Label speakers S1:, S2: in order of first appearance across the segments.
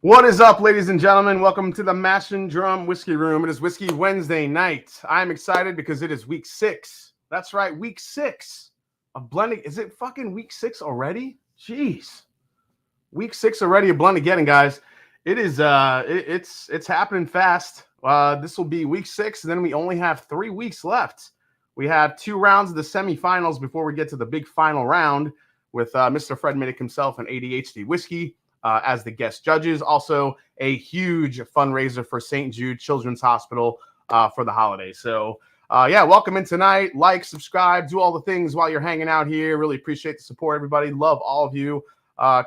S1: What is up, ladies and gentlemen? Welcome to the Mash and Drum Whiskey Room. It is Whiskey Wednesday night. I'm excited because it is week 6. That's right, week 6 of blending. Is it fucking week 6 already? Jeez, week 6 already of Blendageddon, guys. It is. It's happening fast. This will be week 6, and then we only have 3 weeks left. We have 2 rounds of the semifinals before we get to the big final round with Mr. Fred Minnick himself and ADHD Whiskey as the guest judges. Also, a huge fundraiser for St. Jude Children's Hospital for the holidays. So, yeah, welcome in tonight. Like, subscribe, do all the things while you're hanging out here. Really appreciate the support, everybody. Love all of you.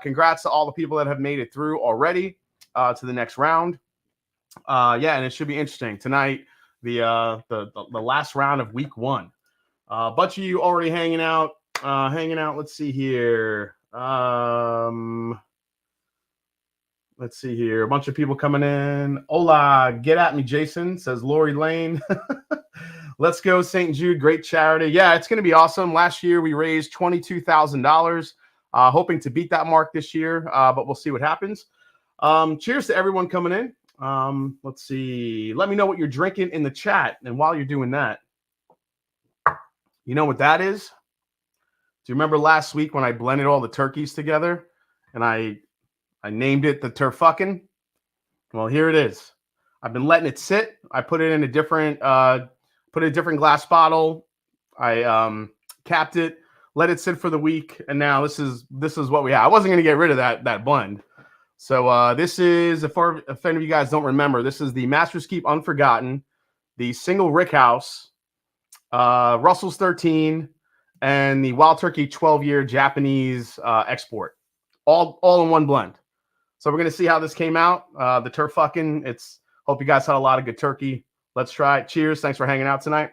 S1: Congrats to all the people that have made it through already to the next round. Yeah, and it should be interesting tonight. The last round of week 1. A bunch of you already hanging out. Let's see here. Let's see here. A bunch of people coming in. Hola, get at me, Jason, says Lori Lane. Let's go, St. Jude. Great charity. Yeah, it's going to be awesome. Last year, we raised $22,000. Hoping to beat that mark this year, but we'll see what happens. Cheers to everyone coming in. Let's see. Let me know what you're drinking in the chat. And while you're doing that, you know what that is? Do you remember last week when I blended all the turkeys together and I named it the Turfucking? Well, here it is. I've been letting it sit. I put it in a different glass bottle. I capped it, let it sit for the week, and now this is what we have. I wasn't going to get rid of that blend. So this is, if any of you guys don't remember, this is the Master's Keep Unforgotten, the Single Rickhouse, Russell's 13, and the Wild Turkey 12-year Japanese export, all in one blend. So we're going to see how this came out. The Turfucking. Hope you guys had a lot of good turkey. Let's try it. Cheers. Thanks for hanging out tonight.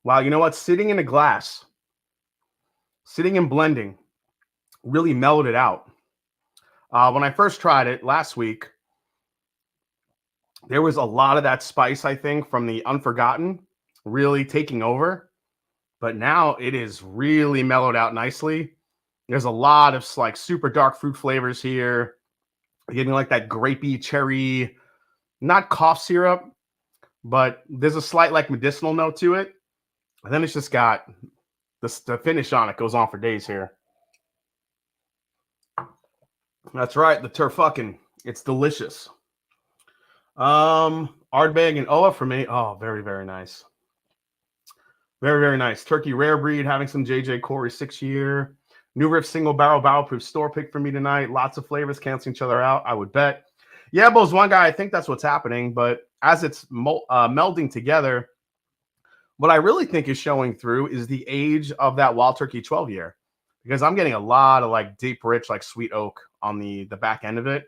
S1: Wow, you know what? Sitting in a glass, sitting and blending, really mellowed it out. When I first tried it last week, there was a lot of that spice, I think, from the Unforgotten really taking over. But now it is really mellowed out nicely. There's a lot of like super dark fruit flavors here. Getting like that grapey, cherry, not cough syrup, but there's a slight like medicinal note to it. And then it's just got the finish on it goes on for days here. That's right, the Turfucking. It's delicious. Ardbeg and Oa for me. Oh, very, very nice. Very, very nice. Turkey Rare Breed, having some JJ Corey 6-year. New Riff Single Barrel Proof Store pick for me tonight. Lots of flavors canceling each other out, I would bet. Yeah, Bo's one guy. I think that's what's happening. But as it's melding together, what I really think is showing through is the age of that Wild Turkey 12-year. Because I'm getting a lot of like deep, rich, like sweet oak on the back end of it.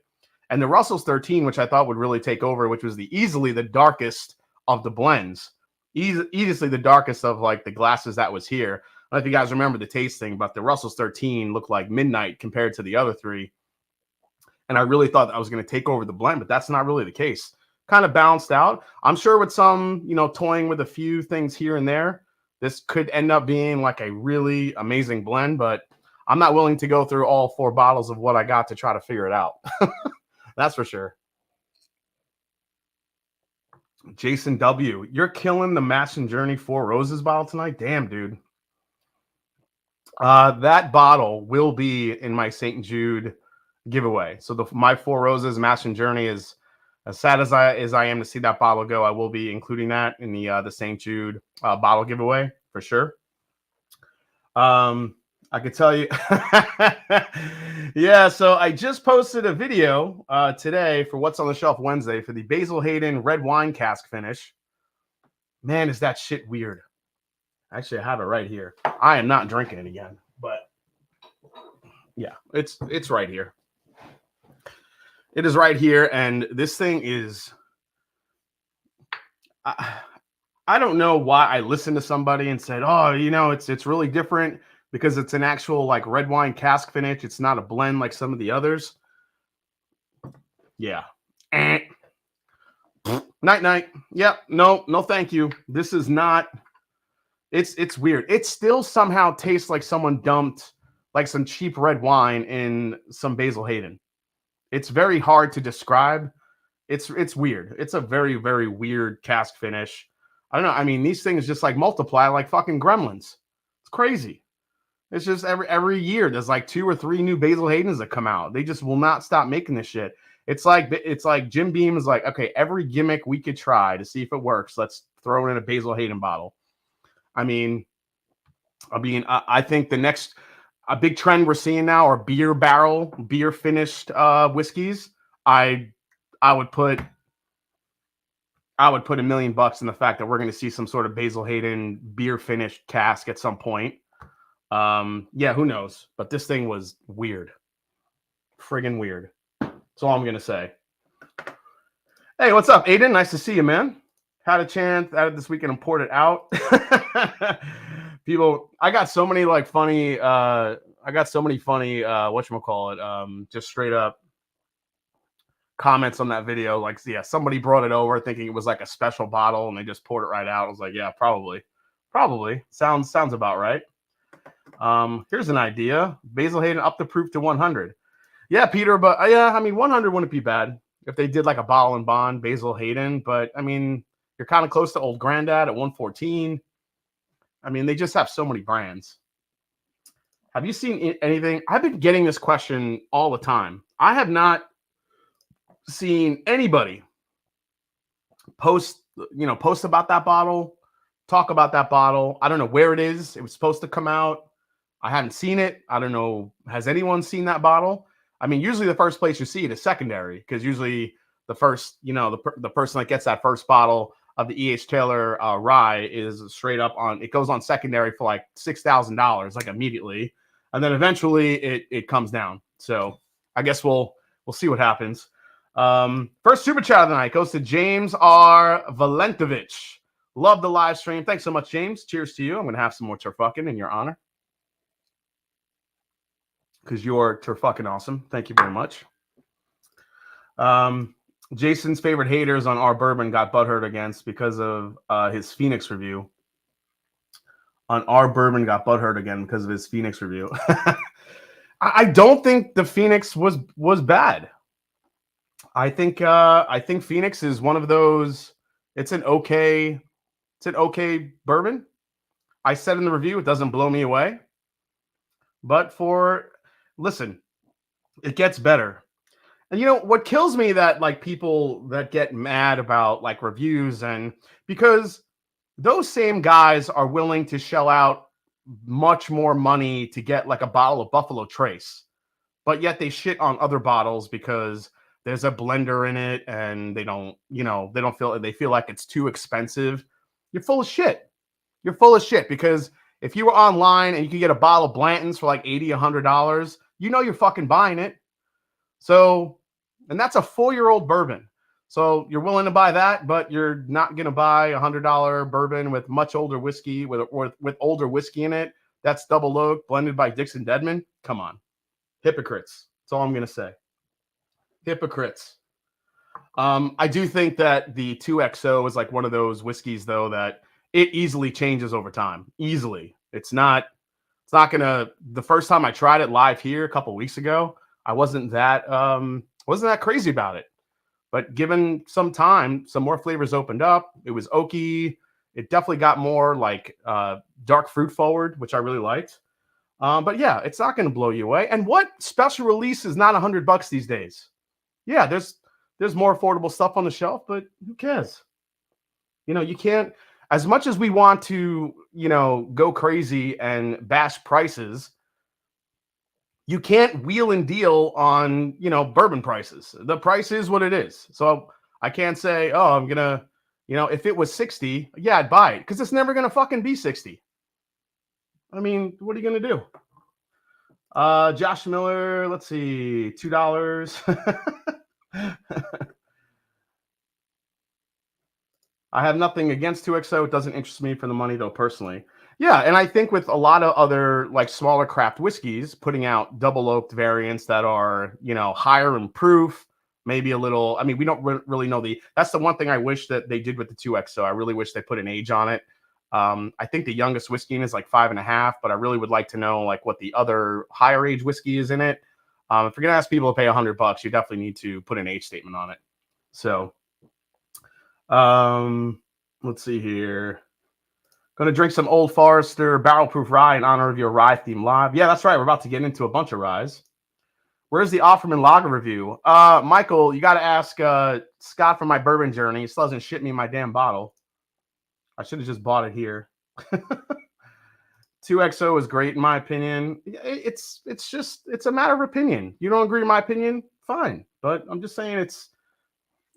S1: And the Russell's 13, which I thought would really take over, which was easily the darkest of the blends. Easily the darkest of like the glasses that was here. I don't know if you guys remember the tasting, but the Russell's 13 looked like midnight compared to the other 3. And I really thought that I was going to take over the blend, but that's not really the case. Kind of balanced out. I'm sure with some, toying with a few things here and there, this could end up being like a really amazing blend, but I'm not willing to go through all 4 bottles of what I got to try to figure it out. That's for sure. Jason W., you're killing the Mash and Journey 4 Roses bottle tonight? Damn, dude. That bottle will be in my St. Jude giveaway. So my 4 Roses Mash and Journey is as sad as I am to see that bottle go. I will be including that in the St. Jude bottle giveaway for sure. I could tell you. Yeah, so I just posted a video today for What's on the Shelf Wednesday for the Basil Hayden red wine cask finish. Man, is that shit weird. Actually, I have it right here. I am not drinking it again, but yeah, it's right here. It is right here, and this thing is... I don't know why I listened to somebody and said, oh, it's really different because it's an actual like red wine cask finish. It's not a blend like some of the others. Yeah. Night. Yep. No, thank you. This is not It's weird. It still somehow tastes like someone dumped like some cheap red wine in some Basil Hayden. It's very hard to describe. It's weird. It's a very, very weird cask finish. I don't know. I mean, these things just like multiply like fucking gremlins. It's crazy. It's just every year there's like 2 or 3 new Basil Haydens that come out. They just will not stop making this shit. It's like Jim Beam is like, okay, every gimmick we could try to see if it works, let's throw it in a Basil Hayden bottle. I mean, I think the next a big trend we're seeing now are beer finished whiskeys. I would put $1 million in the fact that we're going to see some sort of Basil Hayden beer finished cask at some point. Yeah, who knows? But this thing was weird. Friggin' weird. That's all I'm going to say. Hey, what's up, Aiden? Nice to see you, man. Had a chance at it this weekend and poured it out. People, I got so many like funny, whatchamacallit, just straight up comments on that video. Like, yeah, somebody brought it over thinking it was like a special bottle and they just poured it right out. I was like, yeah, probably. Sounds about right. Here's an idea. Basil Hayden up the proof to 100. Yeah, Peter, but yeah, I mean, 100 wouldn't be bad if they did like a bottle and bond Basil Hayden, but I mean, you're kind of close to Old Grandad at 114. I mean, they just have so many brands. Have you seen anything? I've been getting this question all the time. I have not seen anybody post about that bottle, talk about that bottle. I don't know where it is. It was supposed to come out. I haven't seen it. I don't know. Has anyone seen that bottle? I mean, usually the first place you see it is secondary, because usually the first, the person that gets that first bottle of the E.H. Taylor rye is straight up on, it goes on secondary for like $6,000, like immediately. And then eventually it comes down. So I guess we'll see what happens. First super chat of the night goes to James R. Valentovich. Love the live stream. Thanks so much, James. Cheers to you. I'm going to have some more turfucking in your honor, because you're turfucking awesome. Thank you very much. Jason's favorite haters on our bourbon got butthurt against because of his Phoenix review. On our bourbon got butthurt again because of his Phoenix review. I don't think the Phoenix was bad. I think Phoenix is one of those. It's an okay bourbon. I said in the review, it doesn't blow me away. But listen, it gets better. And what kills me that like people that get mad about like reviews, and because those same guys are willing to shell out much more money to get like a bottle of Buffalo Trace, but yet they shit on other bottles because there's a blender in it and they feel like it's too expensive. You're full of shit. You're full of shit, because if you were online and you could get a bottle of Blanton's for like $80, $100, you're fucking buying it. So, and that's a 4-year-old bourbon. So you're willing to buy that, but you're not going to buy $100 bourbon with much older whiskey with older whiskey in it. That's double oak blended by Dixon Dedman. Come on. Hypocrites. That's all I'm going to say. Hypocrites. I do think that the 2XO is like one of those whiskeys, though, that it easily changes over time. Easily. It's not going to, the first time I tried it live here a couple weeks ago, I wasn't that crazy about it. But given some time, some more flavors opened up. It was oaky. It definitely got more like dark fruit forward, which I really liked. But yeah, it's not going to blow you away. And what special release is not $100 these days? Yeah, there's more affordable stuff on the shelf, but who cares? You can't, as much as we want to, go crazy and bash prices, you can't wheel and deal on, bourbon prices. The price is what it is. So I can't say, oh, I'm going to, if it was 60, yeah, I'd buy it, because it's never going to fucking be 60. I mean, what are you going to do? Josh Miller, let's see, $2. I have nothing against 2XO. It doesn't interest me for the money, though, personally. Yeah, and I think with a lot of other like smaller craft whiskeys putting out double oaked variants that are, higher in proof, maybe a little. I mean, we don't really know that's the one thing I wish that they did with the 2XO. I really wish they put an age on it. I think the youngest whiskey in is like 5.5, but I really would like to know like what the other higher age whiskey is in it. If you're gonna ask people to pay $100, you definitely need to put an age statement on it. So, let's see here. Going to drink some Old Forester Barrel Proof Rye in honor of your rye theme live. Yeah, that's right. We're about to get into a bunch of ryes. Where's the Offerman Lager review? Michael, you got to ask Scott from my bourbon journey. He still hasn't shipped me my damn bottle. I should have just bought it here. 2XO is great in my opinion. It's a matter of opinion. You don't agree with my opinion? Fine. But I'm just saying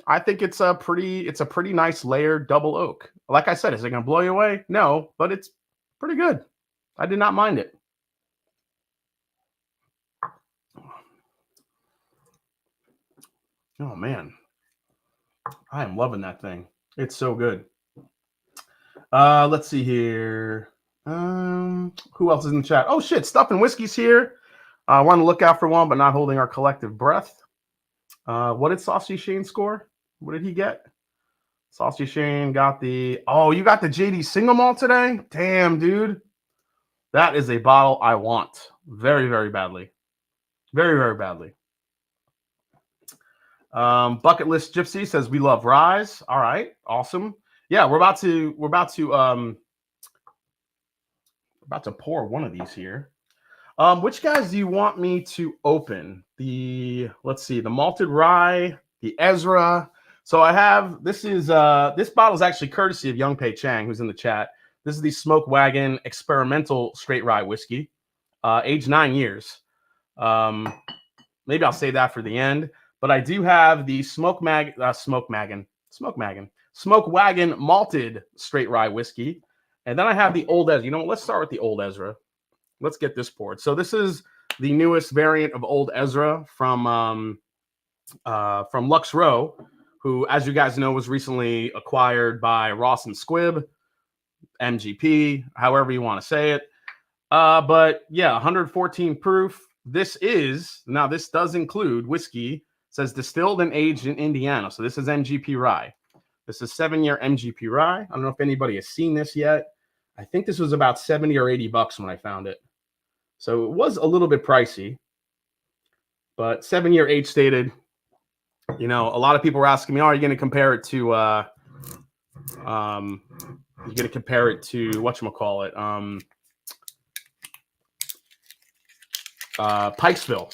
S1: I think it's a pretty nice layered double oak. Like I said, is it going to blow you away? No, but it's pretty good. I did not mind it. Oh man, I am loving that thing. It's so good. Let's see here. Who else is in the chat? Oh shit, Stuff and Whiskey's here. I want to look out for one, but not holding our collective breath. What did Saucy Shane score? What did he get? Saucy Shane got the... Oh, you got the JD single malt today? Damn, dude. That is a bottle I want. Very, very badly. Very, very badly. Bucket List Gypsy says we love ryes. All right, awesome. Yeah, we're about to pour one of these here. Which guys do you want me to open? Let's see, the malted rye, the Ezra. So I have this bottle is actually courtesy of Young Pei Chang, who's in the chat. This is the Smoke Wagon experimental straight rye whiskey, aged 9 years. Maybe I'll save that for the end. But I do have the Smoke Wagon malted straight rye whiskey. And then I have the Old Ezra. You know what? Let's start with the Old Ezra. Let's get this poured. So this is the newest variant of Old Ezra from Lux Row, who, as you guys know, was recently acquired by Ross and Squibb, MGP, however you want to say it. But yeah, 114 proof. This does include whiskey. It says distilled and aged in Indiana. So this is MGP rye. This is 7-year MGP rye. I don't know if anybody has seen this yet. I think this was about $70 or $80 when I found it. So it was a little bit pricey, but 7-year age stated. You know, a lot of people were asking me, "Oh, are you going to compare it to whatchamacallit, Pikesville?"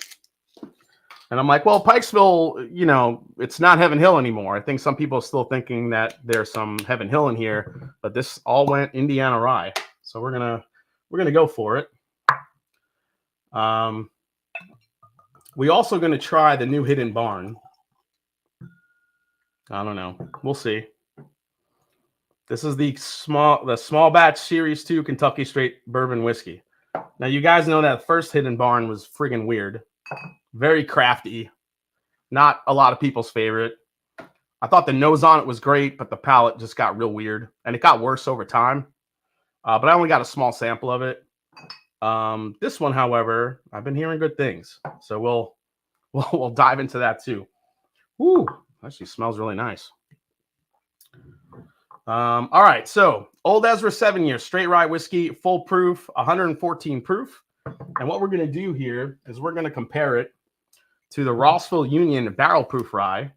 S1: And I'm like, well, Pikesville, you know, it's not Heaven Hill anymore. I think some people are still thinking that there's some Heaven Hill in here, but this all went Indiana rye. So we're gonna go for it. We also gonna try the new Hidden Barn. I don't know. We'll see. This is the small batch Series 2 Kentucky Straight Bourbon Whiskey. Now you guys know that first Hidden Barn was friggin' weird. Very crafty. Not a lot of people's favorite. I thought the nose on it was great, but the palate just got real weird. And it got worse over time. But I only got a small sample of it. This one, however, I've been hearing good things. So we'll dive into that too. Woo! Actually smells really nice. All right, so Old Ezra 7-year straight rye whiskey, full proof, 114 proof. And what we're going to do here is we're going to compare it to the Rossville Union barrel proof rye,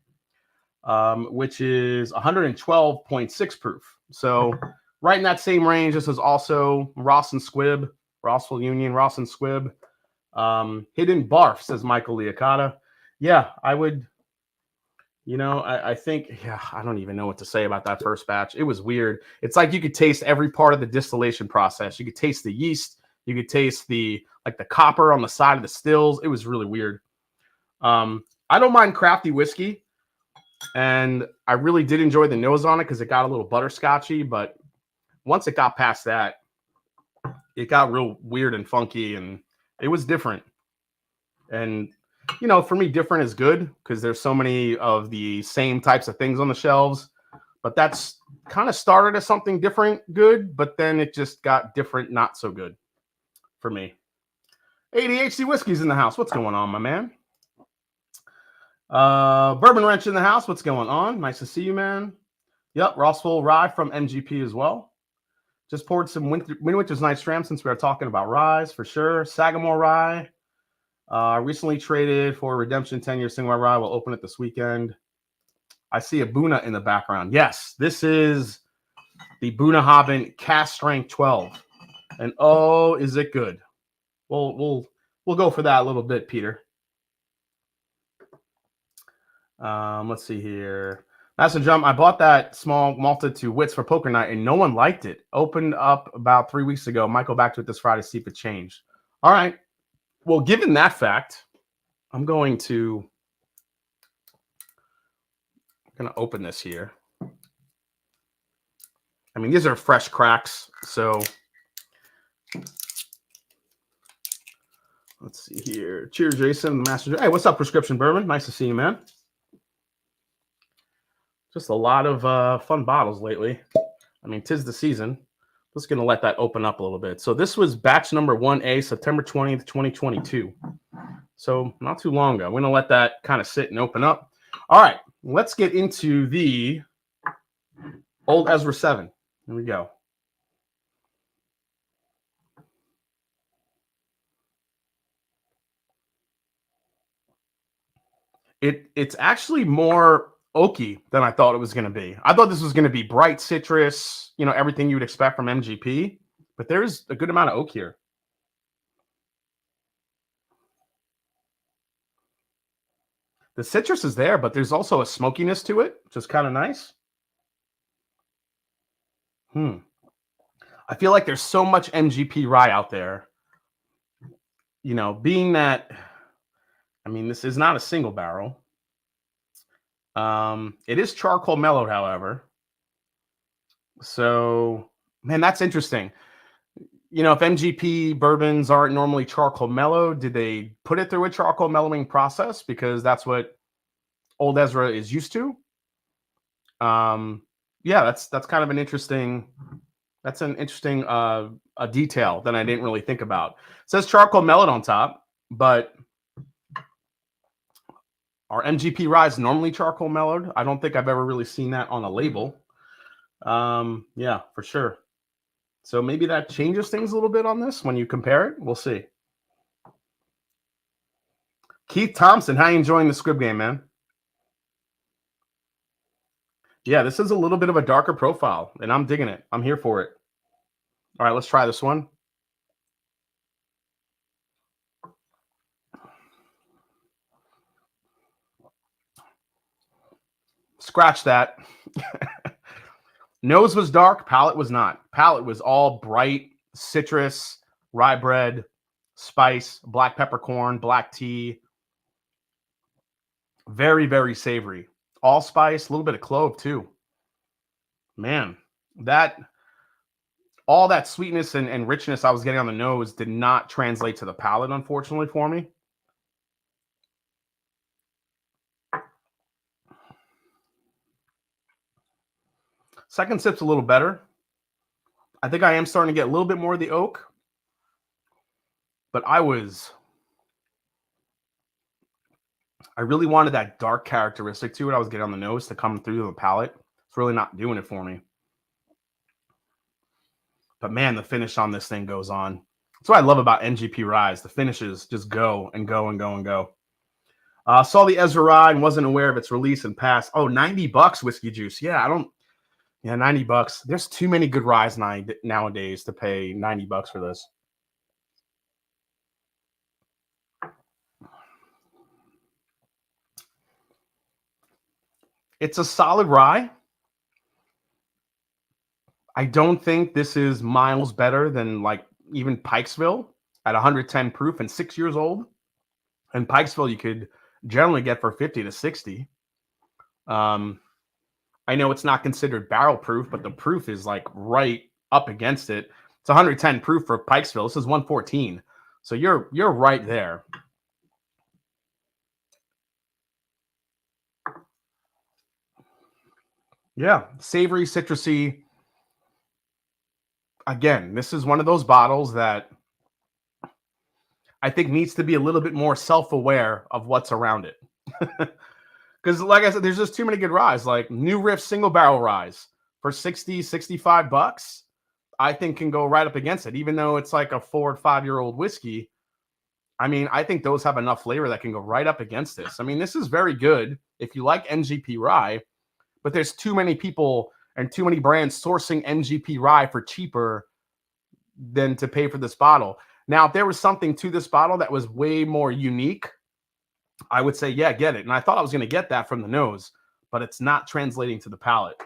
S1: which is 112.6 proof. So right in that same range. This is also Ross and Squibb, Rossville Union, Ross and Squibb. Hidden Barf, says Michael Liacata. Yeah, I would, you know, I think, yeah, I don't even know what to say about that first batch. It was weird. It's like you could taste every part of the distillation process. You could taste the yeast. You could taste the copper on the side of the stills. It was really weird. I don't mind crafty whiskey, and I really did enjoy the nose on it because it got a little butterscotchy, but once it got past that, it got real weird and funky, and it was different. And, you know, for me, different is good because there's so many of the same types of things on the shelves, but that's kind of started as something different, good, but then it just got different, not so good for me. ADHD Whiskey's in the house. What's going on, my man? Bourbon Wrench in the house. What's going on? Nice to see you, man. Yep, Rossville Rye from MGP as well. Just poured some Winter's Night Dram since we are talking about ryes for sure. Sagamore rye. Recently traded for Redemption 10-year single rye. We'll open it this weekend. I see a Buna in the background. Yes, this is the Bunnahabhain Cast Strength 12. And oh, is it good? We'll go for that a little bit, Peter. Let's see here. Master Jump, I bought that small malted to Wits for poker night, and no one liked it. Opened up about 3 weeks ago. Might go back to it this Friday to see if it changed. All right. Well, given that fact, I'm going to open this here. I mean, these are fresh cracks, so let's see here. Cheers, Jason, the Master. Hey, what's up, Prescription Bourbon? Nice to see you, man. Just a lot of fun bottles lately. I mean, 'tis the season. Just going to let that open up a little bit. So this was batch number 1A, September 20th, 2022. So not too long ago. We're going to let that kind of sit and open up. All right, let's get into the Old Ezra 7. Here we go. It's actually more oaky than I thought it was going to be. I thought this was going to be bright citrus, you know, everything you would expect from MGP, but there's a good amount of oak here. The citrus is there, but there's also a smokiness to it, which is kind of nice. I feel like there's so much MGP rye out there. You know, being that, I mean, this is not a single barrel. It is charcoal mellowed, however. So, man, that's interesting. You know, if MGP bourbons aren't normally charcoal mellowed, did they put it through a charcoal mellowing process? Because that's what Old Ezra is used to. Yeah, that's kind of an interesting. That's an interesting a detail that I didn't really think about. It says charcoal mellowed on top, but are MGP ryes normally charcoal mellowed? I don't think I've ever really seen that on a label. Yeah, for sure. So maybe that changes things a little bit on this when you compare it. We'll see. Keith Thompson, how you enjoying the Squib Game, man? Yeah, this is a little bit of a darker profile, and I'm digging it. I'm here for it. All right, let's try this one. Scratch that. Nose was dark, palate was not. Palate was all bright, citrus, rye bread, spice, black peppercorn, black tea. Very, very savory. Allspice, a little bit of clove too. Man, all that sweetness and richness I was getting on the nose did not translate to the palate, unfortunately, for me. Second sip's a little better. I think I am starting to get a little bit more of the oak. But I really wanted that dark characteristic to it. I was getting on the nose to come through the palate. It's really not doing it for me. But man, the finish on this thing goes on. That's what I love about NGP ryes. The finishes just go and go and go and go. Saw the Ezra rye and wasn't aware of its release and pass. Oh, $90 Whiskey Juice. Yeah, yeah, $90. There's too many good ryes nowadays to pay $90 for this. It's a solid rye. I don't think this is miles better than like even Pikesville at 110 proof and 6 years old. And Pikesville you could generally get for 50 to 60. I know it's not considered barrel proof, but the proof is like right up against it. It's 110 proof for Pikesville. This is 114. So you're right there. Yeah, savory, citrusy. Again, this is one of those bottles that I think needs to be a little bit more self-aware of what's around it. Because like I said, there's just too many good ryes, like New Riff single barrel ryes for $60, $65. I think can go right up against it, even though it's like a 4 or 5-year-old whiskey. I mean, I think those have enough flavor that can go right up against this. I mean, this is very good if you like NGP rye, but there's too many people and too many brands sourcing NGP rye for cheaper than to pay for this bottle. Now, if there was something to this bottle that was way more unique, I would say, yeah, get it. And I thought I was going to get that from the nose, but it's not translating to the palate.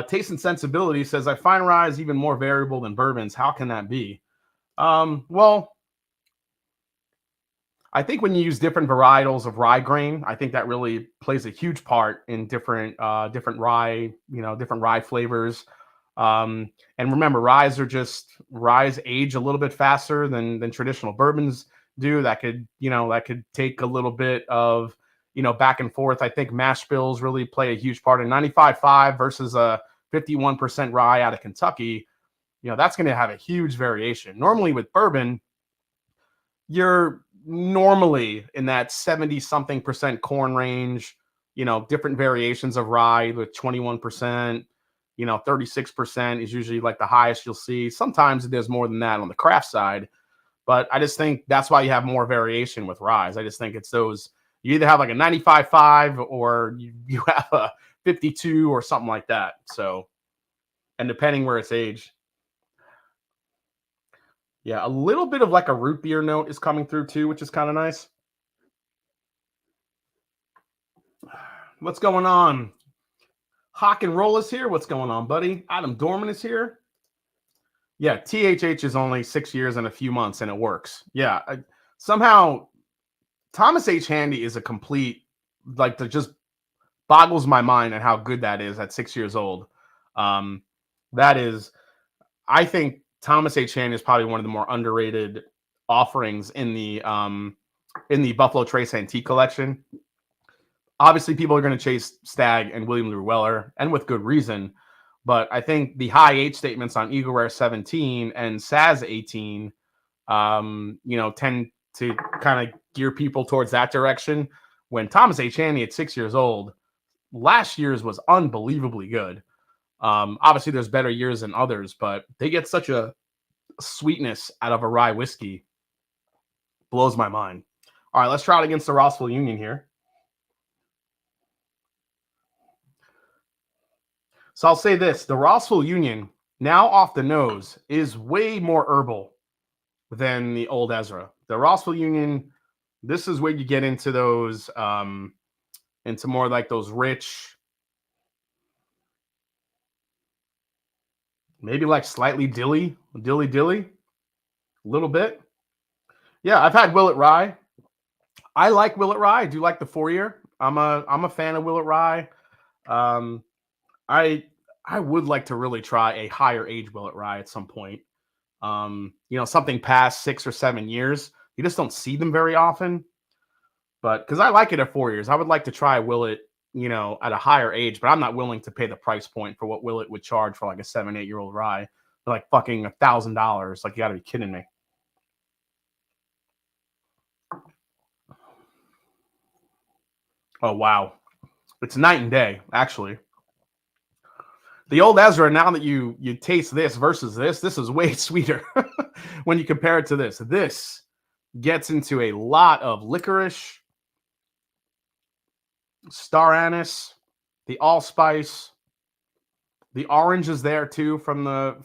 S1: Taste and Sensibility says, I find rye is even more variable than bourbons. How can that be? Well, I think when you use different varietals of rye grain, I think that really plays a huge part in different rye, different rye flavors. And remember, ryes age a little bit faster than traditional bourbons do. That could take a little bit of, back and forth. I think mash bills really play a huge part in 95.5 versus a 51% rye out of Kentucky. That's going to have a huge variation. Normally with bourbon, you're normally in that 70-something% corn range, different variations of rye with 21%, 36% is usually like the highest you'll see. Sometimes there's more than that on the craft side, but I just think that's why you have more variation with ryes. I just think it's those, you either have like a 95.5 or you have a 52 or something like that. So, and depending where it's aged. Yeah, a little bit of like a root beer note is coming through too, which is kind of nice. What's going on? Hawk and Roll is here. What's going on, buddy? Adam Dorman is here. Yeah, THH is only 6 years and a few months, and it works. Yeah, somehow Thomas H. Handy is a complete, that just boggles my mind at how good that is at 6 years old. That is, I think Thomas H. Handy is probably one of the more underrated offerings in the Buffalo Trace Antique Collection. Obviously, people are going to chase Stagg and William Llewellyn, and with good reason. But I think the high age statements on Eagle Rare 17 and Saz 18, tend to kind of gear people towards that direction. When Thomas H. Handy at 6 years old, last year's was unbelievably good. Obviously, there's better years than others, but they get such a sweetness out of a rye whiskey. Blows my mind. All right, let's try it against the Rossville Union here. So I'll say this, the Rossville Union, now off the nose, is way more herbal than the old Ezra. The Rossville Union, this is where you get into those, into more like those rich, maybe like slightly dilly, a little bit. Yeah, I've had Willet Rye. I like Willet Rye. I do like the 4-year. I'm a fan of Willet Rye. I would like to really try a higher age Willet Rye at some point. Something past 6 or 7 years. You just don't see them very often. But because I like it at 4 years, I would like to try Willet, at a higher age. But I'm not willing to pay the price point for what Willet would charge for like a 7-8-year-old rye. For like fucking $1,000. Like, you got to be kidding me. Oh, wow. It's night and day, actually. The old Ezra, now that you taste this versus this is way sweeter when you compare it to this. This gets into a lot of licorice, star anise, the allspice, the orange is there too from the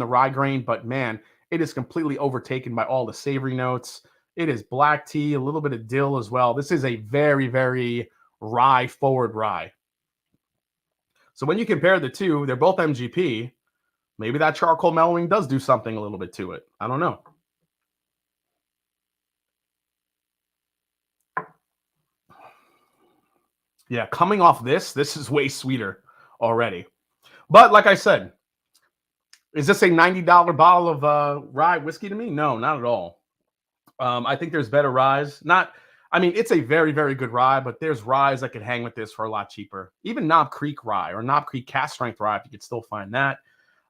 S1: rye grain. But man, it is completely overtaken by all the savory notes. It is black tea, a little bit of dill as well. This is a very, very rye forward rye. So when you compare the two, they're both MGP. Maybe that charcoal mellowing does do something a little bit to it. I don't know. Yeah, coming off this is way sweeter already. But like I said, is this a $90 bottle of rye whiskey to me? No, not at all. I think there's better ryes. It's a very, very good rye, but there's ryes that could hang with this for a lot cheaper. Even Knob Creek rye or Knob Creek cast strength rye, if you could still find that.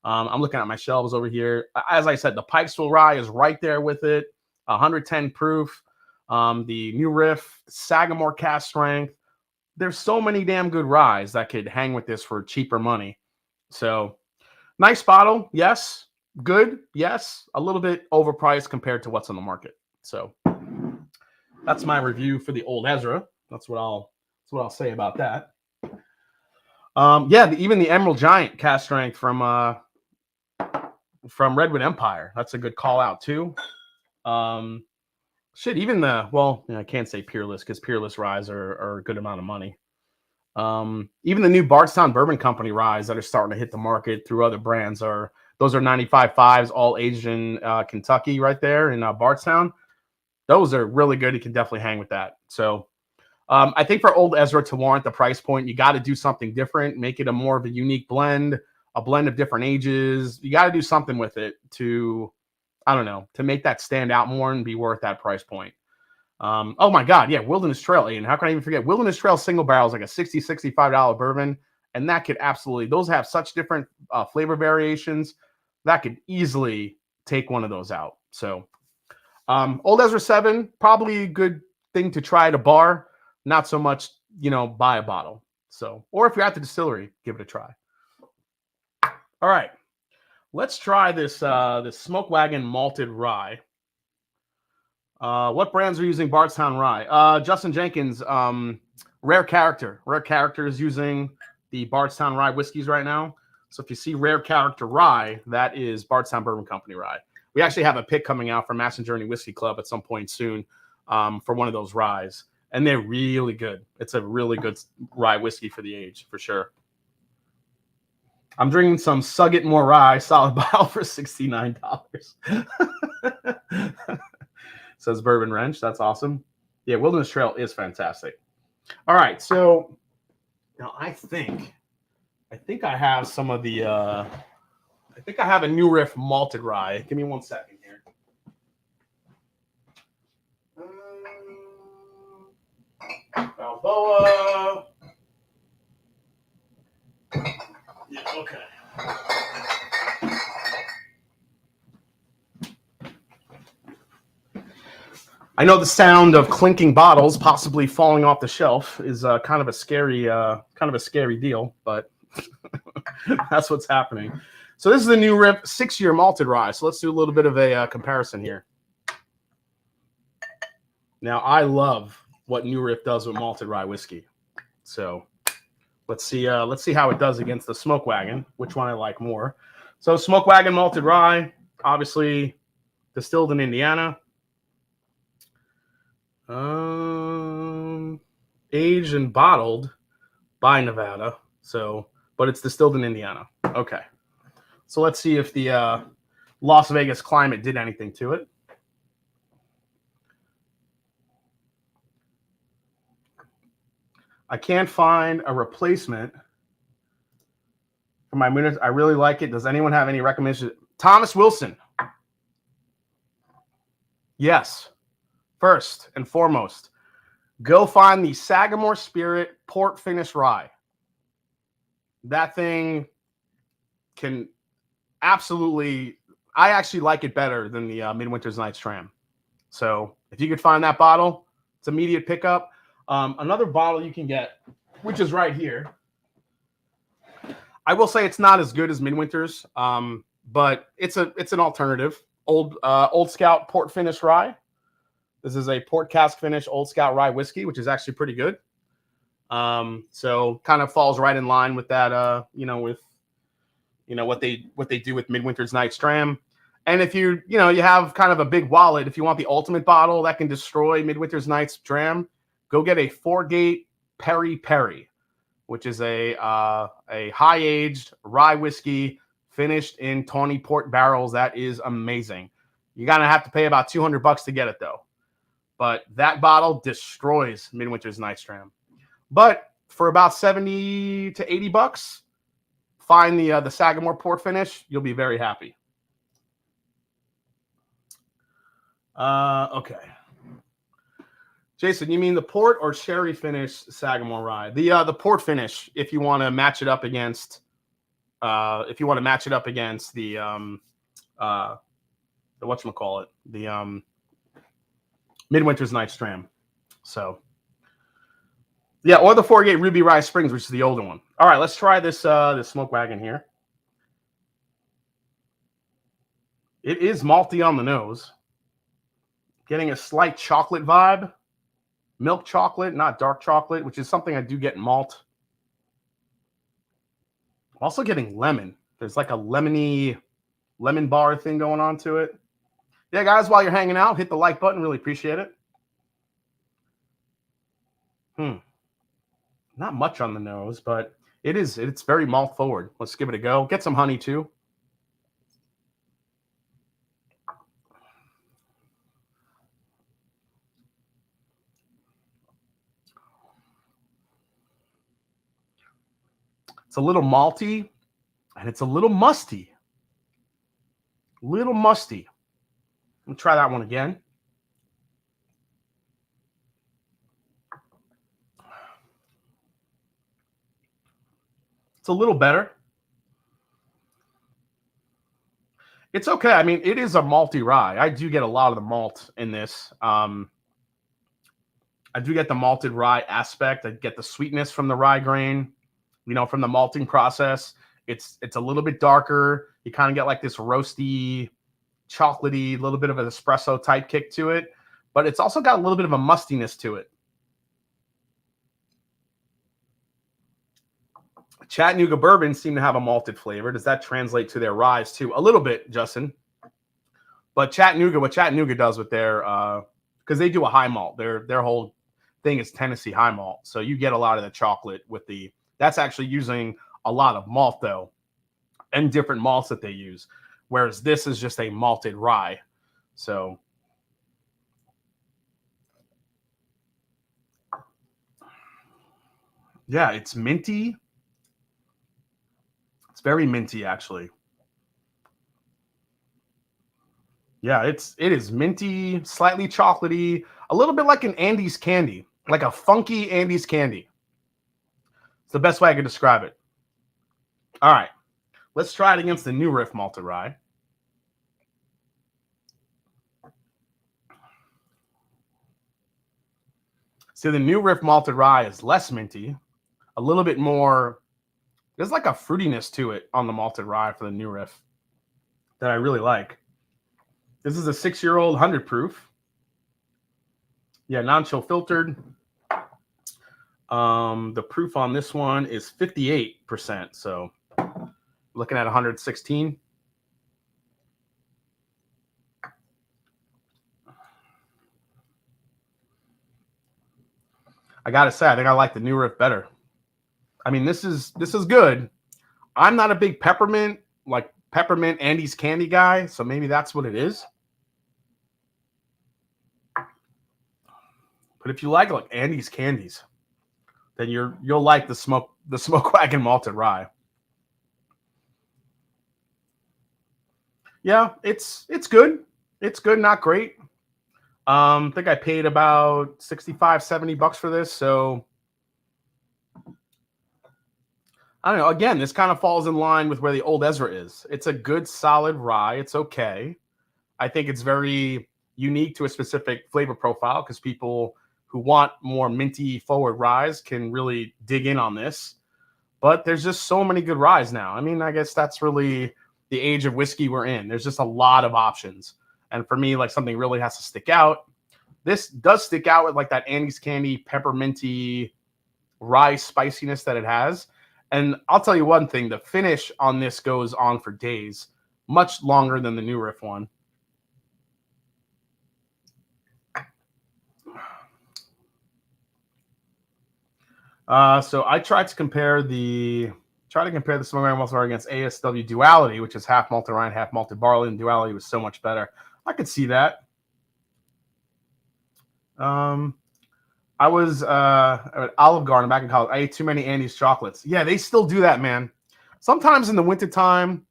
S1: I'm looking at my shelves over here. As I said, the Pikesville rye is right there with it. 110 proof. The New Riff, Sagamore cast strength. There's so many damn good ryes that could hang with this for cheaper money. So nice bottle, yes. Good, yes. A little bit overpriced compared to what's on the market. So that's my review for the old Ezra. That's what I'll say about that. Yeah, even the Emerald Giant cast strength from Redwood Empire. That's a good call out too. Shit, even I can't say Peerless because Peerless ryes are a good amount of money. Even the new Bardstown Bourbon Company ryes that are starting to hit the market through other brands those are 95.5s, all aged in Kentucky right there in Bardstown. Those are really good. You can definitely hang with that. So I think for old Ezra to warrant the price point, you got to do something different, make it a more of a unique blend, a blend of different ages. You got to do something with it to, I don't know, to make that stand out more and be worth that price point. Oh my God, yeah, Wilderness Trail, Ian. How can I even forget? Wilderness Trail single barrel is like a $60, $65 bourbon, and that could absolutely, those have such different flavor variations, that could easily take one of those out. So Old Ezra 7, probably a good thing to try at a bar, not so much, buy a bottle. So, or if you're at the distillery, give it a try. All right, let's try this Smoke Wagon malted rye. What brands are using Bardstown rye? Justin Jenkins, Rare Character. Rare Character is using the Bardstown rye whiskeys right now. So if you see Rare Character rye, that is Bardstown Bourbon Company rye. We actually have a pick coming out from Mass and Journey Whiskey Club at some point soon for one of those ryes. And they're really good. It's a really good rye whiskey for the age, for sure. I'm drinking some Sugget More Rye solid bottle for $69. Says Bourbon Wrench. That's awesome. Yeah, Wilderness Trail is fantastic. All right, so now I think I have some of the I think I have a New Riff malted rye. Give me 1 second here. Balboa. Yeah, okay. I know the sound of clinking bottles possibly falling off the shelf is kind of a scary deal, but that's what's happening. So this is the New Riff 6-year malted rye. So let's do a little bit of a comparison here. Now I love what New Riff does with malted rye whiskey. So let's see how it does against the Smoke Wagon. Which one I like more? So Smoke Wagon malted rye, obviously distilled in Indiana. Aged and bottled by Nevada. So, but it's distilled in Indiana. Okay. So let's see if the Las Vegas climate did anything to it. I can't find a replacement for my Mooners. I really like it. Does anyone have any recommendations? Thomas Wilson. Yes. First and foremost, go find the Sagamore Spirit Port Finish Rye. That thing can absolutely, I actually like it better than the Midwinter's Night's Dram. So if you could find that bottle, it's immediate pickup. Another bottle you can get, which is right here. I will say it's not as good as Midwinter's, but it's an alternative. Old Scout Port Finish Rye. This is a port cask finish Old Scout rye whiskey, which is actually pretty good. So kind of falls right in line with that, what they do with Midwinter's Night's Dram. And if you have kind of a big wallet, if you want the ultimate bottle that can destroy Midwinter's Night's Dram, go get a 4-Gate Peri Peri, which is a high-aged rye whiskey finished in tawny port barrels. That is amazing. You're going to have to pay about $200 to get it, though. But that bottle destroys Midwinter's Night's Dram. But for about $70 to $80, find the Sagamore Port Finish. You'll be very happy. Okay. Jason, you mean the port or sherry finish Sagamore rye? The port finish, if you want to match it up against, the whatchamacallit, the Midwinter's Night's Dram. So yeah, or the 4-Gate Ruby Rye Springs, which is the older one. All right, let's try this Smoke Wagon here. It is malty on the nose. Getting a slight chocolate vibe. Milk chocolate, not dark chocolate, which is something I do get in malt. I'm also getting lemon. There's like a lemony lemon bar thing going on to it. Yeah, guys, while you're hanging out, hit the like button. Really appreciate it. Not much on the nose, but it's very malt forward. Let's give it a go. Get some honey too. It's a little malty and it's a little musty. Little musty. Let me try that one again. It's a little better. It's okay. I mean, it is a malty rye. I do get a lot of the malt in this. I do get the malted rye aspect. I get the sweetness from the rye grain, you know, from the malting process. It's a little bit darker. You kind of get like this roasty, chocolatey, little bit of an espresso type kick to it. But it's also got a little bit of a mustiness to it. Chattanooga bourbons seem to have a malted flavor. Does that translate to their ryes too? A little bit, Justin. But Chattanooga, what Chattanooga does with their, because they do a high malt. Their whole thing is Tennessee high malt. So you get a lot of the chocolate with the, that's actually using a lot of malt though, and different malts that they use. Whereas this is just a malted rye. So yeah, it's minty. It's very minty, actually. Yeah, it is minty, slightly chocolatey, a little bit like an Andes candy, like a funky Andes candy. It's the best way I could describe it. All right, let's try it against the New Riff malted rye. So the New Riff malted rye is less minty, a little bit more. There's like a fruitiness to it on the malted rye for the New Riff that I really like. This is a 6-year-old 100 proof. Yeah, non-chill filtered. The proof on this one is 58%. So looking at 116. I gotta say, I think I like the New Riff better. I mean, this is good. I'm not a big peppermint Andes candy guy, so maybe that's what it is. But if you like Andes candies, then you'll like the Smoke Wagon malted rye. Yeah, it's good. It's good, not great. I think I paid about $65-$70 for this, so I don't know. Again, this kind of falls in line with where the old Ezra is. It's a good, solid rye. It's okay. I think it's very unique to a specific flavor profile because people who want more minty forward ryes can really dig in on this. But there's just so many good ryes now. I mean, I guess that's really the age of whiskey we're in. There's just a lot of options. And for me, like something really has to stick out. This does stick out with like that Andes candy, pepperminty rye spiciness that it has. And I'll tell you one thing, the finish on this goes on for days, much longer than the New Riff one. So I tried to compare the Smoke Wagon malted rye against ASW Duality, which is half malted rye and half malted barley, and Duality was so much better. I could see that. I was at Olive Garden back in college. I ate too many Andes chocolates. Yeah, they still do that, man. Sometimes in the wintertime,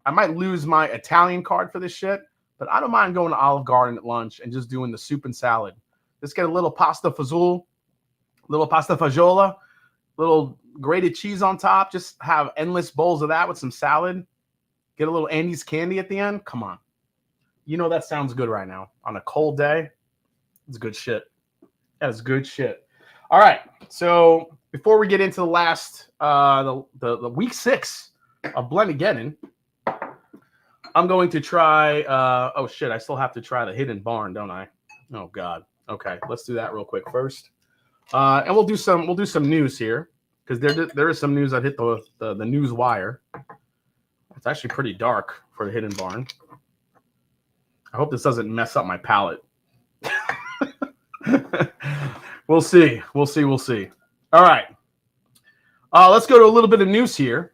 S1: I might lose my Italian card for this shit, but I don't mind going to Olive Garden at lunch and just doing the soup and salad. Just get a little pasta fazool, little pasta faggiola, little grated cheese on top. Just have endless bowls of that with some salad. Get a little Andes candy at the end. Come on. You know that sounds good right now. On a cold day, it's good shit. That is good shit. All right. So before we get into the last, the week 6 of Blendageddon, I'm going to try. Oh shit! I still have to try the Hidden Barn, don't I? Oh god. Okay, let's do that real quick first, and we'll do some news here because there is some news that hit the news wire. It's actually pretty dark for the Hidden Barn. I hope this doesn't mess up my palette. We'll see. We'll see. All right. Let's go to a little bit of news here.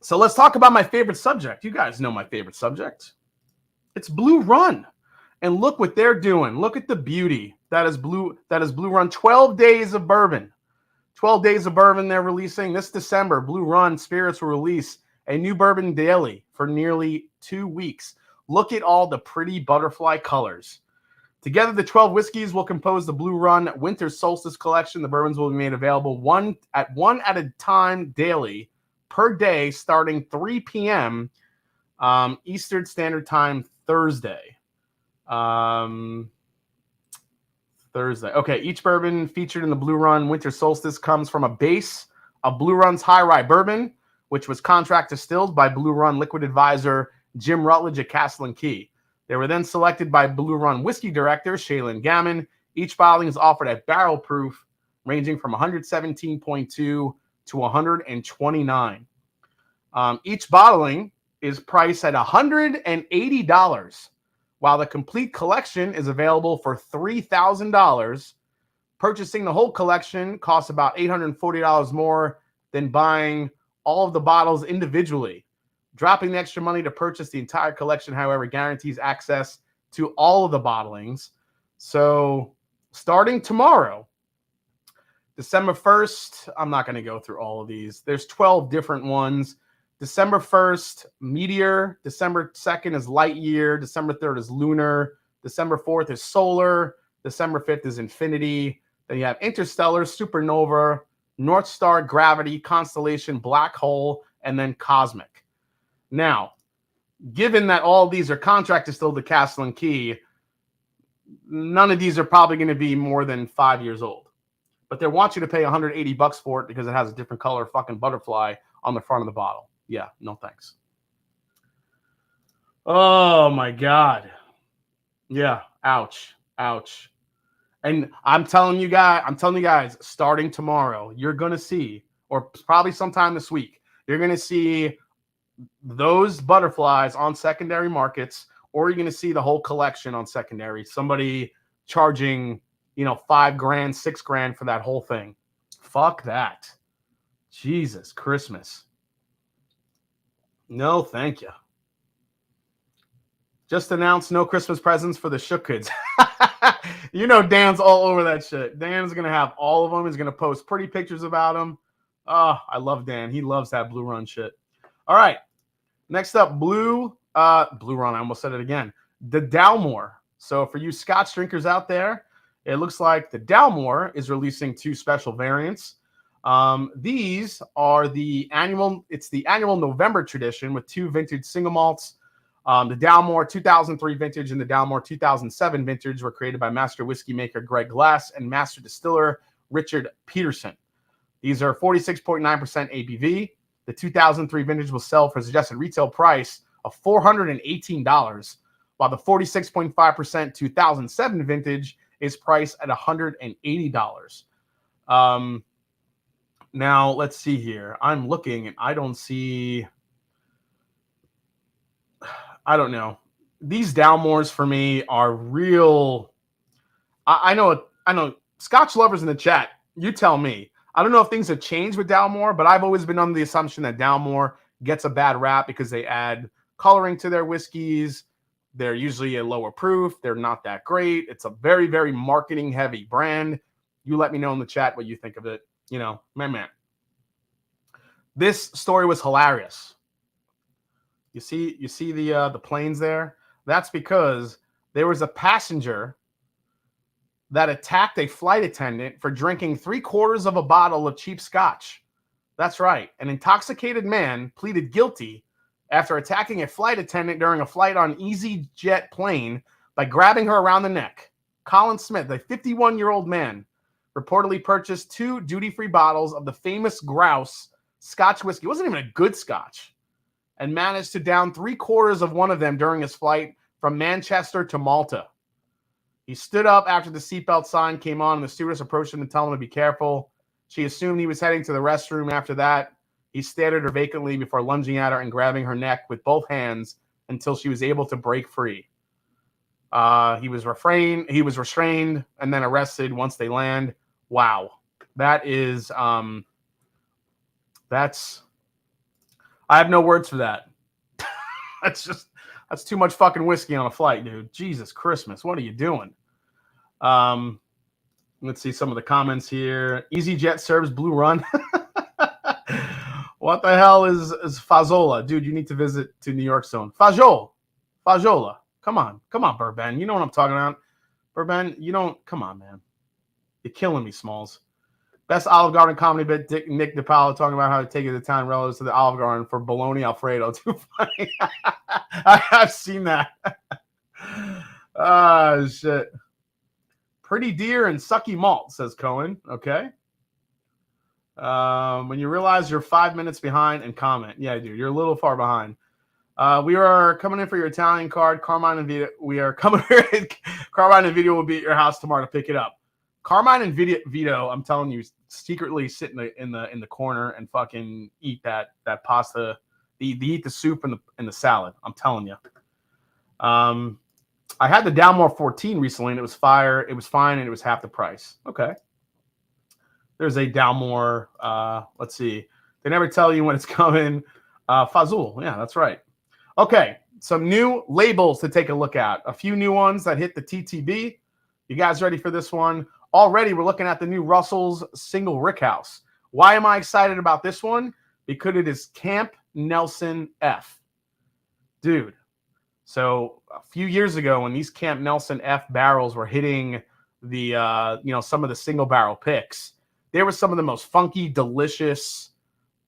S1: So let's talk about my favorite subject. You guys know my favorite subject. It's Blue Run. And look what they're doing. Look at the beauty. That is Blue Run. 12 days of bourbon. 12 days of bourbon they're releasing. This December, Blue Run Spirits will release a new bourbon daily for nearly 2 weeks. Look at all the pretty butterfly colors. Together, the 12 whiskeys will compose the Blue Run Winter Solstice Collection. The bourbons will be made available one at a time daily per day starting 3 p.m. Eastern Standard Time Thursday. Okay, each bourbon featured in the Blue Run Winter Solstice comes from a base of Blue Run's High Rye Bourbon, which was contract distilled by Blue Run Liquid Advisor Jim Rutledge at Castle and Key. They were then selected by Blue Run Whiskey Director Shaylin Gammon. Each bottling is offered at barrel proof, ranging from 117.2 to 129. Each bottling is priced at $180, while the complete collection is available for $3,000. Purchasing the whole collection costs about $840 more than buying all of the bottles individually. Dropping the extra money to purchase the entire collection, however, guarantees access to all of the bottlings. So starting tomorrow, December 1st, I'm not going to go through all of these. There's 12 different ones. December 1st, Meteor. December 2nd is Light Year. December 3rd is Lunar. December 4th is Solar. December 5th is Infinity. Then you have Interstellar, Supernova, North Star, Gravity, Constellation, Black Hole, and then Cosmic. Now, given that all these are contracted still to Castle and Key, none of these are probably going to be more than 5 years old. But they want you to pay $180 for it because it has a different color fucking butterfly on the front of the bottle. Yeah, no thanks. Oh my God. Yeah, ouch. And I'm telling you guys, starting tomorrow, you're going to see, or probably sometime this week, you're going to see those butterflies on secondary markets, or you're going to see the whole collection on secondary. Somebody charging, $5,000, $6,000 for that whole thing. Fuck that. Jesus Christmas. No, thank you. Just announced no Christmas presents for the Shook Kids. Dan's all over that shit. Dan's going to have all of them. He's going to post pretty pictures about them. Oh, I love Dan. He loves that Blue Run shit. All right. Next up, Blue Run. I almost said it again. The Dalmore. So for you Scotch drinkers out there, it looks like the Dalmore is releasing 2 special variants. These are the annual November tradition with 2 vintage single malts. The Dalmore 2003 vintage and the Dalmore 2007 vintage were created by master whiskey maker Greg Glass and master distiller Richard Peterson. These are 46.9% ABV. The 2003 vintage will sell for a suggested retail price of $418, while the 46.5% 2007 vintage is priced at $180. Now, let's see here. I'm looking, and I don't see... I don't know. These Dalmores for me are real... I know Scotch lovers in the chat, you tell me. I don't know if things have changed with Dalmore, but I've always been under the assumption that Dalmore gets a bad rap because they add coloring to their whiskeys. They're usually a lower proof. They're not that great. It's a very, very marketing heavy brand. You let me know in the chat what you think of it. Man. This story was hilarious. You see the planes there? That's because there was a passenger that attacked a flight attendant for drinking 3/4 of a bottle of cheap scotch. That's right. An intoxicated man pleaded guilty after attacking a flight attendant during a flight on EasyJet plane by grabbing her around the neck. Colin Smith, a 51-year-old man, reportedly purchased 2 duty-free bottles of the famous Grouse Scotch whiskey. It wasn't even a good scotch. and managed to down 3/4 of one of them during his flight from Manchester to Malta. He stood up after the seatbelt sign came on and the stewardess approached him to tell him to be careful. She assumed he was heading to the restroom. After that, he stared at her vacantly before lunging at her and grabbing her neck with both hands until she was able to break free. He was restrained and then arrested once they land. Wow. That is, that's, I have no words for that. That's too much fucking whiskey on a flight, dude. Jesus Christmas. What are you doing? Let's see some of the comments here. EasyJet serves Blue Run. What the hell is Fazola? Dude, you need to visit to New York soon. Fajola. Come on, Burben. You know what I'm talking about. Burben, you don't, come on, man. You're killing me, Smalls. Best Olive Garden comedy bit, Nick DiPaolo talking about how to take his Italian relatives to the Olive Garden for bologna Alfredo. Too funny. I've seen that. Oh, shit. Pretty deer and sucky malt, says Cohen. Okay. When you realize you're 5 minutes behind and comment. Yeah, dude, you're a little far behind. We are coming in for your Italian card. Carmine and Vito. We are coming here. Carmine and Vito will be at your house tomorrow to pick it up. Carmine and Vito, I'm telling you, secretly sit in the corner and fucking eat that pasta. They eat the soup and the salad. I'm telling you. I had the Dalmore 14 recently, and it was fire. It was fine, and it was half the price. Okay. There's a Dalmore. Let's see. They never tell you when it's coming. Fazul. Yeah, that's right. Okay. Some new labels to take a look at. A few new ones that hit the TTB. You guys ready for this one? Already, we're looking at the new Russell's single rickhouse. Why am I excited about this one? Because it is Camp Nelson F. Dude. So a few years ago, when these Camp Nelson F barrels were hitting the, some of the single barrel picks, they were some of the most funky, delicious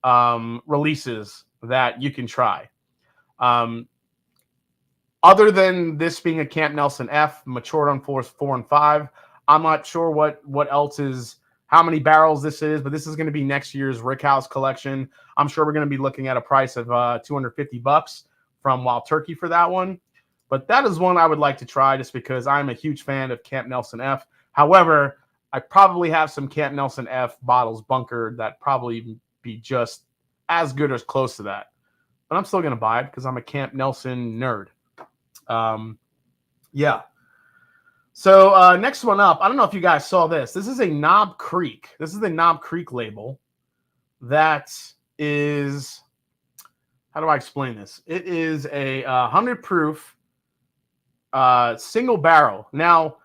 S1: releases that you can try. Other than this being a Camp Nelson F, matured on 4 and 5, I'm not sure what else is, how many barrels this is, but this is going to be next year's Rickhouse collection. I'm sure we're going to be looking at a price of $250 from Wild Turkey for that one. But that is one I would like to try just because I'm a huge fan of Camp Nelson F. However, I probably have some Camp Nelson F bottles bunkered that probably be just as good or as close to that. But I'm still going to buy it because I'm a Camp Nelson nerd. Yeah. So next one up, I don't know if you guys saw this. This is a Knob Creek. This is the Knob Creek label that is, how do I explain this? It is a 100 proof single barrel. Now,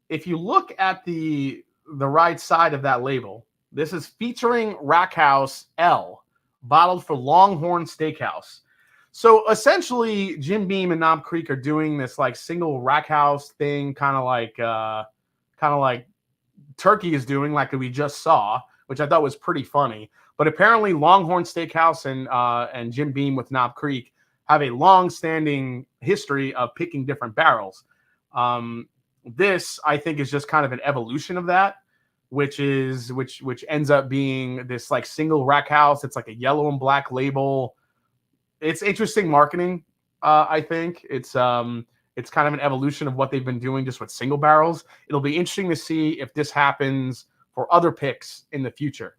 S1: if you look at the right side of that label, this is featuring Rackhouse L, bottled for Longhorn Steakhouse. So essentially, Jim Beam and Knob Creek are doing this like single Rackhouse thing, kind of like Turkey is doing, like we just saw, which I thought was pretty funny. But apparently, Longhorn Steakhouse and Jim Beam with Knob Creek have a long-standing history of picking different barrels. This, I think, is just kind of an evolution of that, which ends up being this like single Rackhouse. It's like a yellow and black label. It's interesting marketing. I think it's kind of an evolution of what they've been doing just with single barrels. It'll be interesting to see if this happens for other picks in the future.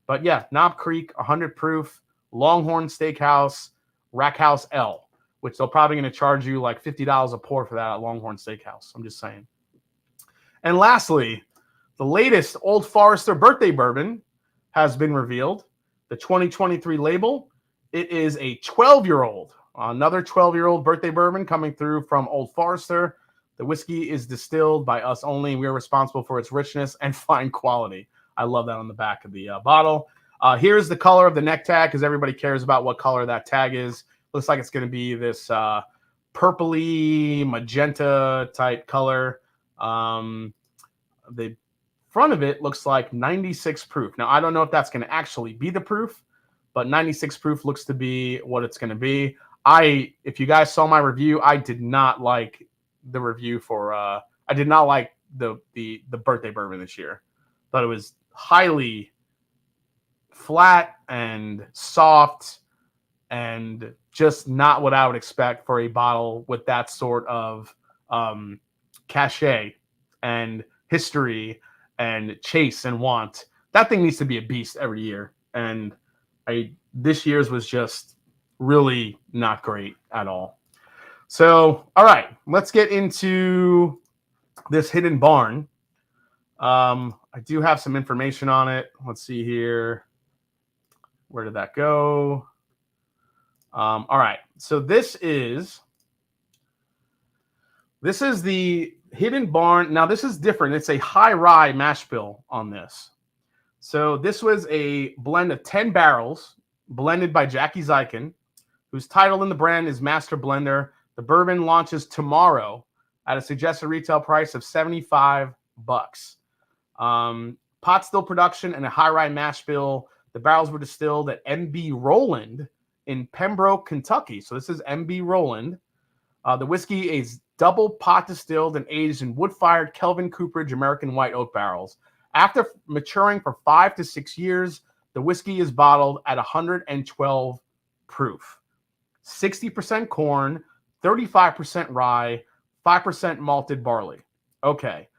S1: But yeah, Knob Creek, 100 proof, Longhorn Steakhouse, Rackhouse L, which they're probably going to charge you like $50 a pour for that at Longhorn Steakhouse. I'm just saying. And lastly, the latest Old Forester birthday bourbon has been revealed. The 2023 label. It is a 12-year-old, another 12-year-old birthday bourbon coming through from Old Forester. The whiskey is distilled by us only. We are responsible for its richness and fine quality. I love that on the back of the bottle. Here's the color of the neck tag because everybody cares about what color that tag is. Looks like it's going to be this purpley magenta type color. The front of it looks like 96 proof. Now, I don't know if that's going to actually be the proof, but 96 proof looks to be what it's going to be. If you guys saw my review, I did not like the review for, I did not like the birthday bourbon this year. Thought it was highly flat and soft. and just not what I would expect for a bottle with that sort of cachet and history and chase and want. That thing needs to be a beast every year, and this year's was just really not great at all. So, all right, let's get into this hidden barn. I do have some information on it. Let's see here. Where did that go? All right, so this is the hidden barn. Now this is different. It's a high rye mash bill on this. So this was a blend of 10 barrels blended by Jackie Zykin, whose title in the brand is Master Blender. The bourbon launches tomorrow at a suggested retail price of $75. Pot still production and a high rye mash bill. The barrels were distilled at MB Roland in Pembroke, Kentucky. So this is MB Roland. The whiskey is double pot distilled and aged in wood-fired Kelvin Cooperage American white oak barrels. After maturing for 5 to 6 years, the whiskey is bottled at 112 proof. 60% corn, 35% rye, 5% malted barley. Okay.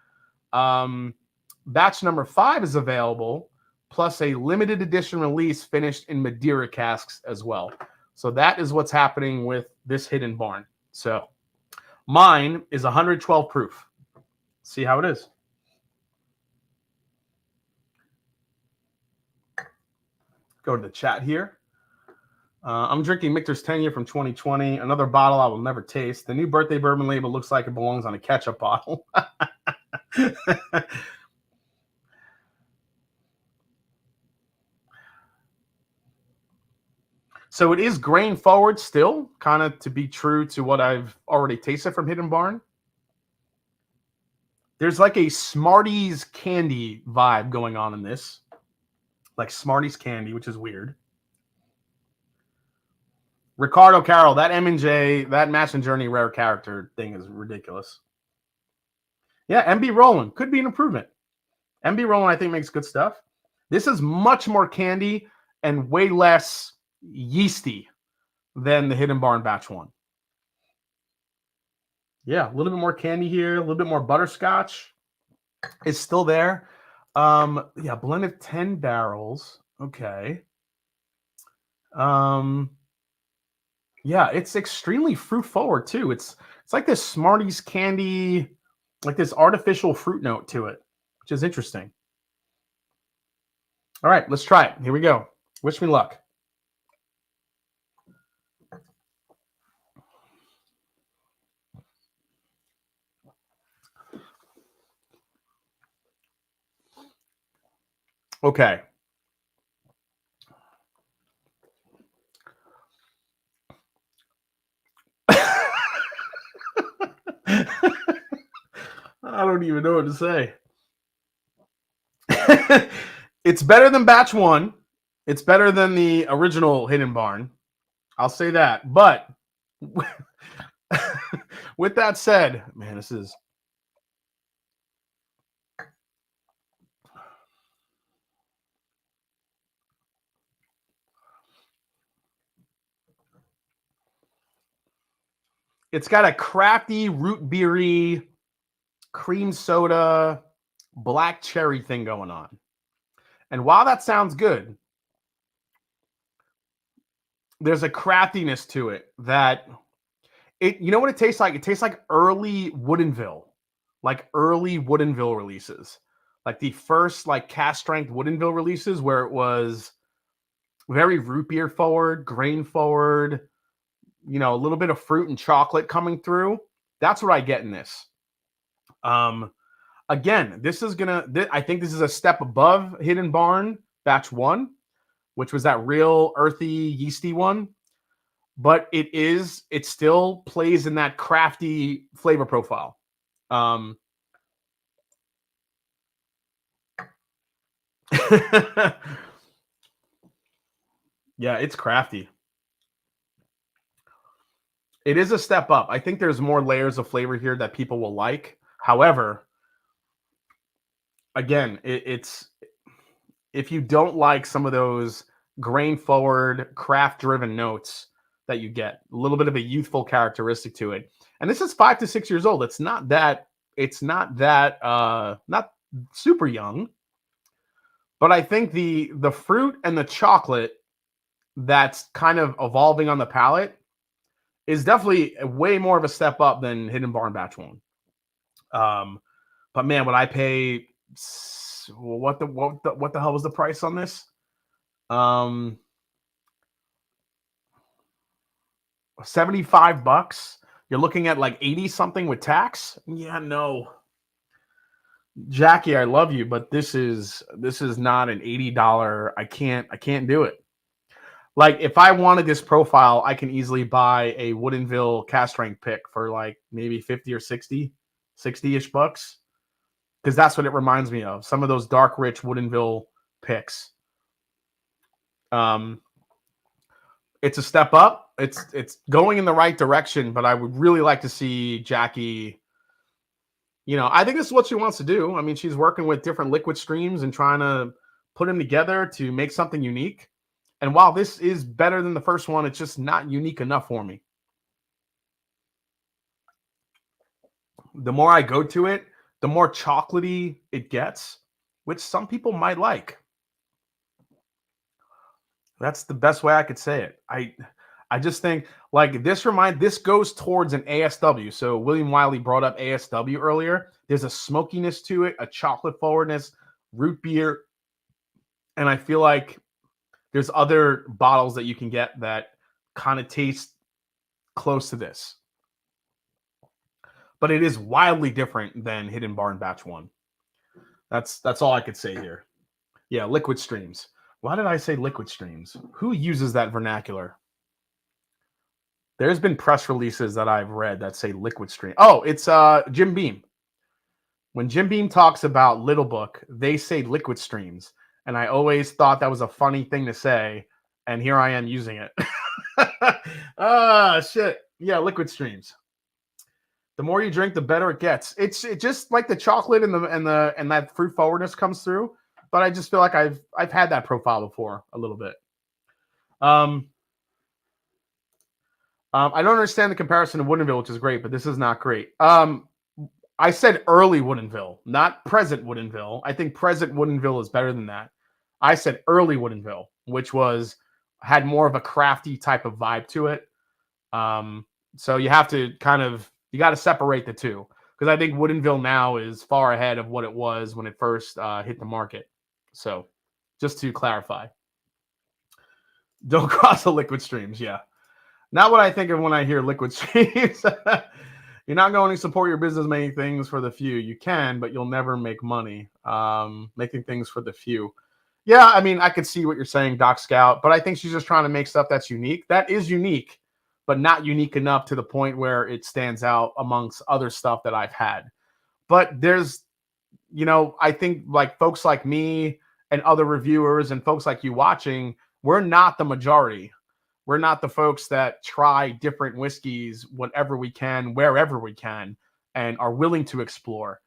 S1: Batch number 5 is available, plus a limited edition release finished in Madeira casks as well. So that is what's happening with this hidden barn. So mine is 112 proof. See how it is. Go to the chat here. I'm drinking Michter's 10-year from 2020. Another bottle I will never taste. The new birthday bourbon label looks like it belongs on a ketchup bottle. So it is grain forward still, kind of to be true to what I've already tasted from Hidden Barn. There's like a Smarties candy vibe going on in this. Like Smarties candy, which is weird. Ricardo Carroll, that M&J, that Mash and Journey rare character thing is ridiculous. Yeah, MB Roland could be an improvement. MB Roland, I think, makes good stuff. This is much more candy and way less yeasty than the Hidden Barn Batch 1. Yeah, a little bit more candy here, a little bit more butterscotch. It's still there. Yeah, blend of 10 barrels. Okay. Yeah, it's extremely fruit forward too. It's like this Smarties candy, like this artificial fruit note to it, which is interesting. All right, let's try it. Here we go. Wish me luck. Okay. I don't even know what to say. It's better than Batch 1. It's better than the original Hidden Barn. I'll say that. But with that said, man, this is... It's got a crafty, root beery, cream soda, black cherry thing going on. And while that sounds good, there's a craftiness to it that you know what it tastes like? It tastes like early Woodinville, like early Woodinville releases, like the first like cast strength Woodinville releases where it was very root beer forward, grain forward, you know, a little bit of fruit and chocolate coming through. That's what I get in this. Again, this is I think this is a step above Hidden Barn Batch 1, which was that real earthy, yeasty one. But it still plays in that crafty flavor profile. Yeah, it's crafty. It is a step up. I think there's more layers of flavor here that people will like. However, again, it's if you don't like some of those grain forward, craft driven notes that you get. A little bit of a youthful characteristic to it. And this is 5 to 6 years old. It's not that not super young. But I think the fruit and the chocolate that's kind of evolving on the palate is definitely way more of a step up than Hidden Barn Batch 1. But man, would I pay what the hell was the price on this? $75. You're looking at like 80 something with tax. Yeah, no. Jackie, I love you, but this is not an $80. I can't do it. Like, if I wanted this profile, I can easily buy a Woodinville cast strength pick for like maybe 50 or 60-ish bucks. Because that's what it reminds me of. Some of those dark, rich Woodinville picks. It's a step up. It's going in the right direction, but I would really like to see Jackie. You know, I think this is what she wants to do. I mean, she's working with different liquid streams and trying to put them together to make something unique. And while this is better than the first one, it's just not unique enough for me. The more I go to it, the more chocolatey it gets, which some people might like. That's the best way I could say it. I just think like this goes towards an ASW. So William Wiley brought up ASW earlier. There's a smokiness to it, a chocolate forwardness, root beer. And I feel like there's other bottles that you can get that kind of taste close to this. But it is wildly different than Hidden Barn Batch 1. That's all I could say here. Yeah, liquid streams. Why did I say liquid streams? Who uses that vernacular? There's been press releases that I've read that say liquid stream. Oh, it's Jim Beam. When Jim Beam talks about Little Book, they say liquid streams. And I always thought that was a funny thing to say. And here I am using it. Shit. Yeah, liquid streams. The more you drink, the better it gets. It's just like the chocolate and that fruit forwardness comes through. But I just feel like I've had that profile before a little bit. I don't understand the comparison to Woodinville, which is great, but this is not great. I said early Woodinville, not present Woodinville. I think present Woodinville is better than that. I said early Woodinville, which had more of a crafty type of vibe to it. So you have to you got to separate the two, because I think Woodinville now is far ahead of what it was when it first hit the market. So just to clarify, don't cross the liquid streams. Yeah. Not what I think of when I hear liquid streams. You're not going to support your business making things for the few. You can, but you'll never make money making things for the few. Yeah, I mean, I could see what you're saying, Doc Scout, but I think she's just trying to make stuff that's unique. That is unique, but not unique enough to the point where it stands out amongst other stuff that I've had. But there's, I think like folks like me and other reviewers and folks like you watching, we're not the majority. We're not the folks that try different whiskeys whenever we can, wherever we can, and are willing to explore.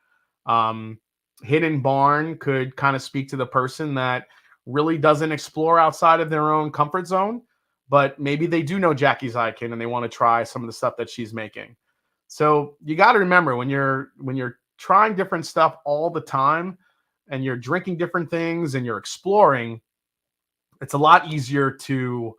S1: Hidden Barn could kind of speak to the person that really doesn't explore outside of their own comfort zone, but maybe they do know Jackie Zykin and they want to try some of the stuff that she's making. So you got to remember when you're trying different stuff all the time and you're drinking different things and you're exploring, it's a lot easier to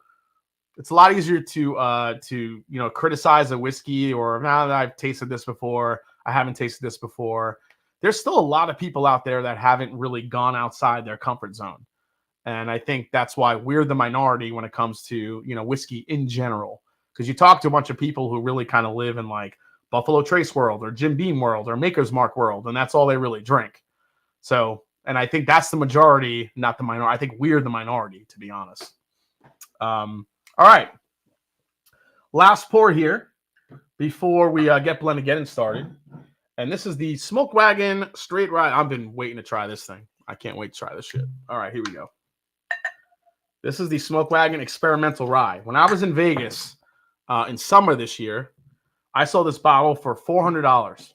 S1: criticize a whiskey or now that I've tasted this before, I haven't tasted this before. There's still a lot of people out there that haven't really gone outside their comfort zone. And I think that's why we're the minority when it comes to, whiskey in general. Because you talk to a bunch of people who really kind of live in like Buffalo Trace world or Jim Beam world or Maker's Mark world, and that's all they really drink. So, and I think that's the majority, not the minority. I think we're the minority, to be honest. All right. Last pour here before we get Blendageddon started. And this is the Smoke Wagon Straight Rye. I've been waiting to try this thing. I can't wait to try this shit. All right, here we go. This is the Smoke Wagon Experimental Rye. When I was in Vegas in summer this year, I saw this bottle for $400.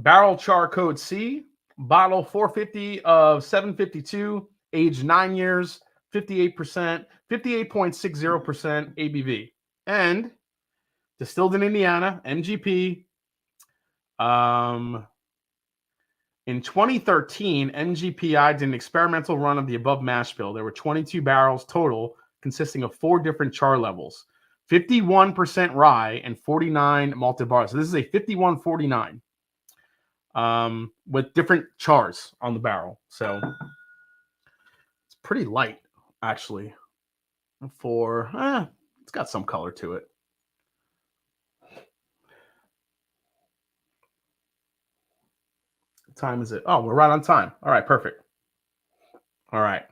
S1: Barrel char code C, bottle 450 of 752, aged 9 years, 58%, 58.60% ABV. And distilled in Indiana, MGP. In 2013, NGPI did an experimental run of the above mash bill. There were 22 barrels total, consisting of 4 different char levels, 51% rye and 49 malted bars. So this is a 51-49 with different chars on the barrel. So it's pretty light, actually. It's got some color to it. What time is it? Oh, we're right on time. All right, perfect. All right.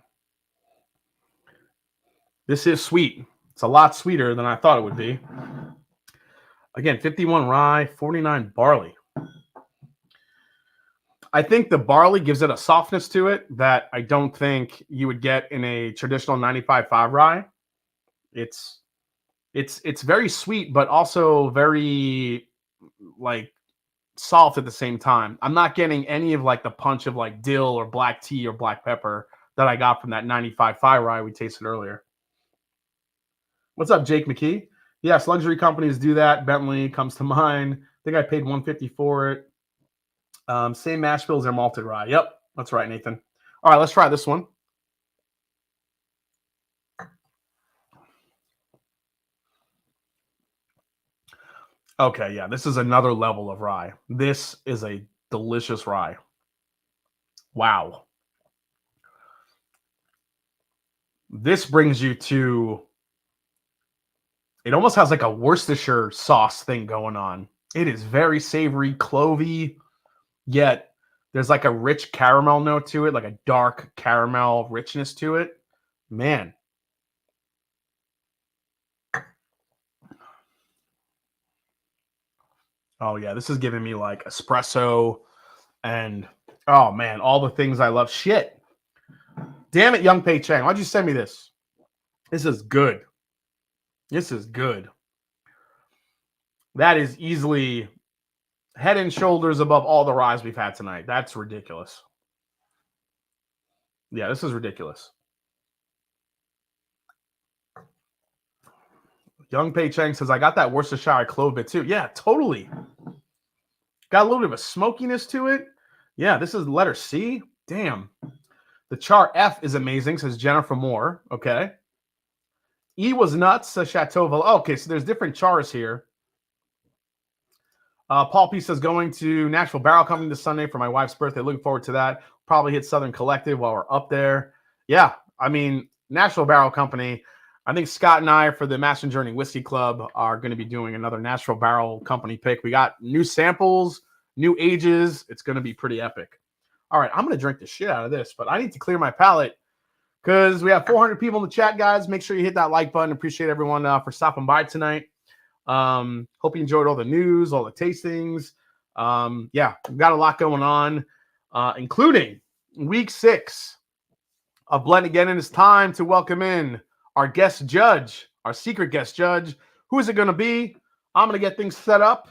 S1: This is sweet. It's a lot sweeter than I thought it would be. Again, 51 rye, 49 barley. I think the barley gives it a softness to it that I don't think you would get in a traditional 95.5 rye. It's very sweet, but also very like soft at the same time. I'm not getting any of like the punch of like dill or black tea or black pepper that I got from that 95.5 rye we tasted earlier. What's up, Jake McKee? Yes, luxury companies do that. Bentley comes to mind. I think I paid $150 for it. Same mash bill as their malted rye. Yep, that's right, Nathan. All right, let's try this one. Okay, yeah, this is another level of rye. This is a delicious rye. Wow. This brings you to, it almost has like a Worcestershire sauce thing going on. It is very savory, clovey, yet there's like a rich caramel note to it, like a dark caramel richness to it. Man. Oh, yeah, this is giving me like espresso and, oh, man, all the things I love. Shit. Damn it, Young Pei Chang. Why'd you send me this? This is good. This is good. That is easily head and shoulders above all the ryes we've had tonight. That's ridiculous. Yeah, this is ridiculous. Young Pei Chang says, I got that Worcestershire clove bit too. Yeah, totally. Got a little bit of a smokiness to it. Yeah, this is letter C. Damn. The char F is amazing, says Jennifer Moore. Okay. E was nuts, says Chateau Villa. Okay, so there's different chars here. Paul P says, going to Nashville Barrel Company this Sunday for my wife's birthday. Looking forward to that. Probably hit Southern Collective while we're up there. Yeah, I mean, Nashville Barrel Company. I think Scott and I for the Master Journey Whiskey Club are going to be doing another Nashville Barrel Company pick. We got new samples, new ages. It's going to be pretty epic. All right, I'm going to drink the shit out of this, but I need to clear my palate because we have 400 people in the chat, guys. Make sure you hit that like button. Appreciate everyone for stopping by tonight. Hope you enjoyed all the news, all the tastings. Yeah, we've got a lot going on, including week 6 of Blendageddon. It's time to welcome in our guest judge, our secret guest judge. Who is it going to be? I'm going to get things set up,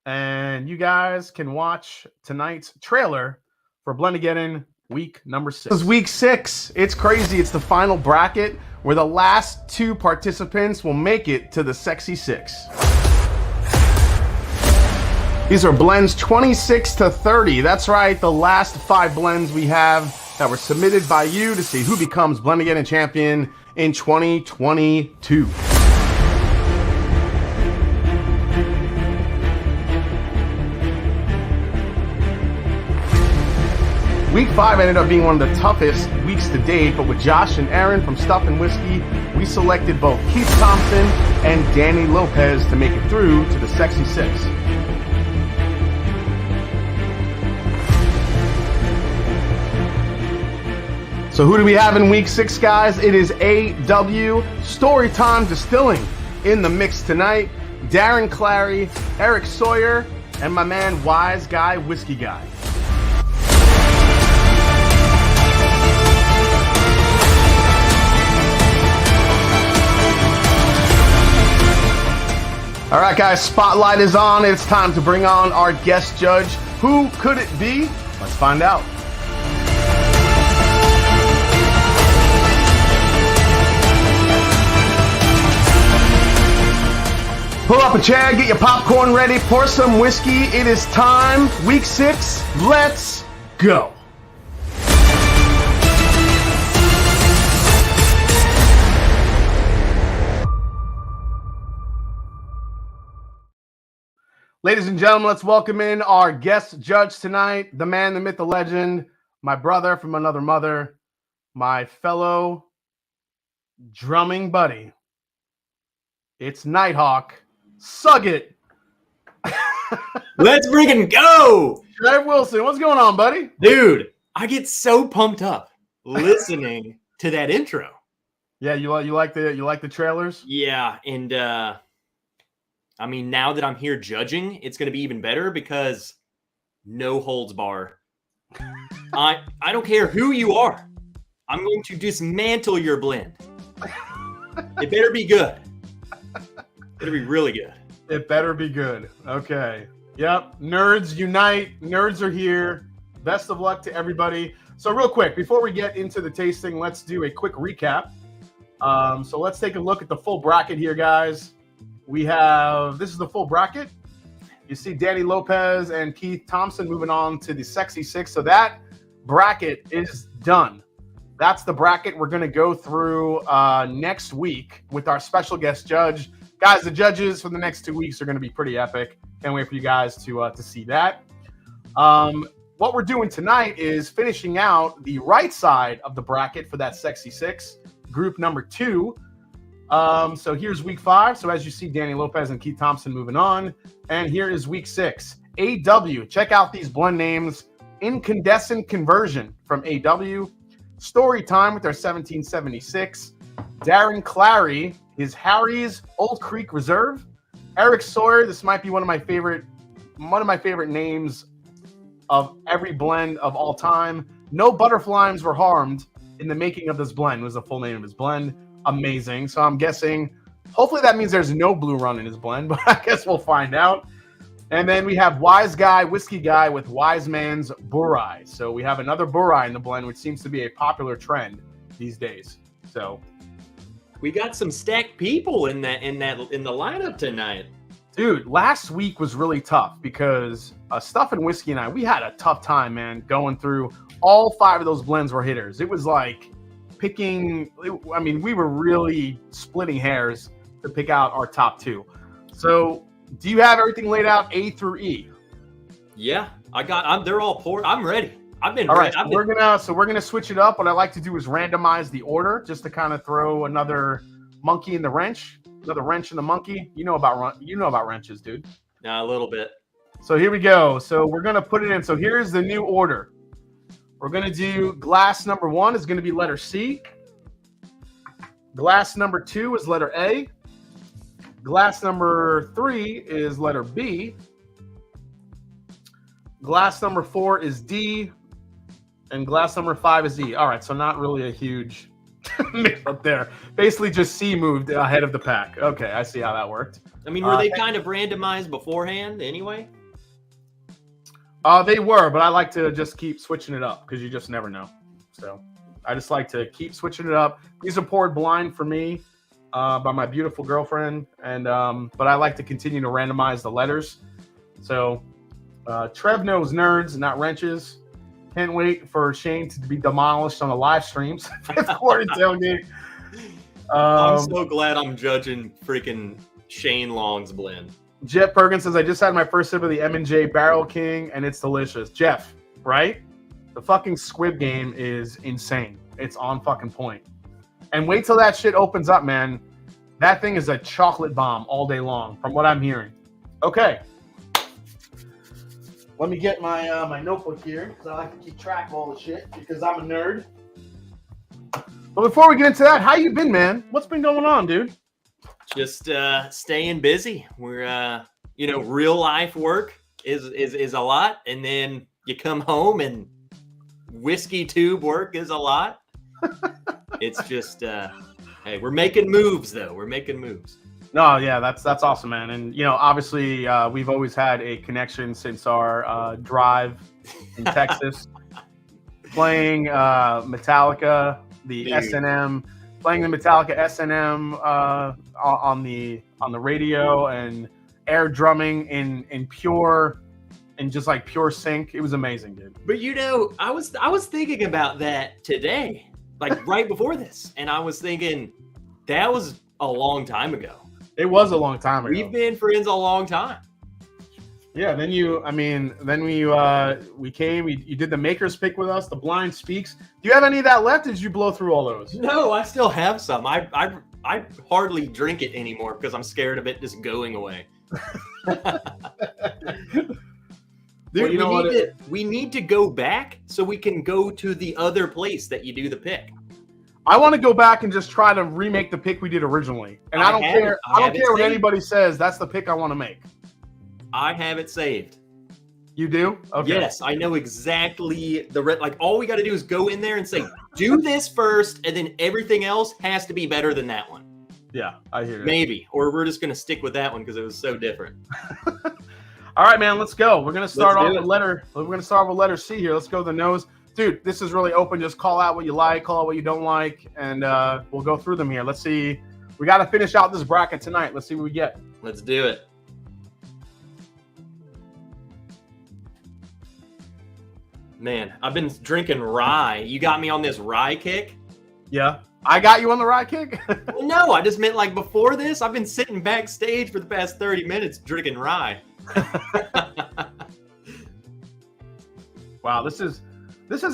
S1: and you guys can watch tonight's trailer for Blendageddon week number 6. This is week 6. It's crazy. It's the final bracket where the last 2 participants will make it to the Sexy 6. These are blends 26 to 30. That's right, the last 5 blends we have that were submitted by you to see who becomes Blendageddon champion in 2022. Week 5 ended up being one of the toughest weeks to date, but with Josh and Aaron from Stuff and Whiskey, we selected both Keith Thompson and Danny Lopez to make it through to the Sexy 6. So who do we have in week 6, guys? It is AW Storytime Distilling in the mix tonight. Darren Clary, Eric Sawyer, and my man Wise Guy Whiskey Guy. All right, guys, spotlight is on. It's time to bring on our guest judge. Who could it be? Let's find out. Pull up a chair, get your popcorn ready, pour some whiskey. It is time. Week 6. Let's go. Ladies and gentlemen, let's welcome in our guest judge tonight, the man, the myth, the legend, my brother from another mother, my fellow drumming buddy. It's Nighthawk. Sug it.
S2: Let's freaking go.
S1: Trev Wilson, what's going on, buddy?
S2: Dude, I get so pumped up listening to that intro.
S1: Yeah, you like the trailers?
S2: Yeah, and I mean, now that I'm here judging, it's going to be even better because no holds bar. I don't care who you are. I'm going to dismantle your blend. It better be good. It better be really good.
S1: It better be good. Okay. Yep. Nerds unite. Nerds are here. Best of luck to everybody. So real quick, before we get into the tasting, let's do a quick recap. So let's take a look at the full bracket here, guys. This is the full bracket. You see Danny Lopez and Keith Thompson moving on to the Sexy Six. So that bracket is done. That's the bracket we're going to go through next week with our special guest judge. Guys, the judges for the next 2 weeks are going to be pretty epic. Can't wait for you guys to see that. What we're doing tonight is finishing out the right side of the bracket for that Sexy Six, group number 2. So here's week 5. So as you see, Danny Lopez and Keith Thompson moving on. And here is week 6. AW. Check out these blend names. Incandescent Conversion from AW. Story Time with their 1776. Darren Clary is Harry's Old Creek Reserve. Eric Sawyer. This might be one of my favorite names of every blend of all time. No butterflies were harmed in the making of this blend was the full name of his blend. Amazing. So I'm guessing, hopefully that means there's no blue run in his blend, but I guess we'll find out. And then we have Wise Guy, Whiskey Guy with Wise Man's Burai. So we have another Burai in the blend, which seems to be a popular trend these days. So
S2: we got some stacked people in the lineup tonight.
S1: Dude, last week was really tough because Stuff and Whiskey and I, we had a tough time, man, going through all 5 of those blends were hitters. It was like we were really splitting hairs to pick out our top 2. So do you have everything laid out A through E?
S2: Yeah, they're all poured. I'm ready. I've been
S1: all right.
S2: ready.
S1: We're gonna switch it up. What I like to do is randomize the order just to kind of throw another monkey in the wrench, another wrench in the monkey. You know about wrenches, dude.
S2: Yeah, a little bit.
S1: So here we go. So we're gonna put it in. So here's the new order. We're going to do glass number 1 is going to be letter C. Glass number 2 is letter A. Glass number 3 is letter B. Glass number 4 is D. And glass number 5 is E. All right, so not really a huge mix up there. Basically just C moved ahead of the pack. Okay, I see how that worked.
S2: I mean, were they kind of randomized beforehand anyway?
S1: They were, but I like to just keep switching it up because you just never know. So I just like to keep switching it up. These are poured blind for me by my beautiful girlfriend, and but I like to continue to randomize the letters. So Trev knows nerds, not wrenches. Can't wait for Shane to be demolished on the live streams. 5th quarter tailgate.
S2: I'm so glad I'm judging freaking Shane Long's blend.
S1: Jeff Perkins says, I just had my first sip of the M&J Barrel King, and it's delicious. Jeff, right? The fucking Squib game is insane. It's on fucking point. And wait till that shit opens up, man. That thing is a chocolate bomb all day long, from what I'm hearing. Okay. Let me get my my notebook here, because I like to keep track of all the shit, because I'm a nerd. But before we get into that, how you been, man? What's been going on, dude?
S2: Just staying busy. We're real life work is a lot, and then you come home and whiskey tube work is a lot. It's just hey, we're making moves though. We're making moves.
S1: No, yeah, that's awesome, man. And obviously, we've always had a connection since our drive in Texas, playing Metallica, the S&M playing the Metallica S&M on the radio and air drumming in pure and just like pure sync. It was amazing, dude.
S2: But I was thinking about that today, like right before this, and I was thinking that was a long time ago.
S1: It was a long time ago.
S2: We've been friends a long time.
S1: Yeah, then we came, you did the Maker's Pick with us, the Blind Speaks. Do you have any of that left? Or did you blow through all those?
S2: No, I still have some. I hardly drink it anymore because I'm scared of it just going away. Dude, well, we need to go back so we can go to the other place that you do the pick.
S1: I want to go back and just try to remake the pick we did originally. And I don't care what anybody says. That's the pick I want to make.
S2: I have it saved.
S1: You do? Okay.
S2: Yes, I know exactly like all we got to do is go in there and say, do this first, and then everything else has to be better than that one.
S1: Yeah, I hear you.
S2: Maybe. Or we're just going to stick with that one because it was so different.
S1: All right, man, let's go. We're going to start off with letter C here. Let's go to the nose. Dude, this is really open. Just call out what you like, call out what you don't like, and we'll go through them here. Let's see. We got to finish out this bracket tonight. Let's see what we get.
S2: Let's do it. Man, I've been drinking rye. You got me on this rye kick?
S1: Yeah. I got you on the rye kick?
S2: Well, no, I just meant like before this, I've been sitting backstage for the past 30 minutes drinking rye.
S1: Wow, this is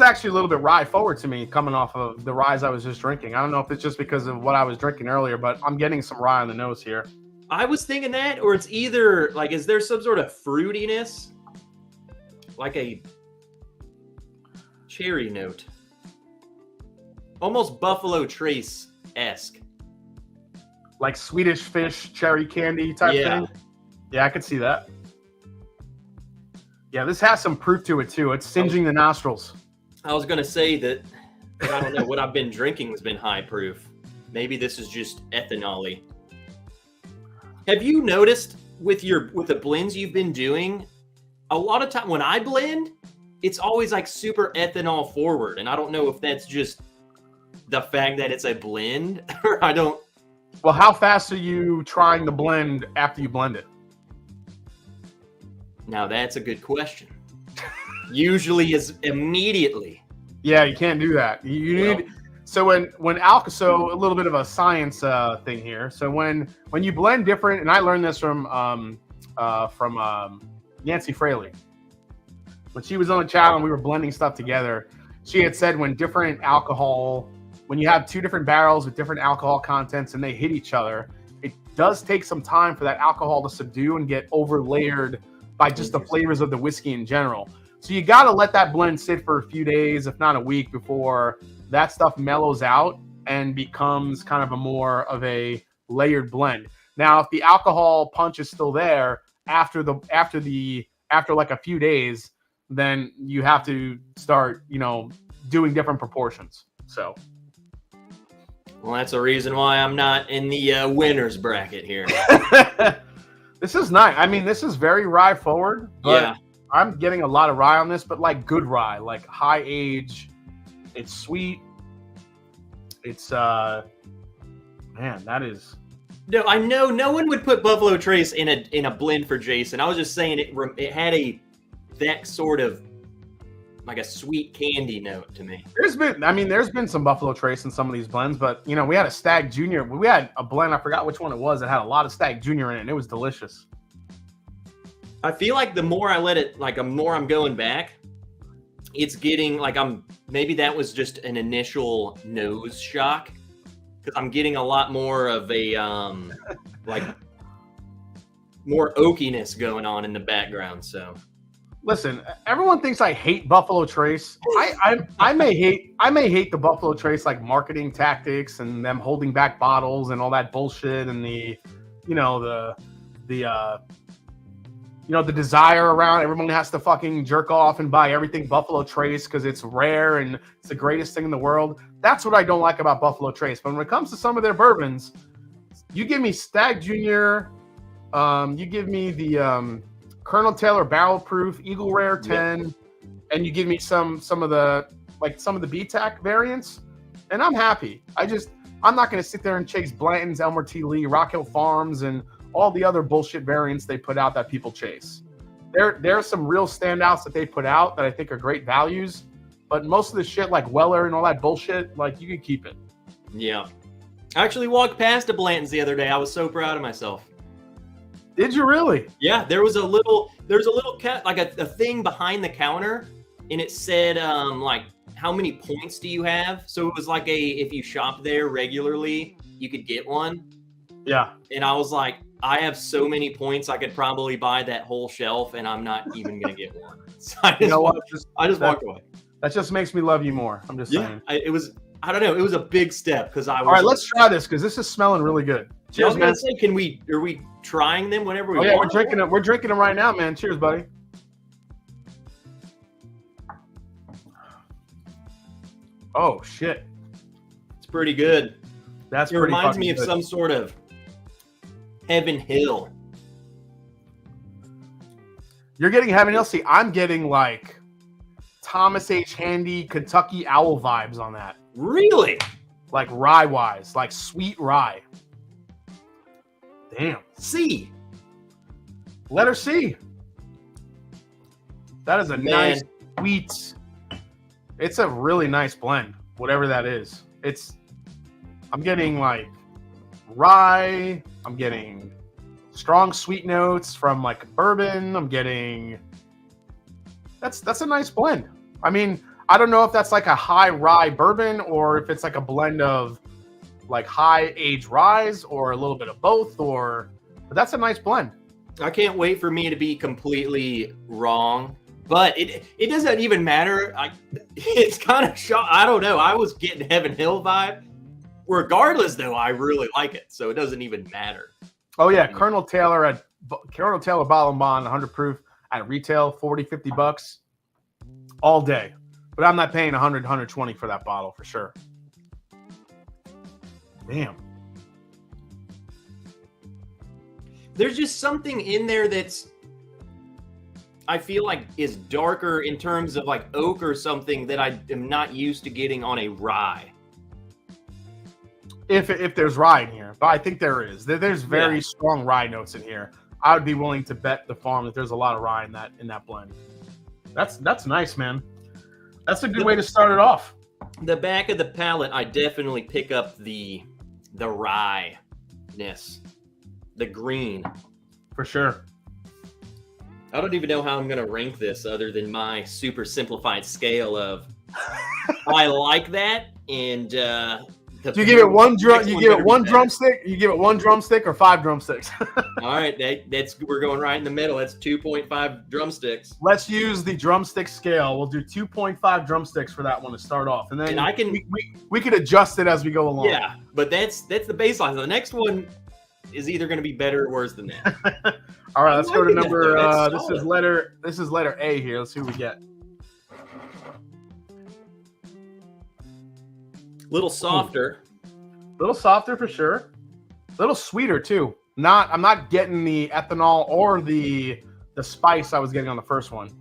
S1: actually a little bit rye forward to me coming off of the ryes I was just drinking. I don't know if it's just because of what I was drinking earlier, but I'm getting some rye on the nose here.
S2: I was thinking that, or it's either like, is there some sort of fruitiness? Like a cherry note. Almost Buffalo Trace-esque.
S1: Like Swedish fish, cherry candy type thing? Yeah, I could see that. Yeah, this has some proof to it too. It's singeing the nostrils.
S2: I was going to say that, but I don't know, what I've been drinking has been high proof. Maybe this is just ethanol-y. Have you noticed with the blends you've been doing, a lot of time when I blend, it's always like super ethanol forward, and I don't know if that's just the fact that it's a blend, or I don't.
S1: Well, how fast are you trying the blend after you blend it?
S2: Now that's a good question. Usually is immediately.
S1: Yeah, you can't do that. You need so when alcohol. So a little bit of a science thing here. So when you blend different, and I learned this from Nancy Fraley. When she was on the channel and we were blending stuff together, she had said when you have two different barrels with different alcohol contents and they hit each other, it does take some time for that alcohol to subdue and get overlayered by just the flavors of the whiskey in general. So you got to let that blend sit for a few days, if not a week, before that stuff mellows out and becomes kind of a more of a layered blend. Now, if the alcohol punch is still there after like a few days, then you have to start, doing different proportions. So.
S2: Well, that's a reason why I'm not in the winners bracket here.
S1: This is nice. I mean, this is very rye forward. But
S2: yeah.
S1: I'm getting a lot of rye on this, but like good rye, like high age. It's sweet. It's, man, that is.
S2: No, I know no one would put Buffalo Trace in a blend for Jason. I was just saying it had that sort of like a sweet candy note to me.
S1: There's been some Buffalo Trace in some of these blends, but we had a Stag Junior. We had a blend, I forgot which one it was, that had a lot of Stag Junior in it, and it was delicious.
S2: I feel like the more I let it, like the more I'm going back, it's getting like maybe that was just an initial nose shock, because I'm getting a lot more of a like more oakiness going on in the background. So
S1: listen, everyone thinks I hate Buffalo Trace. I may hate the Buffalo Trace like marketing tactics and them holding back bottles and all that bullshit and the desire around everyone has to fucking jerk off and buy everything Buffalo Trace because it's rare and it's the greatest thing in the world. That's what I don't like about Buffalo Trace. But when it comes to some of their bourbons, you give me Stag Junior, you give me the Colonel Taylor Barrel Proof, Eagle Rare 10, and you give me some of the BTAC variants, and I'm happy. I'm not going to sit there and chase Blanton's, Elmer T. Lee, Rock Hill Farms, and all the other bullshit variants they put out that people chase. There are some real standouts that they put out that I think are great values, but most of the shit like Weller and all that bullshit, like, you can keep it.
S2: Yeah. I actually walked past a Blanton's the other day. I was so proud of myself.
S1: Did you really?
S2: Yeah, there was a little like a thing behind the counter, and it said like, how many points do you have? So it was like if you shop there regularly, you could get one.
S1: Yeah.
S2: And I was like, I have so many points, I could probably buy that whole shelf, and I'm not even gonna get one. So I just walked away.
S1: That just makes me love you more. I'm just saying.
S2: I don't know. It was a big step because I was.
S1: All right, let's try this because this is smelling really good. Cheers, man.
S2: Say, are we trying them whenever we?
S1: Oh yeah, we're drinking them. We're drinking them right now, man. Cheers, buddy. Oh shit,
S2: it's pretty good.
S1: It
S2: reminds me of some sort of Heaven Hill.
S1: You're getting Heaven Hill. See, I'm getting like Thomas H. Handy, Kentucky Owl vibes on that.
S2: Really?
S1: Like RYE'S, like sweet rye. Damn.
S2: C.
S1: Letter C. That is a nice, sweet. It's a really nice blend, whatever that is. I'm getting like rye. I'm getting strong sweet notes from like bourbon. I'm getting. That's a nice blend. I mean, I don't know if that's like a high rye bourbon or if it's like a blend of like high age ryes or a little bit of both, but that's a nice blend.
S2: I can't wait for me to be completely wrong, but it doesn't even matter. It's kind of I don't know. I was getting Heaven Hill vibe. Regardless, though, I really like it, so it doesn't even matter.
S1: Oh yeah, Colonel Taylor Bottle and Bond 100 proof at retail, $40-$50 all day. But I'm not paying 100, 120 for that bottle for sure. Damn.
S2: There's just something in there that's, I feel like, is darker in terms of like oak or something that I am not used to getting on a rye.
S1: If there's rye in here, but I think there is. There's very strong rye notes in here. I would be willing to bet the farm that there's a lot of rye in that blend. That's nice, man. That's a good way to start it off.
S2: The back of the palate, I definitely pick up the rye-ness, the green.
S1: For sure.
S2: I don't even know how I'm going to rank this other than my super simplified scale of I like that, and
S1: do you give it one drumstick? You give it one drumstick or 5 drumsticks?
S2: All right, we're going right in the middle. That's 2.5 drumsticks.
S1: Let's use the drumstick scale. We'll do 2.5 drumsticks for that one to start off, and then we could adjust it as we go along.
S2: Yeah, but that's the baseline. So the next one is either going to be better or worse than that.
S1: All right, let's go to number. This is letter A here. Let's see what we get.
S2: Little softer.
S1: Little softer for sure. A little sweeter too. I'm not getting the ethanol or the spice I was getting on the first one.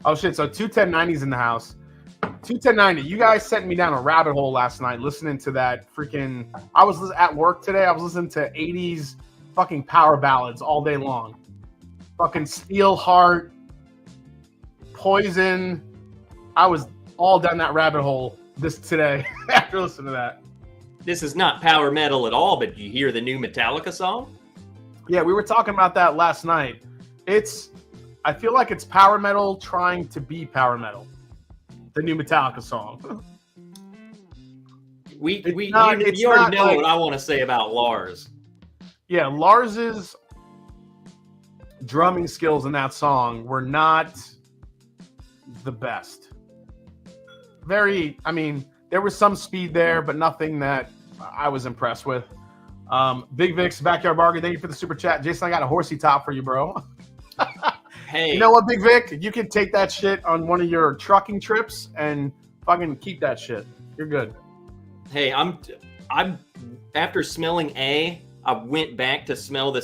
S1: Oh shit, so 21090's in the house. 21090. You guys sent me down a rabbit hole last night listening to that freaking I was at work today. I was listening to 80s fucking power ballads all day long. Fucking Steelheart, Poison. I was all down that rabbit hole today after listening to that.
S2: This is not power metal at all, but you hear the new Metallica song?
S1: Yeah, we were talking about that last night. I feel like it's power metal trying to be power metal. The new Metallica song.
S2: You already know what I want to say about Lars.
S1: Yeah, Lars's drumming skills in that song were not the best. There was some speed there, but nothing that I was impressed with. Big Vic's Backyard Bargain, thank you for the super chat. Jason, I got a horsey top for you, bro.
S2: Hey.
S1: You know what, Big Vic? You can take that shit on one of your trucking trips and fucking keep that shit. You're good.
S2: Hey, I'm after smelling A, I went back to smell the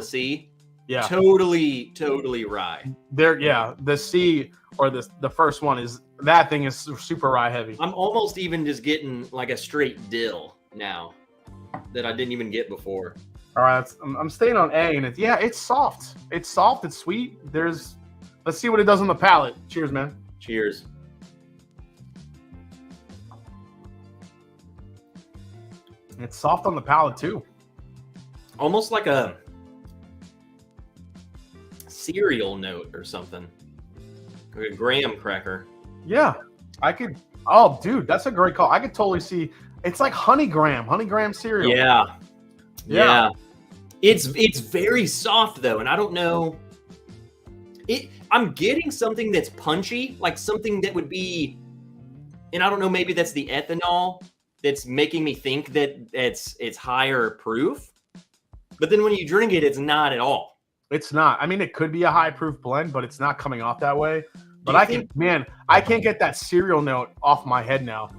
S2: C. Yeah. Totally rye.
S1: The C or the first one is That thing is super rye heavy.
S2: I'm almost even just getting like a straight dill now that I didn't even get before.
S1: All right, I'm staying on A, and it's soft. It's soft. It's sweet. Let's see what it does on the palate. Cheers, man.
S2: Cheers.
S1: It's soft on the palate too.
S2: Almost like a cereal note or something. Like a graham cracker.
S1: Yeah, I could. Oh, dude, that's a great call. I could totally see. It's like honey graham cereal.
S2: Yeah. It's very soft though, and I don't know. I'm getting something that's punchy, like something that would be, and I don't know, maybe that's the ethanol that's making me think that it's higher proof. But then when you drink it, it's not at all.
S1: It's not. I mean, it could be a high proof blend, but it's not coming off that way. But I can't get that cereal note off my head now.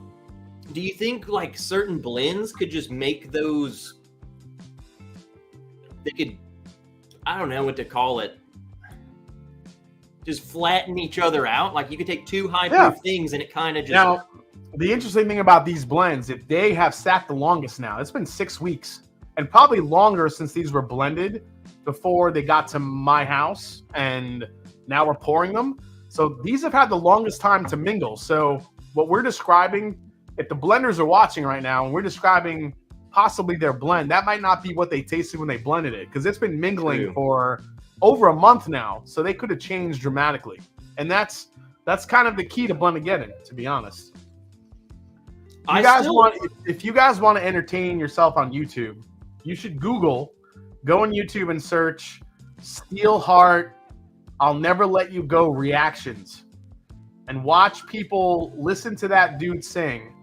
S2: Do you think like certain blends could just make those? They could, I don't know what to call it. Just flatten each other out. Like you could take two high proof things and it kind of just.
S1: Now, the interesting thing about these blends, if they have sat the longest now, it's been 6 weeks and probably longer since these were blended before they got to my house, and now we're pouring them. So these have had the longest time to mingle. So what we're describing, if the blenders are watching right now and we're describing possibly their blend, that might not be what they tasted when they blended it, because it's been mingling for over a month now. So they could have changed dramatically. And that's kind of the key to Blendageddon, to be honest. If you guys want to entertain yourself on YouTube, you should go on YouTube and search Steelheart I'll Never Let You Go reactions and watch people listen to that dude sing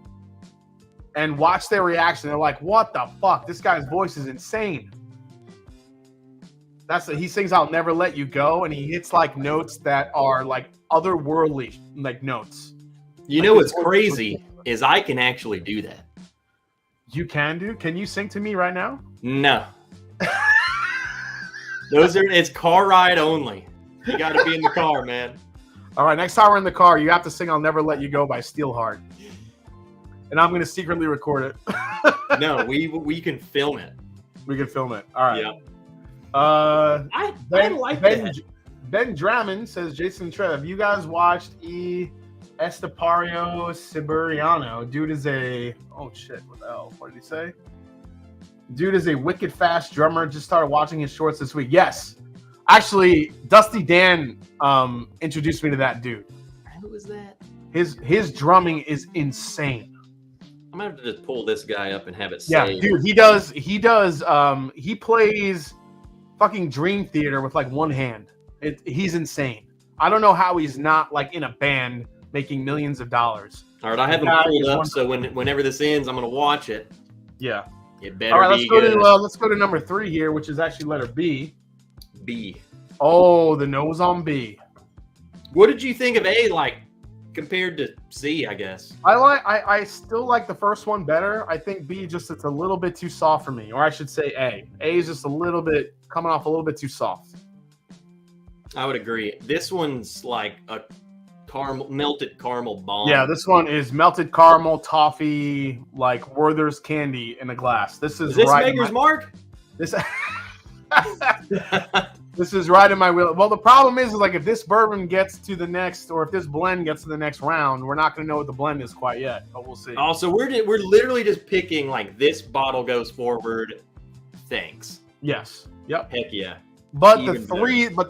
S1: and watch their reaction. They're like, what the fuck? This guy's voice is insane. He sings I'll Never Let You Go, and he hits like notes that are like otherworldly, like notes.
S2: You know what's crazy is I can actually do that.
S1: You can do? Can you sing to me right now?
S2: No. It's car ride only. You got to be in the car, man.
S1: All right, next time we're in the car, you have to sing I'll Never Let You Go by Steelheart. And I'm going to secretly record it.
S2: No, we can film it.
S1: We can film it. All right.
S2: Yeah.
S1: I
S2: like that.
S1: Ben Drammond says, Jason Trev, have you guys watched Estepario Siberiano? Dude is oh shit, what the hell? What did he say? Dude is a wicked fast drummer. Just started watching his shorts this week. Yes. Actually, Dusty Dan introduced me to that dude.
S2: Who is that?
S1: His drumming is insane.
S2: I'm gonna have to just pull this guy up and have it saved.
S1: Yeah, dude, he plays fucking Dream Theater with like one hand. He's insane. I don't know how he's not like in a band making millions of dollars.
S2: All right, I have him pulled up, so whenever this ends, I'm gonna watch it.
S1: Yeah.
S2: It better
S1: All right,
S2: be good.
S1: Let's go to number 3 here, which is actually letter B.
S2: B.
S1: Oh, the nose on B.
S2: What did you think of A, like compared to C? I guess
S1: I still like the first one better. I think B it's a little bit too soft for me, or I should say A. A is just a little bit coming off a little bit too soft.
S2: I would agree. This one's like a melted caramel bomb.
S1: Yeah, this one is melted caramel toffee, like Werther's candy in a glass. This is
S2: this
S1: right
S2: Maker's Mark?
S1: This this is right in my wheel. Well, the problem is like if this bourbon gets to the next, or if this blend gets to the next round, we're not going to know what the blend is quite yet, but we'll see.
S2: Oh, so we're literally just picking like this bottle goes forward. Thanks.
S1: Yes. Yep.
S2: Heck yeah.
S1: But the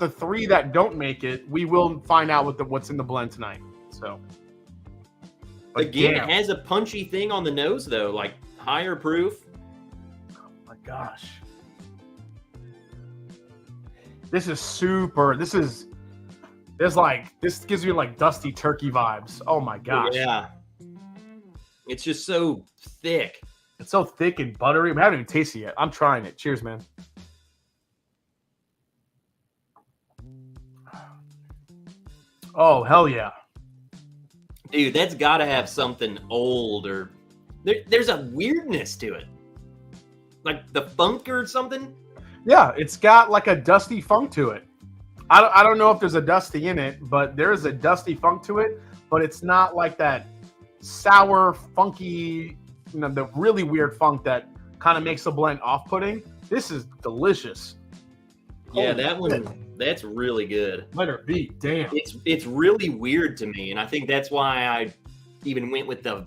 S1: three that don't make it, we will find out what's in the blend tonight. So
S2: again, it has a punchy thing on the nose though, like higher proof.
S1: Oh my gosh. This is super. This gives you like dusty turkey vibes. Oh my gosh.
S2: Yeah. It's just so thick.
S1: It's so thick and buttery. We haven't even tasted it yet. I'm trying it. Cheers, man. Oh, hell yeah.
S2: Dude, that's got to have something old or... There's a weirdness to it. Like the funk or something?
S1: Yeah, it's got like a dusty funk to it. I don't know if there's a dusty in it, but there is a dusty funk to it. but it's not like that sour, funky, the really weird funk that kind of makes the blend off-putting. This is delicious.
S2: Yeah, that one, that's really good.
S1: Letter B, damn.
S2: It's really weird to me, and I think that's why I even went with the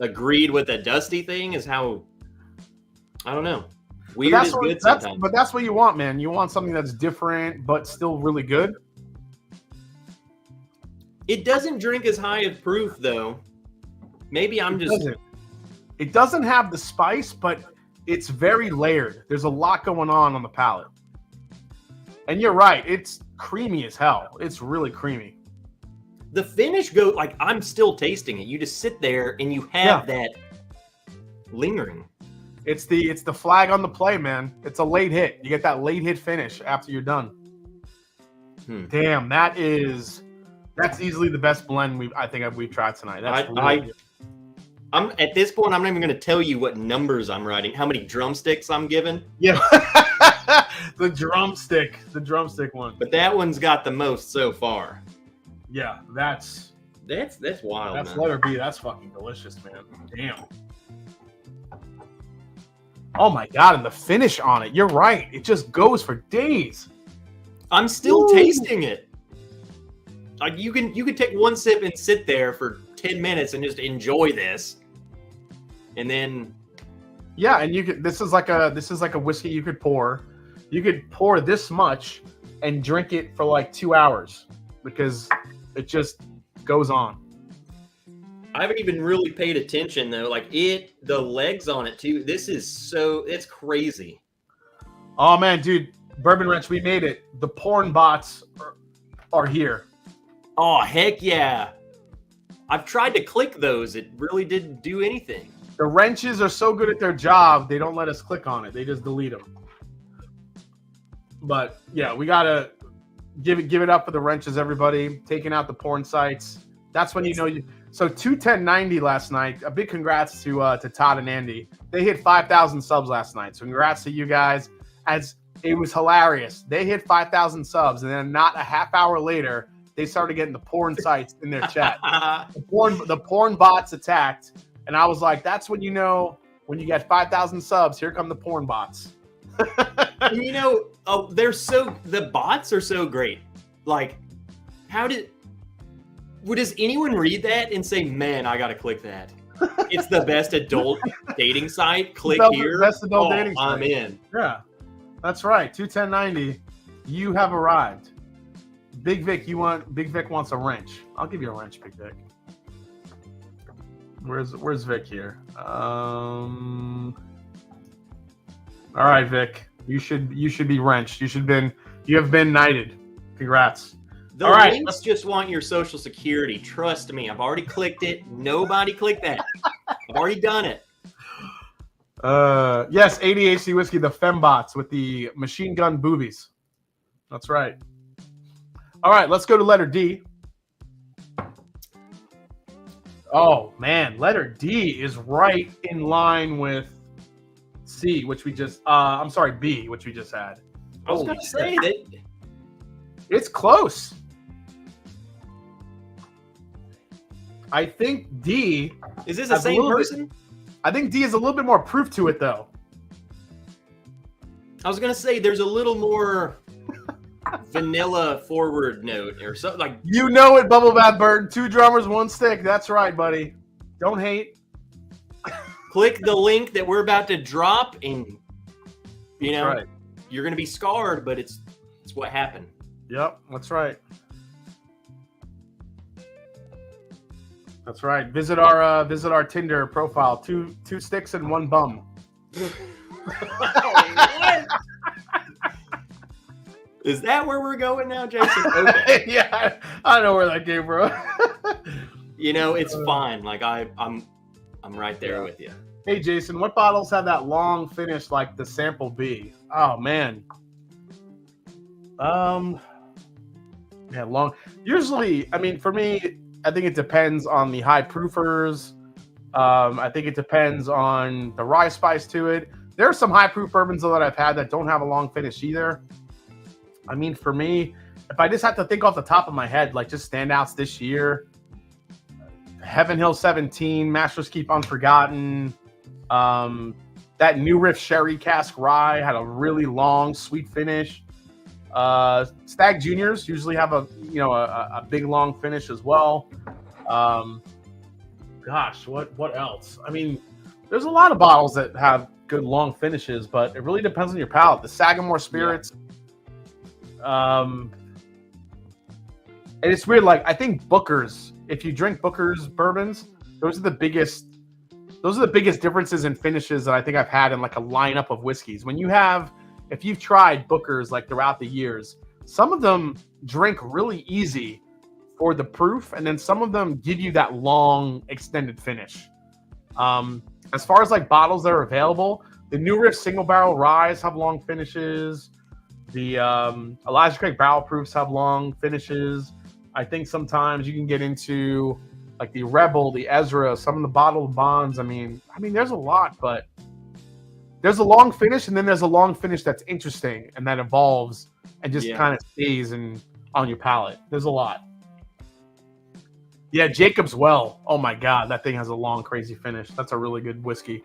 S2: agreed with the dusty thing, is how, I don't know. Weird is good sometimes.
S1: But that's what you want, man. You want something that's different, but still really good.
S2: It doesn't drink as high of proof, though. Maybe I'm just...
S1: It doesn't have the spice, but it's very layered. There's a lot going on the palate. And you're right. It's creamy as hell. It's really creamy.
S2: The finish goes... Like, I'm still tasting it. You just sit there and you have that lingering.
S1: It's the flag on the play, man. It's a late hit. You get that late hit finish after you're done. Damn, that's easily the best blend we've tried tonight. That's
S2: I'm at this point, I'm not even going to tell you what numbers I'm writing, how many drumsticks I'm giving.
S1: Yeah, the drumstick one.
S2: But that one's got the most so far.
S1: Yeah, that's
S2: wild.
S1: That's
S2: man.
S1: letter B. That's fucking delicious, man. Damn. Oh my god, and the finish on it. You're right. It just goes for days.
S2: I'm still tasting it. Like you can take one sip and sit there for 10 minutes and just enjoy this. And then
S1: and you could this is like a whiskey you could pour. You could pour this much and drink it for like 2 hours because it just goes on.
S2: I haven't even really paid attention though. Like the legs on it too. It's crazy.
S1: Oh man, dude, Bourbon Wrench, we made it. The porn bots are here.
S2: Oh heck yeah. I've tried to click those. It really didn't do anything.
S1: The wrenches are so good at their job, they don't let us click on it. They just delete them. But yeah, we gotta give it up for the wrenches, everybody. Taking out the porn sites. That's when you know you. So 21090 last night. A big congrats to Todd and Andy. They hit 5,000 subs last night. So congrats to you guys. As it was hilarious. They hit 5,000 subs, and then not a half hour later, they started getting the porn sites in their chat. The porn bots attacked, and I was like, "That's when you know when you get 5,000 subs. Here come the porn bots."
S2: You know, the bots are so great. Like, does anyone read that and say, "Man, I gotta click that"? It's the best adult dating site. Click here.
S1: Best adult dating site.
S2: I'm in.
S1: Yeah, that's right. 21090. You have arrived. Big Vic wants a wrench. I'll give you a wrench, Big Vic. Where's Vic here? All right, Vic. You should be wrenched. You have been knighted. Congrats.
S2: The links just want your social security. Trust me. I've already clicked it. Nobody clicked that. I've already done it.
S1: Yes, ADHD whiskey, the fembots with the machine gun boobies. That's right. All right, let's go to letter D. Oh man, letter D is right in line with C, which we just B, which we just had.
S2: I was going to say that
S1: it's close. I think D.
S2: Is this the same person?
S1: I think D is a little bit more proof to it, though.
S2: I was going to say there's a little more vanilla forward note or something like.
S1: You know it, Bubble Bath Bird. 2 drummers, 1 stick. That's right, buddy. Don't hate.
S2: Click the link that we're about to drop, and
S1: right.
S2: You're going to be scarred, but it's what happened.
S1: Yep, that's right. That's right. Visit our Tinder profile. 2 sticks and 1 bum.
S2: Is that where we're going now, Jason? Okay.
S1: Yeah, I know where that came from.
S2: It's fine. Like I'm right there with you.
S1: Hey, Jason, what bottles have that long finish like the sample B? Oh man. Yeah, long. Usually, I mean, for me, I think it depends on the high proofers. I think it depends on the rye spice to it. There are some high proof bourbons that I've had that don't have a long finish either. I mean, for me, if I just have to think off the top of my head, like just standouts this year, Heaven Hill 17, Masters Keep Unforgotten. That New Riff Sherry Cask Rye had a really long, sweet finish. Stag Juniors usually have a big long finish as well. Gosh, what else? I mean, there's a lot of bottles that have good long finishes, but it really depends on your palate. The Sagamore Spirits, and it's weird. Like, I think Booker's, if you drink Booker's bourbons, those are the biggest differences in finishes that I think I've had in like a lineup of whiskeys. If you've tried Booker's like throughout the years, some of them drink really easy for the proof, and then some of them give you that long extended finish. As far as like bottles that are available, the New Riff Single Barrel Ryes have long finishes. The Elijah Craig Barrel Proofs have long finishes. I think sometimes you can get into like the Rebel, the Ezra, some of the bottled bonds. I mean, there's a lot, but there's a long finish, and then there's a long finish that's interesting and that evolves and just kind of stays on your palate. There's a lot. Yeah, Jacob's Well. Oh my God, that thing has a long, crazy finish. That's a really good whiskey.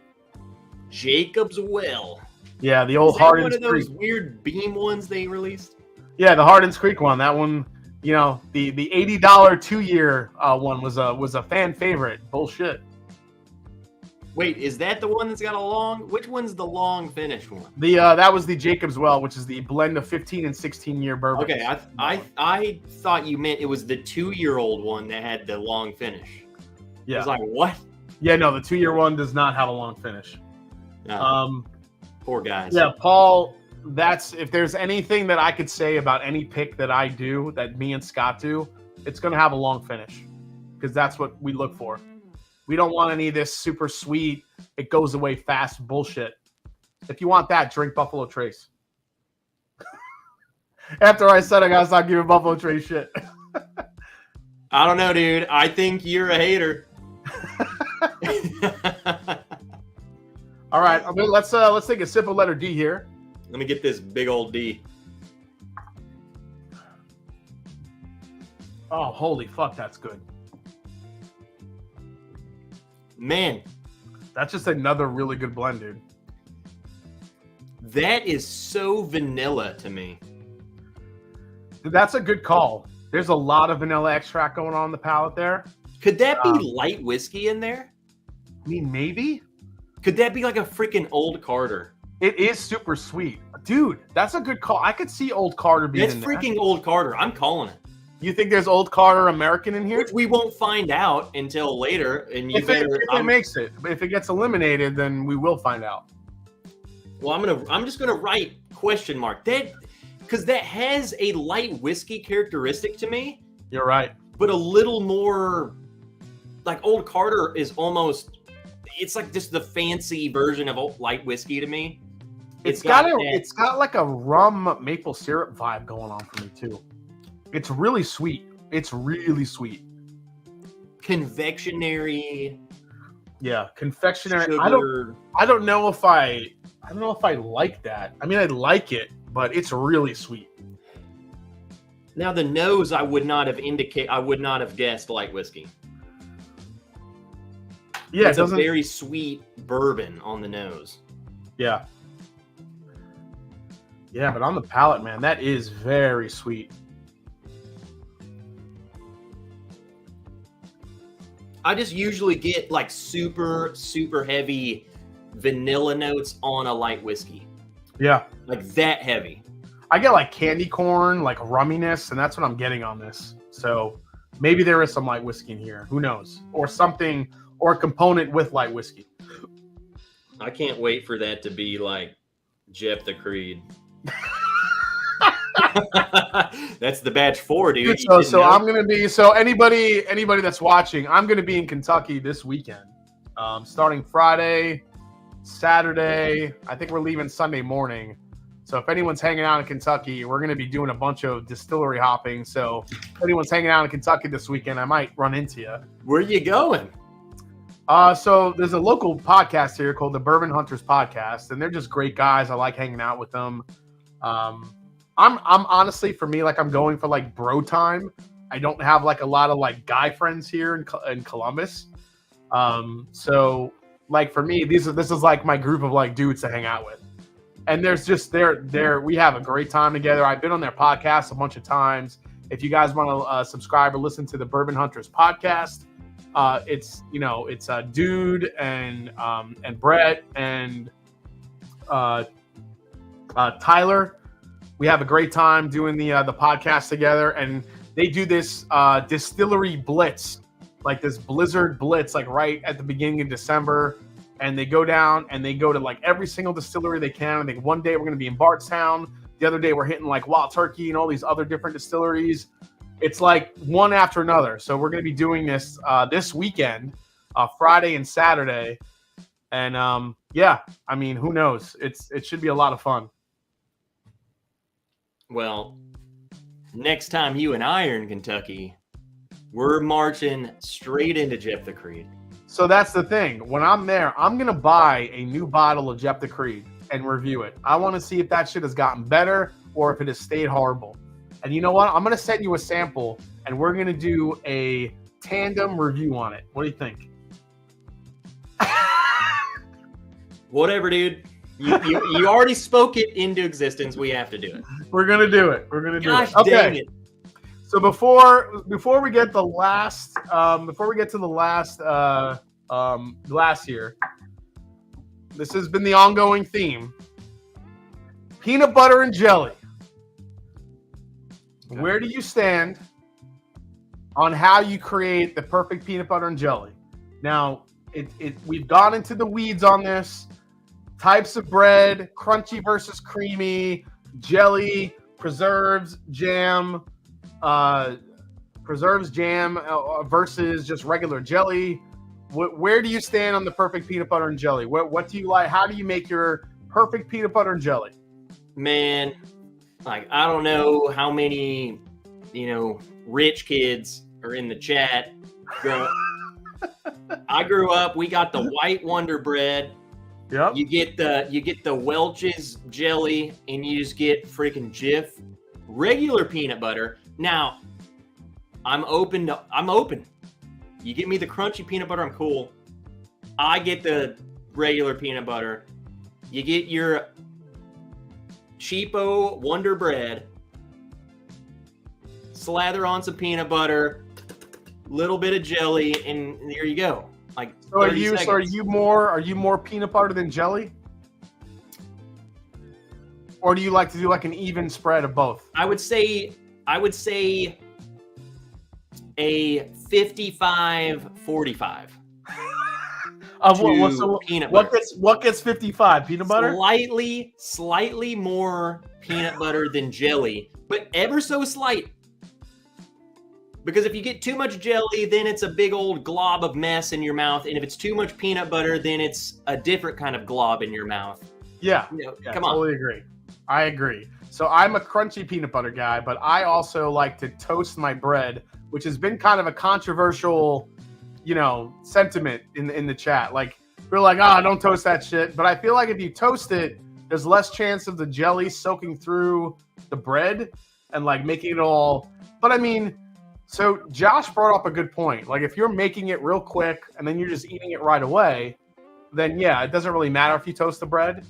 S2: Jacob's Well.
S1: Yeah, the old Hardin's Creek.
S2: One of those weird beam ones they released.
S1: Yeah, the Hardin's Creek one. That one, the $80 2-year one was a fan favorite. Bullshit.
S2: Wait, is that the one that's got a long? Which one's the long finish one?
S1: That was the Jacob's Well, which is the blend of 15 and 16-year bourbon.
S2: Okay, I thought you meant it was the 2-year-old one that had the long finish.
S1: Yeah.
S2: I was like, what?
S1: Yeah, no, the 2-year one does not have a long finish.
S2: Poor guys.
S1: Yeah, Paul, if there's anything that I could say about any pick that I do, that me and Scott do, it's going to have a long finish, because that's what we look for. We don't want any of this super sweet, it goes away fast bullshit. If you want that, drink Buffalo Trace. After I said I gotta stop giving Buffalo Trace shit.
S2: I don't know, dude. I think you're a hater.
S1: All right, let's take a sip of letter D here.
S2: Let me get this big old D.
S1: Oh, holy fuck, that's good.
S2: Man,
S1: that's just another really good blend, dude.
S2: That is so vanilla to me.
S1: That's a good call. There's a lot of vanilla extract going on in the palate there.
S2: Could that be light whiskey in there?
S1: I mean, maybe.
S2: Could that be like a freaking Old Carter?
S1: It is super sweet. Dude, that's a good call. I could see Old Carter being in there.
S2: That's freaking Old Carter. I'm calling it.
S1: You think there's Old Carter American in here?
S2: Which we won't find out until later. And
S1: if it makes it. But if it gets eliminated, then we will find out.
S2: Well, I'm just gonna write question mark. Because that has a light whiskey characteristic to me.
S1: You're right.
S2: But a little more like Old Carter is almost, it's like just the fancy version of light whiskey to me.
S1: It's got like a rum maple syrup vibe going on for me too. It's really sweet. It's really sweet.
S2: Confectionery.
S1: Yeah, confectionery.
S2: Sugar.
S1: I don't know if I like that. I mean, I like it, but it's really sweet.
S2: Now the nose, I would not have guessed light whiskey.
S1: Yeah,
S2: it's a very sweet bourbon on the nose.
S1: Yeah. Yeah, but on the palate, man, that is very sweet.
S2: I just usually get like super, super heavy vanilla notes on a light whiskey.
S1: Yeah.
S2: Like that heavy.
S1: I get like candy corn, like rumminess, and that's what I'm getting on this. So maybe there is some light whiskey in here. Who knows? Or something, or a component with light whiskey.
S2: I can't wait for that to be like Jeff the Creed. That's the batch 4, dude.
S1: So I'm gonna be anybody that's watching, I'm gonna be in Kentucky this weekend. Starting Friday, Saturday. I think we're leaving Sunday morning. So if anyone's hanging out in Kentucky, we're gonna be doing a bunch of distillery hopping. So if anyone's hanging out in Kentucky this weekend, I might run into you.
S2: Where are you going?
S1: So there's a local podcast here called the Bourbon Hunters Podcast, and they're just great guys. I like hanging out with them. I'm honestly, for me, like I'm going for like bro time. I don't have like a lot of like guy friends here in Columbus. So like for me, this is like my group of like dudes to hang out with. And there's just we have a great time together. I've been on their podcast a bunch of times. If you guys want to subscribe or listen to the Bourbon Hunters podcast, it's Dude and Brett and Tyler. We have a great time doing the podcast together, and they do this distillery blitz, like this blizzard blitz, like right at the beginning of December. And they go down and they go to like every single distillery they can. I think one day we're going to be in Bardstown. The other day we're hitting like Wild Turkey and all these other different distilleries. It's like one after another. So we're going to be doing this this weekend, Friday and Saturday. And yeah, I mean, who knows? It should be a lot of fun.
S2: Well, next time you and I are in Kentucky, we're marching straight into Jeff the Creed.
S1: So that's the thing. When I'm there, I'm going to buy a new bottle of Jeff the Creed and review it. I want to see if that shit has gotten better or if it has stayed horrible. And you know what? I'm going to send you a sample, and we're going to do a tandem review on it. What do you think?
S2: Whatever, dude. You already spoke it into existence. We have to do it.
S1: We're going to do it. We're going to do
S2: Gosh,
S1: it. Okay.
S2: dang it.
S1: So before we get the last glass here, this has been the ongoing theme: peanut butter and jelly. Okay. Where do you stand on how you create the perfect peanut butter and jelly? Now, we've gone into the weeds on this. Types of bread, crunchy versus creamy, jelly, preserves, jam versus just regular jelly. Where do you stand on the perfect peanut butter and jelly? What do you like? How do you make your perfect peanut butter and jelly?
S2: Man, like, I don't know how many, rich kids are in the chat. I grew up, we got the white Wonder Bread.
S1: Yep.
S2: You get the Welch's jelly, and you just get freaking Jif regular peanut butter. Now, I'm open. You give me the crunchy peanut butter, I'm cool. I get the regular peanut butter. You get your cheapo Wonder Bread. Slather on some peanut butter, little bit of jelly, and there you go. Like,
S1: so are you more peanut butter than jelly? Or do you like to do like an even spread of both?
S2: I would say a 55-45.
S1: Of what? So
S2: peanut butter.
S1: What gets 55? Peanut butter?
S2: Slightly more peanut butter than jelly, but ever so slight. Because if you get too much jelly, then it's a big old glob of mess in your mouth. And if it's too much peanut butter, then it's a different kind of glob in your mouth.
S1: Yeah.
S2: Come on.
S1: Totally agree. I agree. So I'm a crunchy peanut butter guy, but I also like to toast my bread, which has been kind of a controversial, sentiment in the chat. Like, we're like, don't toast that shit. But I feel like if you toast it, there's less chance of the jelly soaking through the bread and like making it all. But I mean, so Josh brought up a good point. Like, if you're making it real quick and then you're just eating it right away, then yeah, it doesn't really matter if you toast the bread.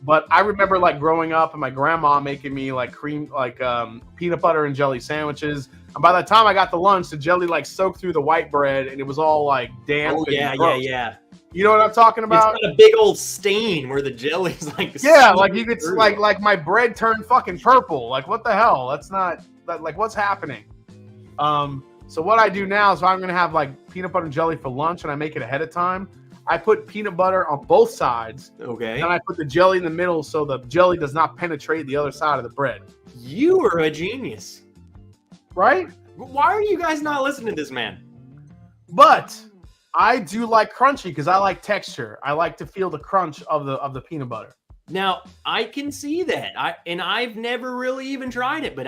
S1: But I remember like growing up and my grandma making me like peanut butter and jelly sandwiches. And by the time I got to lunch, the jelly like soaked through the white bread and it was all like damp.
S2: Oh yeah, yeah.
S1: You know what I'm talking about?
S2: It's got a big old stain where the jelly's like.
S1: Yeah, like you could like my bread turned fucking purple. Like, what the hell? That's not like what's happening. So what I do now is I'm going to have like peanut butter and jelly for lunch and I make it ahead of time. I put peanut butter on both sides.
S2: Okay.
S1: And I put the jelly in the middle so the jelly does not penetrate the other side of the bread.
S2: You are a genius.
S1: Right?
S2: Why are you guys not listening to this man?
S1: But I do like crunchy because I like texture. I like to feel the crunch of the peanut butter.
S2: Now, I can see that. I've never really even tried it, but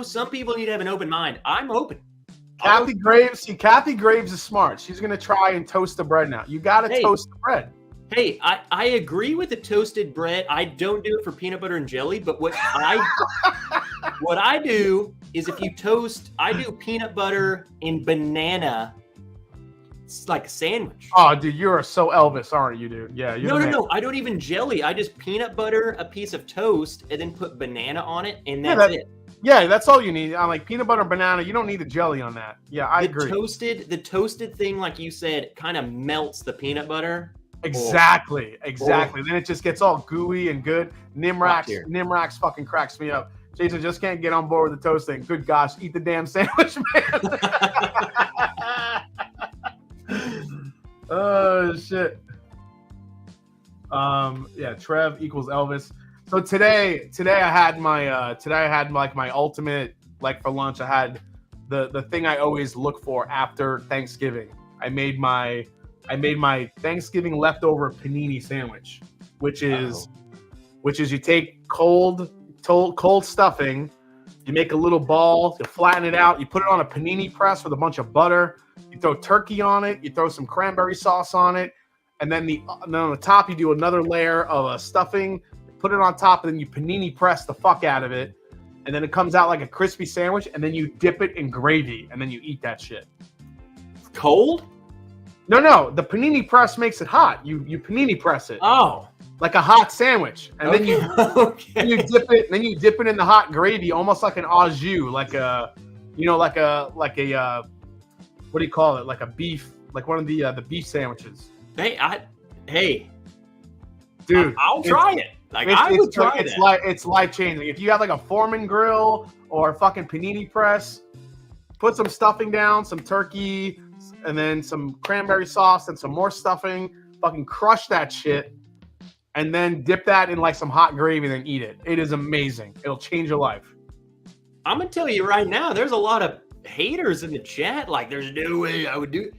S2: some people need to have an open mind. I'm open.
S1: Kathy Graves is smart. She's going to try and toast the bread now. You got to toast the bread.
S2: Hey, I agree with the toasted bread. I don't do it for peanut butter and jelly, but what I do is if you toast, I do peanut butter and banana. It's like a sandwich.
S1: Oh, dude, you're so Elvis, aren't you, dude? Yeah, you're
S2: No. I don't even jelly. I just peanut butter a piece of toast and then put banana on it, and that's it.
S1: Yeah, that's all you need. I'm like peanut butter and banana. You don't need the jelly on that. Yeah, I agree.
S2: The toasted thing, like you said, kind of melts the peanut butter.
S1: Exactly. Then it just gets all gooey and good. Nimrax fucking cracks me up. Jason just can't get on board with the toasting. Good gosh, eat the damn sandwich, man. Oh shit. Yeah, Trev equals Elvis. So today I had my ultimate, like for lunch. I had the thing I always look for after Thanksgiving. I made my Thanksgiving leftover panini sandwich, which is you take cold stuffing, you make a little ball, you flatten it out, you put it on a panini press with a bunch of butter, you throw turkey on it, you throw some cranberry sauce on it, and then on the top you do another layer of stuffing, put it on top, and then you panini press the fuck out of it, and then it comes out like a crispy sandwich, and then you dip it in gravy, and then you eat that shit.
S2: Cold?
S1: No, the panini press makes it hot. You panini press it.
S2: Oh.
S1: Like a hot sandwich. And then you
S2: okay.
S1: you dip it in the hot gravy, almost like an au jus, like a what do you call it? Like a beef, like one of the beef sandwiches.
S2: Hey.
S1: Dude,
S2: I'll try it. Like I would try that.
S1: It's life changing. If you have like a Foreman grill or a fucking panini press, put some stuffing down, some turkey, and then some cranberry sauce and some more stuffing. Fucking crush that shit, and then dip that in like some hot gravy, and then eat it. It is amazing. It'll change your life.
S2: I'm gonna tell you right now, there's a lot of haters in the chat. Like, there's no way I would do it.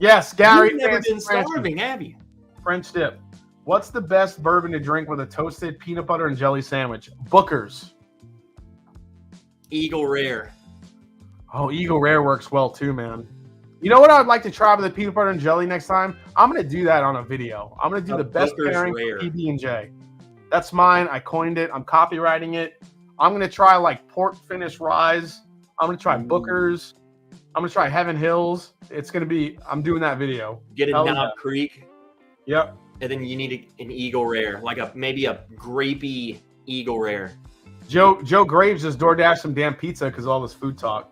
S1: Yes, Gary.
S2: You've never been starving, have you?
S1: French dip. What's the best bourbon to drink with a toasted peanut butter and jelly sandwich? Booker's.
S2: Eagle Rare.
S1: Oh, Eagle Rare works well too, man. You know what I would like to try with the peanut butter and jelly next time? I'm going to do that on a video. I'm going to do the best pairing for PB&J. That's mine. I coined it. I'm copywriting it. I'm going to try like port finish ryes. I'm going to try Booker's. I'm going to try Heaven Hills. It's going to be, I'm doing that video.
S2: Get a Knob Creek.
S1: Yep.
S2: And then you need an Eagle Rare, like maybe a grapey Eagle Rare.
S1: Joe Graves just DoorDashed some damn pizza because of all this food talk.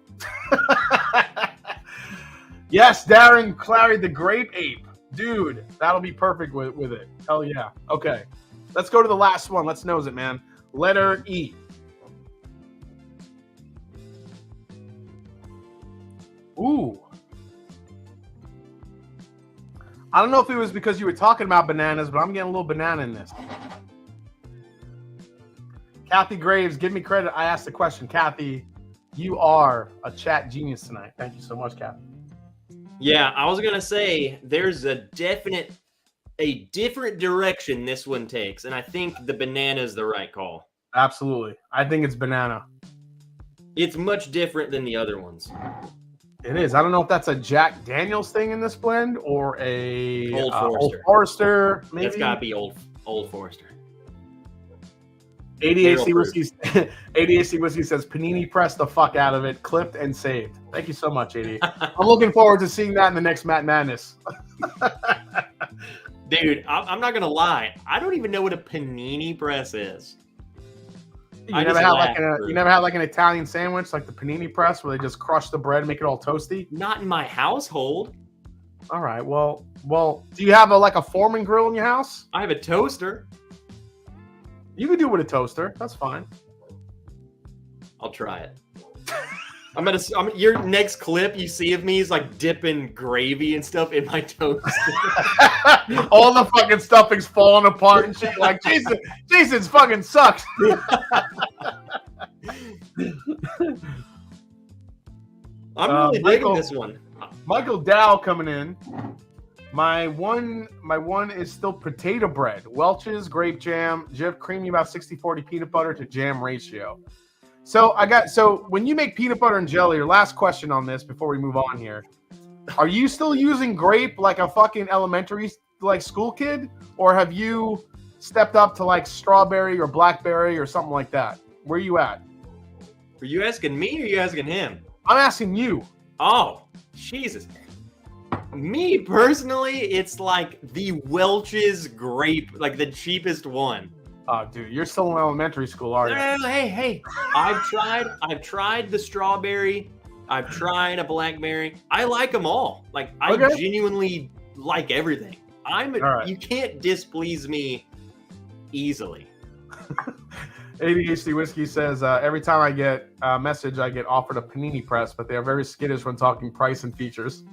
S1: Yes, Darren Clary, the grape ape. Dude, that'll be perfect with it. Hell yeah. Okay. Let's go to the last one. Let's nose it, man. Letter E. Ooh. I don't know if it was because you were talking about bananas, but I'm getting a little banana in this. Kathy Graves, give me credit. I asked the question. Kathy, you are a chat genius tonight. Thank you so much, Kathy.
S2: Yeah, I was going to say there's a different direction this one takes, and I think the banana is the right call.
S1: Absolutely. I think it's banana.
S2: It's much different than the other ones.
S1: It is. I don't know if that's a Jack Daniels thing in this blend or a
S2: Old Forester.
S1: Old Forester, maybe.
S2: It's got to be Old Forester.
S1: ADHD Whiskey says, Panini pressed the fuck out of it, clipped and saved. Thank you so much, AD. I'm looking forward to seeing that in the next Matt Madness.
S2: Dude, I'm not going to lie. I don't even know what a panini press is.
S1: You never had like an Italian sandwich, like the panini press, where they just crush the bread and make it all toasty?
S2: Not in my household.
S1: All right. Well, do you have a Foreman grill in your house?
S2: I have a toaster.
S1: You can do it with a toaster. That's fine.
S2: I'll try it. Your next clip you see of me is like dipping gravy and stuff in my toaster.
S1: All the fucking stuffing's falling apart and shit. Like, Jason's fucking sucks.
S2: I'm really digging this one.
S1: Michael Dow coming in. My one is still potato bread. Welch's grape jam, Jif creamy about 60-40 peanut butter to jam ratio. So when you make peanut butter and jelly, your last question on this before we move on here, are you still using grape like a fucking elementary school kid, or have you stepped up to like strawberry or blackberry or something like that? Where are you at?
S2: Are you asking me or are you asking him?
S1: I'm asking you.
S2: Oh, Jesus. Me personally, it's like the Welch's grape, like the cheapest one.
S1: Oh, dude, you're still in elementary school, aren't you?
S2: No, hey. I've tried the strawberry. I've tried a blackberry. I like them all. Like I genuinely like everything. You can't displease me easily.
S1: ADHD Whiskey says, every time I get a message, I get offered a panini press, but they are very skittish when talking price and features.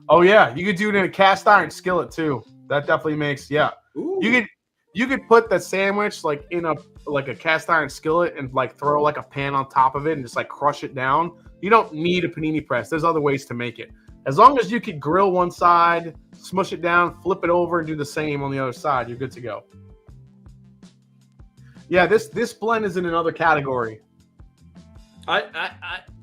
S1: Oh, yeah. You could do it in a cast iron skillet, too. That definitely makes,
S2: Ooh.
S1: You could put the sandwich like in a cast iron skillet and like throw like a pan on top of it and just like crush it down. You don't need a panini press. There's other ways to make it. As long as you could grill one side, smush it down, flip it over, and do the same on the other side, you're good to go. Yeah, this blend is in another category.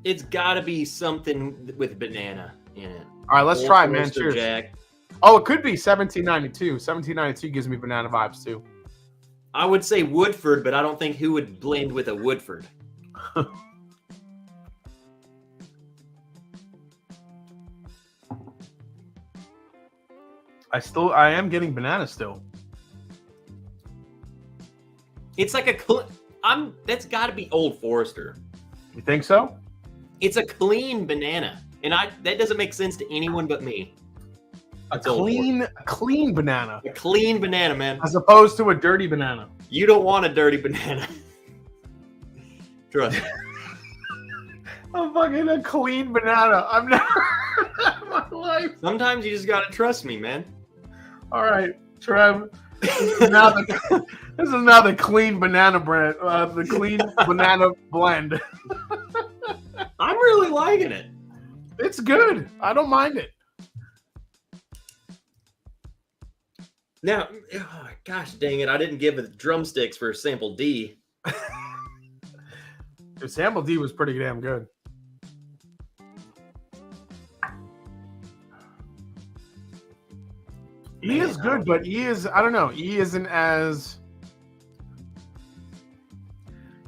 S2: It's got to be something with banana in it.
S1: All right, let's try it, man. Cheers.
S2: Jack.
S1: Oh, it could be 1792. 1792 gives me banana vibes too.
S2: I would say Woodford, but I don't think who would blend with a Woodford.
S1: I am getting banana still.
S2: It's like that's got to be Old Forester.
S1: You think so?
S2: It's a clean banana, and that doesn't make sense to anyone but me.
S1: A clean banana.
S2: A clean banana, man.
S1: As opposed to a dirty banana.
S2: You don't want a dirty banana. Trust me.
S1: I'm fucking a clean banana. I've never heard that in my life.
S2: Sometimes you just gotta trust me, man.
S1: All right, Trev. This is now the clean banana brand. The clean banana blend.
S2: I'm really liking it.
S1: It's good. I don't mind it.
S2: Now, oh, gosh dang it, I didn't give it drumsticks for sample D.
S1: The sample D was pretty damn good. E is good, but E is, I don't know, E isn't as...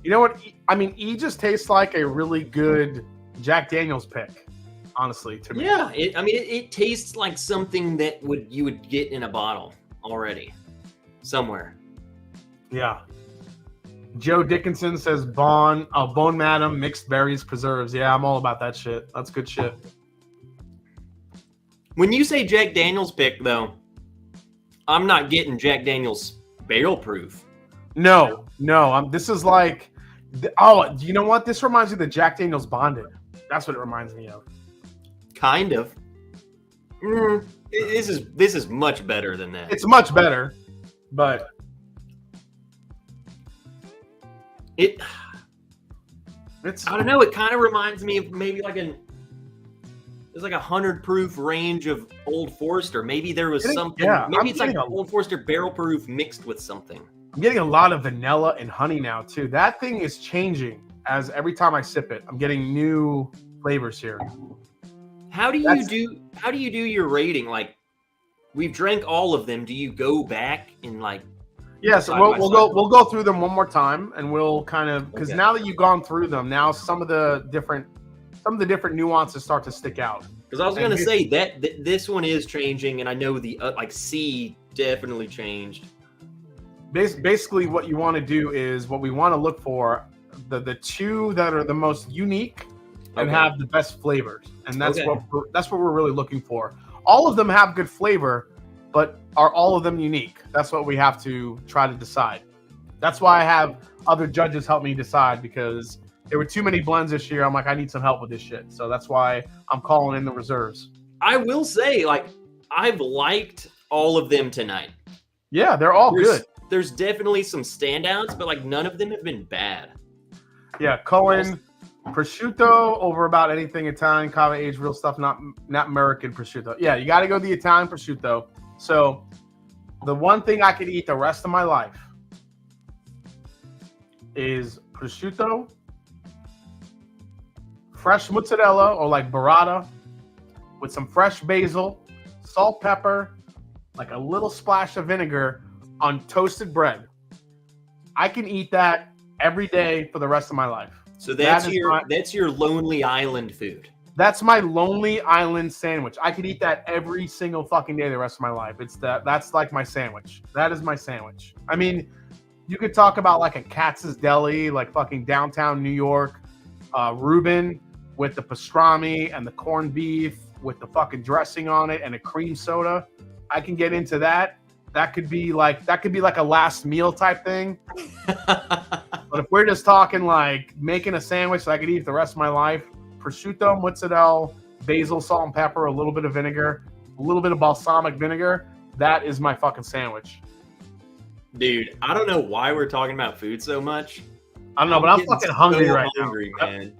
S1: You know what? E just tastes like a really good Jack Daniels pick, honestly, to me.
S2: Yeah, it tastes like something that you would get in a bottle already, somewhere.
S1: Yeah. Joe Dickinson says Bone Madam, mixed berries, preserves. Yeah, I'm all about that shit. That's good shit.
S2: When you say Jack Daniels pick, though, I'm not getting Jack Daniels barrel proof.
S1: No. This is like, oh, you know what? This reminds me of the Jack Daniels Bonded. That's what it reminds me of.
S2: Kind of. This is much better than that.
S1: It's much better, but
S2: I don't know. It kind of reminds me of maybe there's like 100 proof range of Old Forester. Maybe there was something. Yeah, maybe it's like Old Forester barrel proof mixed with something.
S1: I'm getting a lot of vanilla and honey now too. That thing is changing as every time I sip it. I'm getting new flavors here.
S2: How do you do your rating? Like, we've drank all of them. Do you go back and like?
S1: Yeah, so we'll go through them one more time, and we'll kind of, because now that you've gone through them, now some of the different nuances start to stick out.
S2: Because I was going to say that this one is changing, and I know the like C definitely changed.
S1: Basically, what you want to do is what we want to look for the two that are the most unique and have the best flavors, and that's what we're really looking for. All of them have good flavor, but are all of them unique? That's what we have to try to decide. That's why I have other judges help me decide, because there were too many blends this year. I'm like, I need some help with this shit. So that's why I'm calling in the reserves.
S2: I will say, like, I've liked all of them tonight.
S1: Yeah, they're all good.
S2: There's definitely some standouts, but like none of them have been bad.
S1: Yeah, Cohen, prosciutto over about anything Italian, cava aged real stuff, not American prosciutto. Yeah, you got to go the Italian prosciutto. So the one thing I could eat the rest of my life is prosciutto, fresh mozzarella or like burrata with some fresh basil, salt, pepper, like a little splash of vinegar on toasted bread. I can eat that every day for the rest of my life.
S2: So that's your Lonely Island food.
S1: That's my Lonely Island sandwich. I could eat that every single fucking day the rest of my life. That's like my sandwich. That is my sandwich. I mean, you could talk about like a Katz's Deli, like fucking downtown New York, Reuben with the pastrami and the corned beef with the fucking dressing on it and a cream soda. I can get into that. That could be like a last meal type thing. But if we're just talking like making a sandwich that I could eat the rest of my life, prosciutto, mozzarella, basil, salt and pepper, a little bit of vinegar, a little bit of balsamic vinegar, that is my fucking sandwich.
S2: Dude, I don't know why we're talking about food so much.
S1: I don't know, but I'm fucking hungry right now.
S2: Man.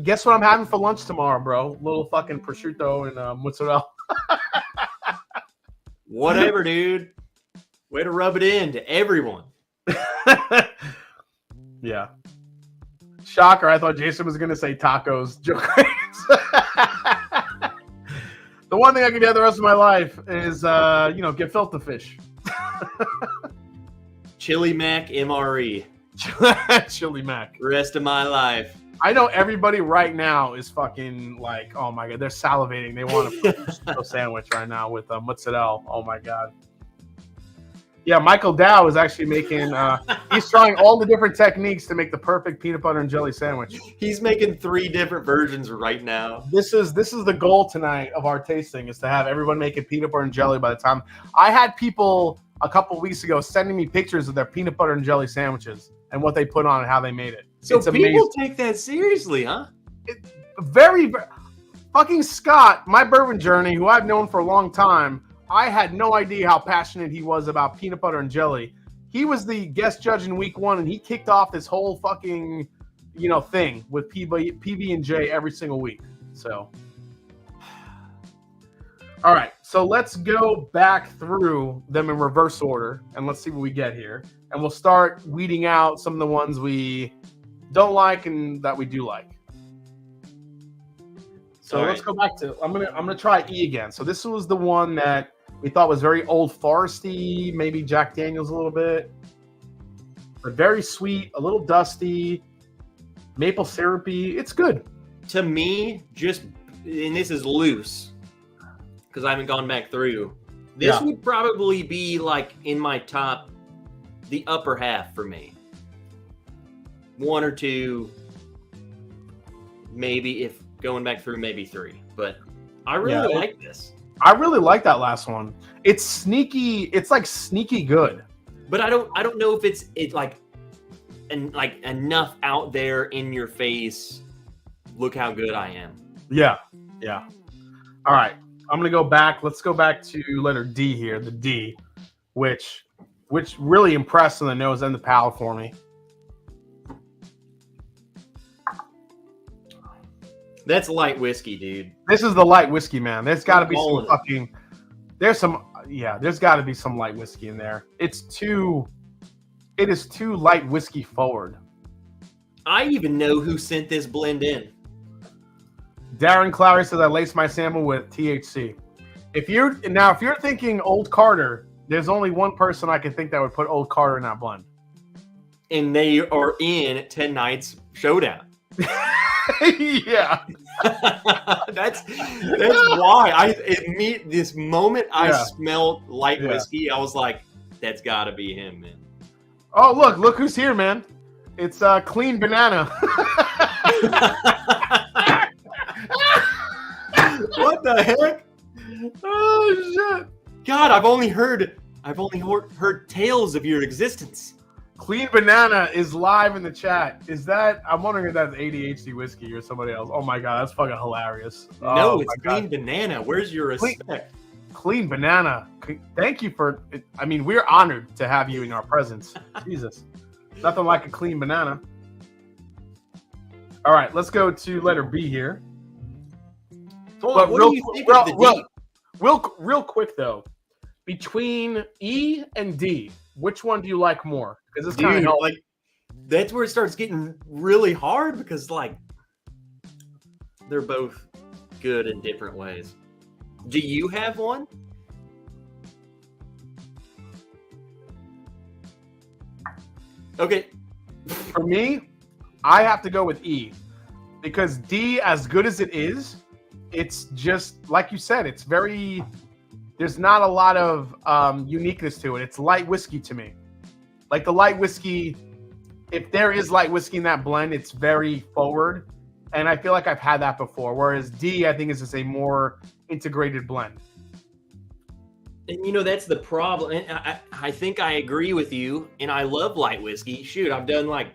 S1: Guess what I'm having for lunch tomorrow, bro? Little fucking prosciutto and mozzarella.
S2: Whatever, dude. Way to rub it in to everyone.
S1: Yeah. Shocker, I thought Jason was going to say tacos. Joke. The one thing I can do the rest of my life is, get filter fish.
S2: Chili Mac MRE.
S1: Chili Mac.
S2: Rest of my life.
S1: I know everybody right now is fucking like, oh my God, they're salivating. They want a prosciutto sandwich right now with mozzarella. Oh my God. Yeah, Michael Dow is actually making, he's trying all the different techniques to make the perfect peanut butter and jelly sandwich.
S2: He's making 3 different versions right now.
S1: This is the goal tonight of our tasting, is to have everyone making peanut butter and jelly by the time. I had people a couple weeks ago sending me pictures of their peanut butter and jelly sandwiches and what they put on and how they made it.
S2: So it's people amazing. Take that seriously, huh?
S1: Very, fucking Scott, my bourbon journey, who I've known for a long time, I had no idea how passionate he was about peanut butter and jelly. He was the guest judge in week 1, and he kicked off this whole fucking, thing with PB&J every single week. So, all right. So let's go back through them in reverse order, and let's see what we get here. And we'll start weeding out some of the ones we don't like and that we do like. So let's go back to. I'm gonna try E again. So this was the one that we thought was very Old Foresty, maybe Jack Daniels a little bit, but very sweet, a little dusty, maple syrupy. It's good.
S2: To me, and this is loose because I haven't gone back through. This would probably be like in my top, the upper half for me. 1 or 2, maybe if going back through, maybe 3. But I really like this.
S1: I really like that last one. It's sneaky. It's like sneaky good.
S2: But I don't know if it's like enough out there in your face. Look how good I am.
S1: Yeah. All right. I'm gonna go back. Let's go back to letter D here. The D, which really impressed on the nose and the palate for me.
S2: That's light whiskey, dude.
S1: This is the light whiskey, man. There's got to be some fucking. There's got to be some light whiskey in there. It is too light whiskey forward.
S2: I even know who sent this blend in.
S1: Darren Clowry says I laced my sample with THC. If you're thinking Old Carter, there's only one person I can think that would put Old Carter in that blend. And
S2: they are in 10 Nights Showdown.
S1: Yeah.
S2: that's why this moment I smelled light whiskey, I was like, that's gotta be him, man.
S1: Oh, look who's here, man. It's Clean Banana.
S2: What the heck?
S1: Oh shit.
S2: God, I've only heard tales of your existence.
S1: Clean Banana is live in the chat. I'm wondering if that's ADHD whiskey or somebody else. Oh my God, that's fucking hilarious.
S2: No, it's Clean Banana. Where's your respect?
S1: Clean Banana. Thank you for, we're honored to have you in our presence. Jesus. Nothing like a clean banana. All right, let's go to letter B here.
S2: But what do you think of the D?
S1: Real quick though, between E and D, which one do you like more? Because it's kind of
S2: like that's where it starts getting really hard because they're both good in different ways. Do you have one? Okay.
S1: For me, I have to go with E, because D, as good as it is, it's just like you said. It's very. There's not a lot of uniqueness to it. It's light whiskey to me. Like the light whiskey, if there is light whiskey in that blend, it's very forward. And I feel like I've had that before. Whereas D, I think, is just a more integrated blend.
S2: And that's the problem. And I think I agree with you. And I love light whiskey. Shoot, I've done like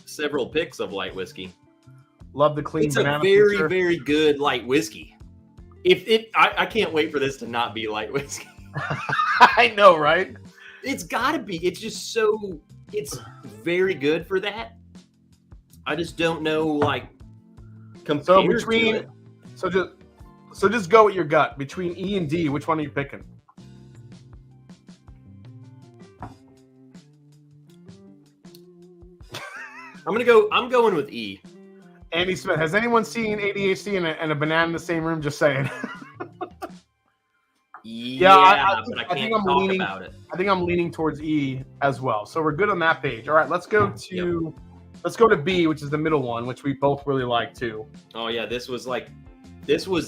S2: several picks of light whiskey.
S1: Love the clean banana.
S2: It's a very, very good light whiskey. I can't wait for this to not be light whiskey.
S1: I know, right?
S2: It's got to be. It's just so. It's very good for that. I just don't know, like.
S1: So just go with your gut. Between E and D, which one are you picking?
S2: I'm going with E.
S1: Andy Smith, has anyone seen ADHD and a banana in the same room? Just saying.
S2: Yeah, but I can't talk about it.
S1: I think I'm leaning towards E as well. So we're good on that page. All right, let's go to B, which is the middle one, which we both really like too.
S2: Oh yeah, this was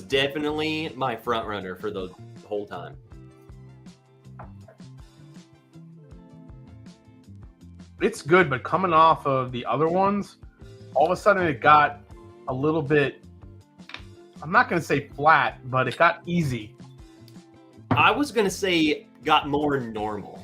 S2: definitely my front runner for the whole time.
S1: It's good, but coming off of the other ones, all of a sudden it got a little bit, I'm not going to say flat, but it got easy.
S2: I was going to say got more normal.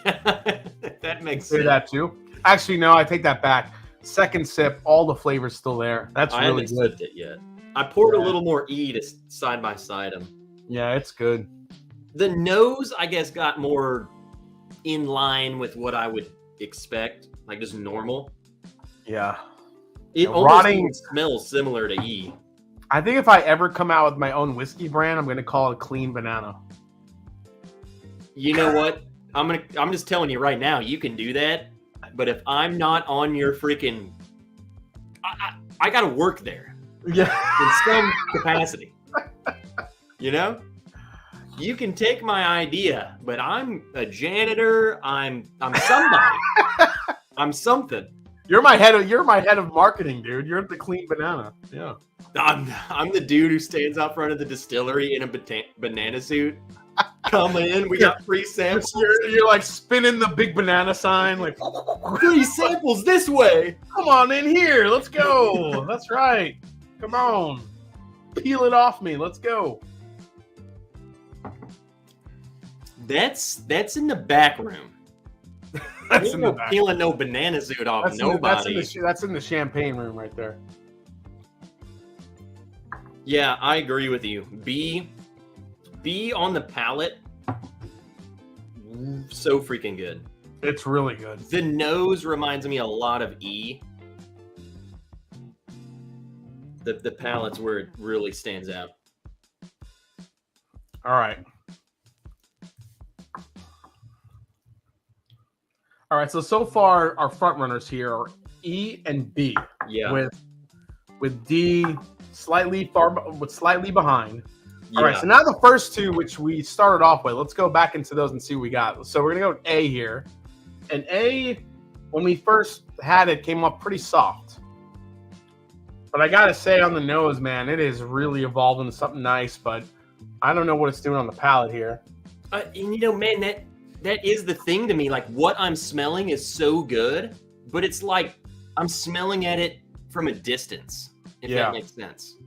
S2: That makes sense.
S1: Say that too. Actually, no, I take that back. Second sip, all the flavor's still there. That's really
S2: good. I haven't sipped it yet. I poured a little more E to side by side them.
S1: Yeah, it's good.
S2: The nose, I guess, got more in line with what I would expect, like just normal.
S1: Yeah.
S2: It almost smells similar to E.
S1: I think if I ever come out with my own whiskey brand, I'm going to call it Clean Banana.
S2: You know what? I'm just telling you right now, you can do that. But if I'm not on your freaking, I got to work there.
S1: Yeah.
S2: In some capacity. You can take my idea, but I'm a janitor. I'm somebody. I'm something.
S1: You're my head of marketing, dude. You're the Clean Banana. Yeah.
S2: I'm the dude who stands out front of the distillery in a banana suit. Come in, we got free samples.
S1: You're like spinning the big banana sign, like
S2: free samples this way.
S1: Come on in here, let's go. That's right. Come on, peel it off me. Let's go.
S2: That's in the back room.
S1: That's in the back.
S2: Peeling no banana suit off nobody.
S1: That's in the champagne room right there.
S2: Yeah, I agree with you. B on the palate, so freaking good.
S1: It's really good.
S2: The nose reminds me a lot of E. The palate's where it really stands out.
S1: All right. So far our front runners here are E and B.
S2: Yeah.
S1: With D slightly behind.
S2: Yeah.
S1: All right, so now the first two, which we started off with, let's go back into those and see what we got. So we're going to go with A here. And A, when we first had it, came up pretty soft. But I got to say on the nose, man, it is really evolved into something nice, but I don't know what it's doing on the palate here.
S2: Man, that is the thing to me. Like, what I'm smelling is so good, but it's like I'm smelling at it from a distance, if that makes sense.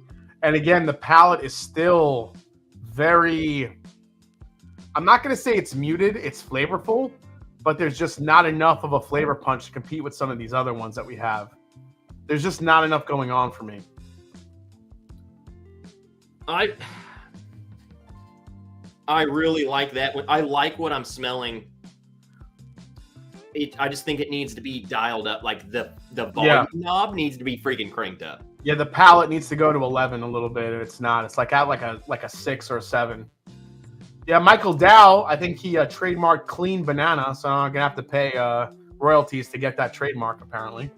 S1: And again, the palate is still very, I'm not going to say it's muted, it's flavorful, but there's just not enough of a flavor punch to compete with some of these other ones that we have. There's just not enough going on for me.
S2: I really like that one. I like what I'm smelling. I just think it needs to be dialed up. Like the volume knob needs to be freaking cranked up.
S1: Yeah, the palate needs to go to 11 a little bit, and it's not. It's like at like a 6 or a 7. Yeah, Michael Dow, I think he trademarked Clean Banana, so I'm gonna have to pay royalties to get that trademark apparently.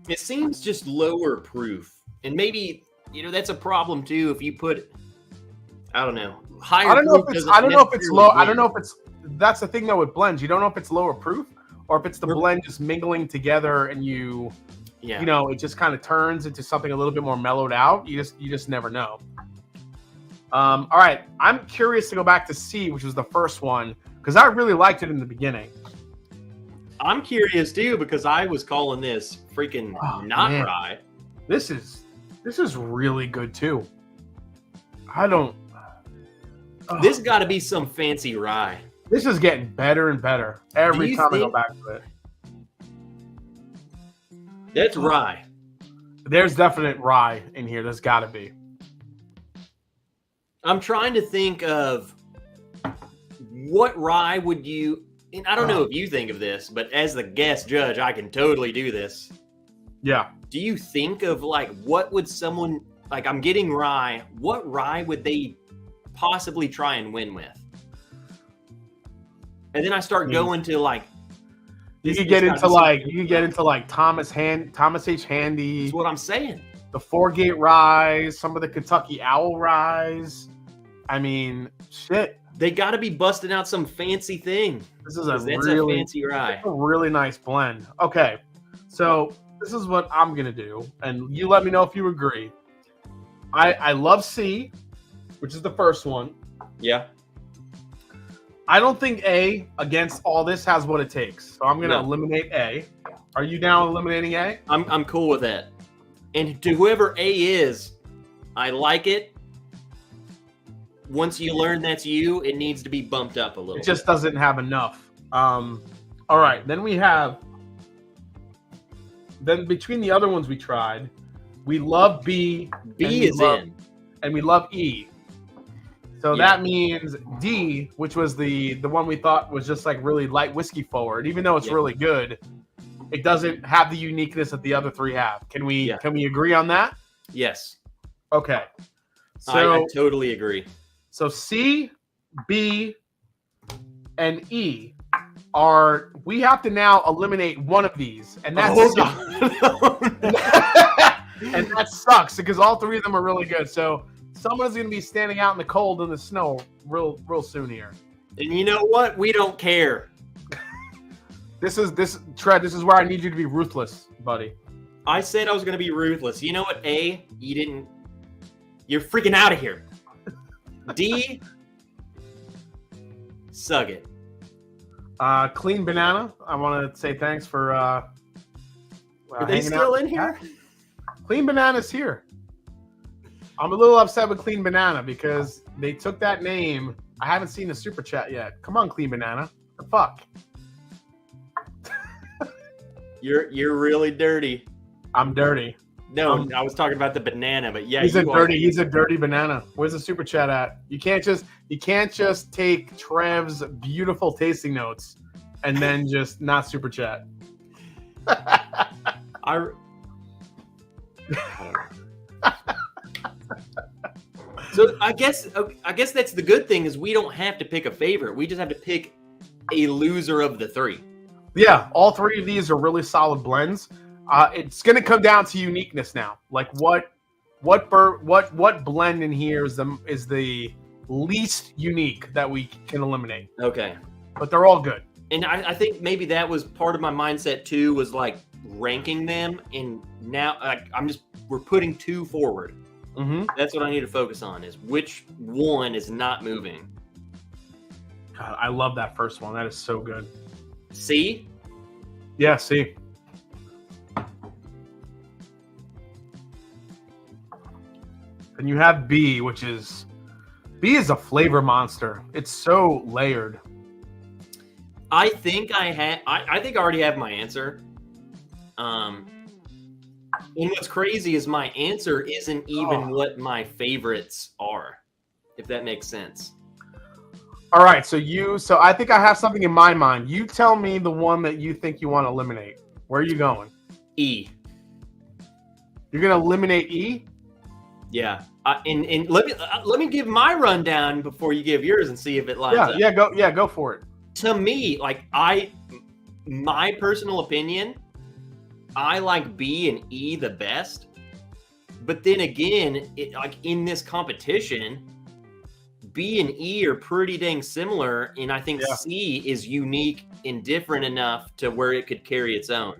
S2: It seems just lower proof, and maybe that's a problem too. If you put, I don't know, higher.
S1: I don't know if it's low. I don't know if it's that's the thing though with blends. You don't know if it's lower proof or if it's the blend just mingling together and you know, it just kind of turns into something a little bit more mellowed out. You just never know. All right, I'm curious to go back to C, which was the first one, because I really liked it in the beginning.
S2: I'm curious too because I was calling this freaking not rye.
S1: This is really good too. I don't.
S2: This got to be some fancy rye.
S1: This is getting better and better every time I go back to it.
S2: That's rye.
S1: There's definite rye in here. There's got to be.
S2: I'm trying to think of what rye would you, and I don't know if you think of this, but as the guest judge, I can totally do this.
S1: Yeah.
S2: Do you think of like, what would someone, like I'm getting rye, what rye would they possibly try and win with? And then I start going to like,
S1: you could get into like Thomas H. Handy.
S2: That's what I'm saying.
S1: The Four-Gate Ryes, some of the Kentucky Owl Ryes. I mean, shit.
S2: They got to be busting out some fancy thing.
S1: This is a fancy rye. A really nice blend. Okay, so this is what I'm gonna do, and you let me know if you agree. I love C, which is the first one.
S2: Yeah.
S1: I don't think A against all this has what it takes, so I'm gonna eliminate A. Are you down eliminating A?
S2: I'm cool with that. And to whoever A is, I like it. Once you learn that's you, it needs to be bumped up a little.
S1: It just doesn't have enough. All right, then we have. Then between the other ones we tried, we love B.
S2: B is in,
S1: and we love E. So that means D, which was the one we thought was just like really light whiskey forward, even though it's really good. It doesn't have the uniqueness that the other three have. Can we agree on that?
S2: Yes.
S1: Okay. So
S2: I totally agree.
S1: So C, B, and E are, we have to now eliminate one of these, and that and that sucks because all three of them are really good. So someone's going to be standing out in the cold and the snow real soon here.
S2: And you know what? We don't care.
S1: Tread, this is where I need you to be ruthless, buddy.
S2: I said I was going to be ruthless. You know what, A? You didn't. You're freaking out of here. D, suck it.
S1: Clean Banana. I want to say thanks for. Are
S2: they still in here?
S1: Clean Banana's here. I'm a little upset with Clean Banana because they took that name. I haven't seen the super chat yet. Come on, Clean Banana. The fuck.
S2: You're really dirty.
S1: I'm dirty.
S2: No, I was talking about the banana, but yeah,
S1: he's a dirty banana. Where's the super chat at? You can't just take Trev's beautiful tasting notes and then just not super chat.
S2: So I guess that's the good thing is we don't have to pick a favorite. We just have to pick a loser of the three.
S1: Yeah, all three of these are really solid blends. It's going to come down to uniqueness now. Like what blend in here is the least unique that we can eliminate.
S2: Okay,
S1: but they're all good.
S2: And I think maybe that was part of my mindset too, was like ranking them. And now we're putting two forward.
S1: Mm-hmm.
S2: That's what I need to focus on, is which one is not moving.
S1: God, I love that first one. That is so good.
S2: C?
S1: Yeah, C. And you have B, which is a flavor monster. It's so layered.
S2: I think I already have my answer. And what's crazy is my answer isn't even what my favorites are, if that makes sense.
S1: All right, so I think I have something in my mind. You tell me the one that you think you want to eliminate. Where are you going?
S2: E.
S1: You're going to eliminate E?
S2: Yeah. And let me give my rundown before you give yours and see if it lines up.
S1: Yeah, go for it.
S2: To me, my personal opinion, I like B and E the best. But then again, in this competition, B and E are pretty dang similar, and I think C is unique and different enough to where it could carry its own.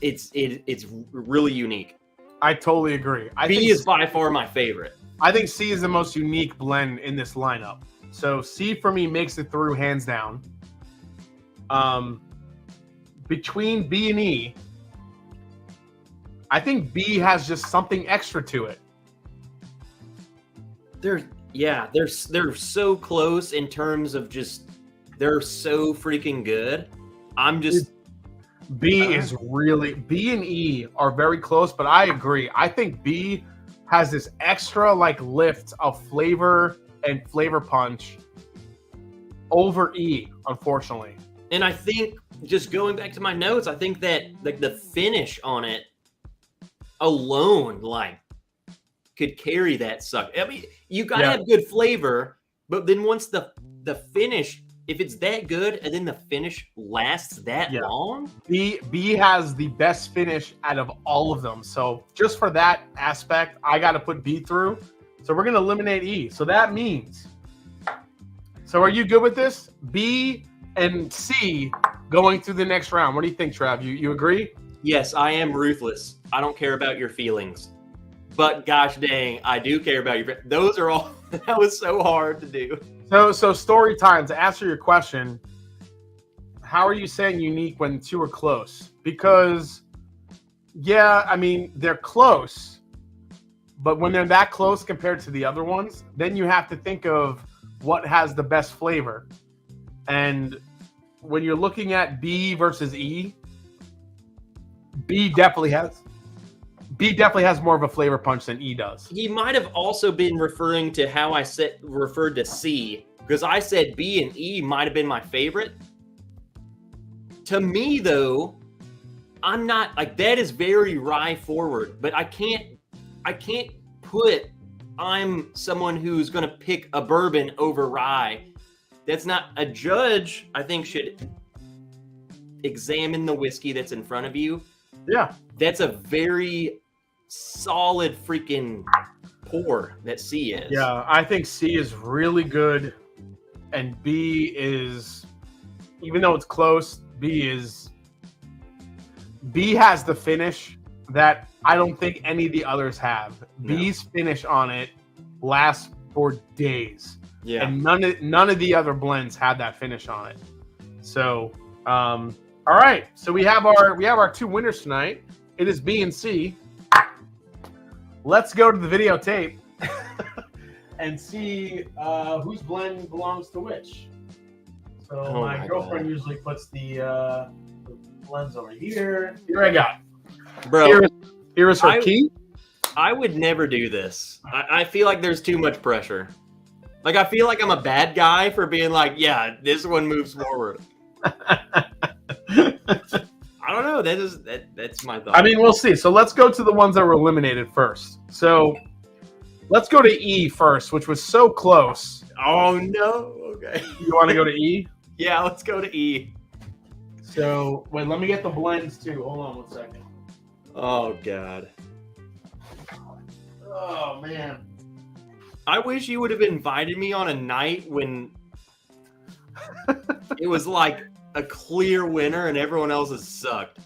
S2: It's really unique.
S1: I totally agree.
S2: B is by far my favorite.
S1: I think C is the most unique blend in this lineup. So C for me makes it through hands down. Between B and E, I think B has just something extra to it.
S2: They're so close in terms of just they're so freaking good. B and E are very close, but I agree. I think B has this extra like lift of flavor and flavor punch over E, unfortunately. And I think just going back to my notes, I think that like the finish on it alone, like, could carry that suck. I mean, you gotta have good flavor, but then once the finish, if it's that good and then the finish lasts that long,
S1: B has the best finish out of all of them. So just for that aspect, I got to put B through. So we're gonna eliminate E. So that means. So are you good with this? B and C going through the next round. What do you think, Trav? You agree?
S2: Yes, I am ruthless. I don't care about your feelings. But gosh dang, I do care about your. Those are all. That was so hard to do.
S1: So story time. To answer your question, how are you saying unique when two are close? Because, I mean they're close, but when they're that close compared to the other ones, then you have to think of what has the best flavor. And when you're looking at B versus E, B definitely has more of a flavor punch than E does.
S2: He might have also been referring to how I referred to C, because I said B and E might have been my favorite. To me, though, I'm not like that is very rye forward, but I can't put I'm someone who's going to pick a bourbon over rye. That's not a judge. I think should examine the whiskey that's in front of you.
S1: Yeah,
S2: that's a very solid freaking pour that C is.
S1: Yeah, I think C is really good, and B is, even though it's close, B has the finish that I don't think any of the others have. No. B's finish on it lasts for days.
S2: Yeah,
S1: and none of the other blends had that finish on it. So, all right. So we have our two winners tonight. It is B and C. Let's go to the videotape and see whose blend belongs to which. So my girlfriend usually puts the blends over here. Here I got.
S2: Bro,
S1: here is her key.
S2: I would never do this. I feel like there's too much pressure. Like, I feel like I'm a bad guy for being like, yeah, this one moves forward. I don't know. That's my thought.
S1: I mean, we'll see. So let's go to the ones that were eliminated first. So let's go to E first, which was so close.
S2: Oh, no. Okay.
S1: You want to go to E?
S2: Yeah, let's go to E.
S1: So, wait, let me get the blends, too. Hold on 1 second.
S2: Oh, God.
S1: Oh, man.
S2: I wish you would have invited me on a night when it was like a clear winner and everyone else has sucked.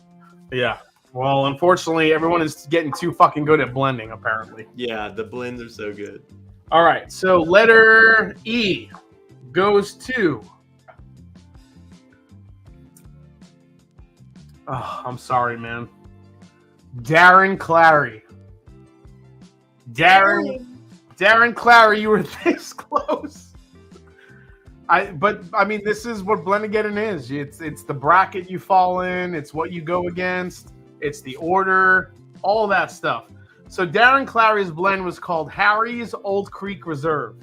S1: Yeah. Well, unfortunately, everyone is getting too fucking good at blending, apparently.
S2: Yeah, the blends are so good.
S1: All right. So letter E goes to... Oh, I'm sorry, man. Darren Clary. Darren Clary, you were this close. But I mean, this is what Blendageddon is. It's the bracket you fall in. It's what you go against. It's the order, all that stuff. So Darren Clary's blend was called Harry's Old Creek Reserve.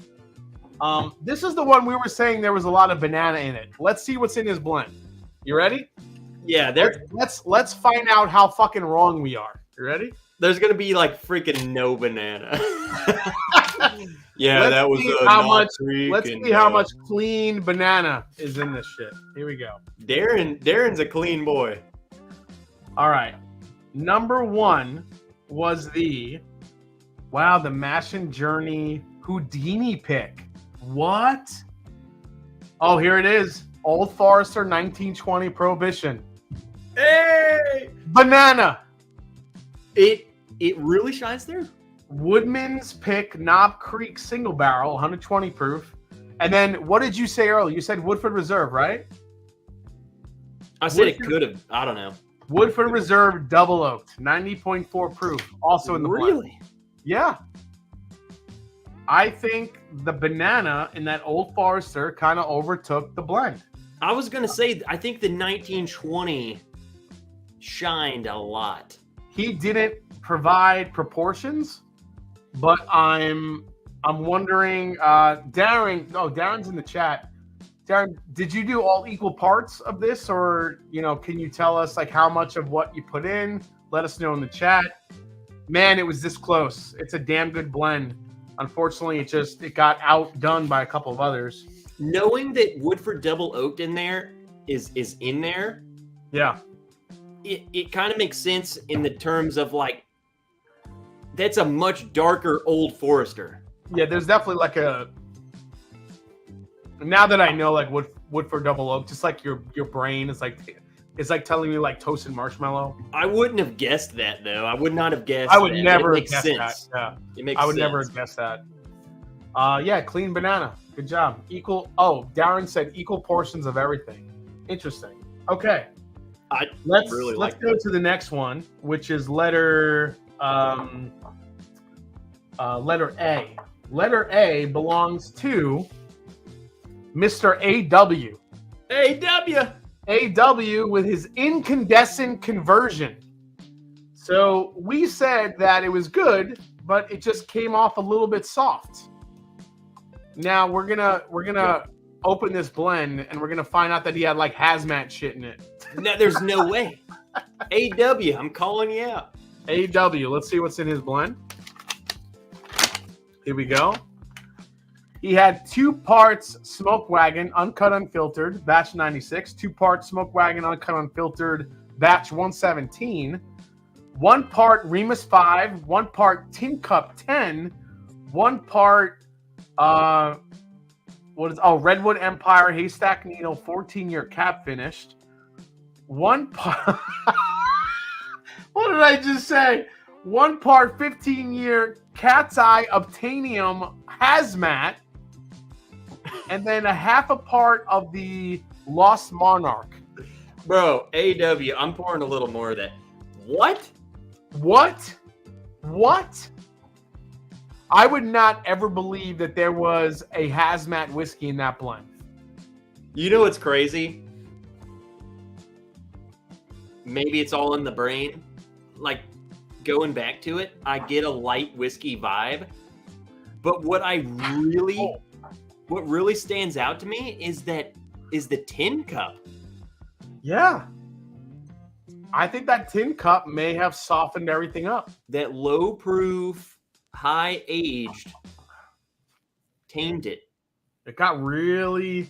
S1: This is the one we were saying there was a lot of banana in it. Let's see what's in his blend. You ready?
S2: Yeah,
S1: let's find out how fucking wrong we are. You ready?
S2: There's gonna be like freaking no banana. Yeah,
S1: let's
S2: that was
S1: let's see how much clean banana is in this shit. Here we go.
S2: Darren's a clean boy.
S1: All right. Number 1 was the Mash and Journey Houdini pick. What? Oh, here it is. Old Forester 1920 Prohibition.
S2: Hey!
S1: Banana.
S2: It really shines through.
S1: Woodman's pick Knob Creek single barrel, 120 proof. And then what did you say earlier? You said Woodford Reserve, right?
S2: I said it could have. I don't know.
S1: Woodford Reserve double oaked, 90.4 proof, also in the blend.
S2: Really?
S1: Yeah. I think the banana in that Old Forester kind of overtook the blend.
S2: I was going to say, I think the 1920 shined a lot.
S1: He didn't provide proportions, but I'm wondering, Darren's in the chat. Darren, did you do all equal parts of this, or can you tell us like how much of what you put in? Let us know in the chat. Man, it was this close. It's a damn good blend. Unfortunately, it got outdone by a couple of others.
S2: Knowing that Woodford double oaked in there is in there.
S1: Yeah.
S2: It kind of makes sense in the terms of like, that's a much darker Old Forester.
S1: Yeah, there's definitely like now that I know like Woodford double oak, just like your brain is like telling me like toasted marshmallow.
S2: I wouldn't have guessed that though. I would not have guessed.
S1: I would
S2: that.
S1: never
S2: It
S1: have
S2: makes
S1: guessed
S2: sense.
S1: that. Yeah.
S2: It makes
S1: I would
S2: sense.
S1: never have guessed that. Yeah, clean banana. Good job. Darren said equal portions of everything. Interesting. Okay. Let's go to the next one, which is letter A. Letter A belongs to Mr. AW. AW with his incandescent conversion. So we said that it was good, but it just came off a little bit soft. Now we're gonna open this blend and we're gonna find out that he had like hazmat shit in it.
S2: No, there's no way. AW, I'm calling you out.
S1: AW, let's see what's in his blend. Here we go. He had 2 parts Smoke Wagon, uncut, unfiltered, batch 96. 2 parts Smoke Wagon, uncut, unfiltered, batch 117. 1 part Remus 5, 1 part Tin Cup 10, 1 part Redwood Empire Haystack Needle 14-year cap finished. 1 part what did I just say? 1 part 15-year Cat's Eye Obtainium Hazmat, and then a half a part of the Lost Monarch.
S2: Bro, AW, I'm pouring a little more of that. What?
S1: I would not ever believe that there was a hazmat whiskey in that blend.
S2: You know what's crazy? Maybe it's all in the brain. Like, going back to it, I get a light whiskey vibe. But what really stands out to me is the tin cup.
S1: Yeah. I think that tin cup may have softened everything up.
S2: That low proof, high aged tamed it.
S1: It got really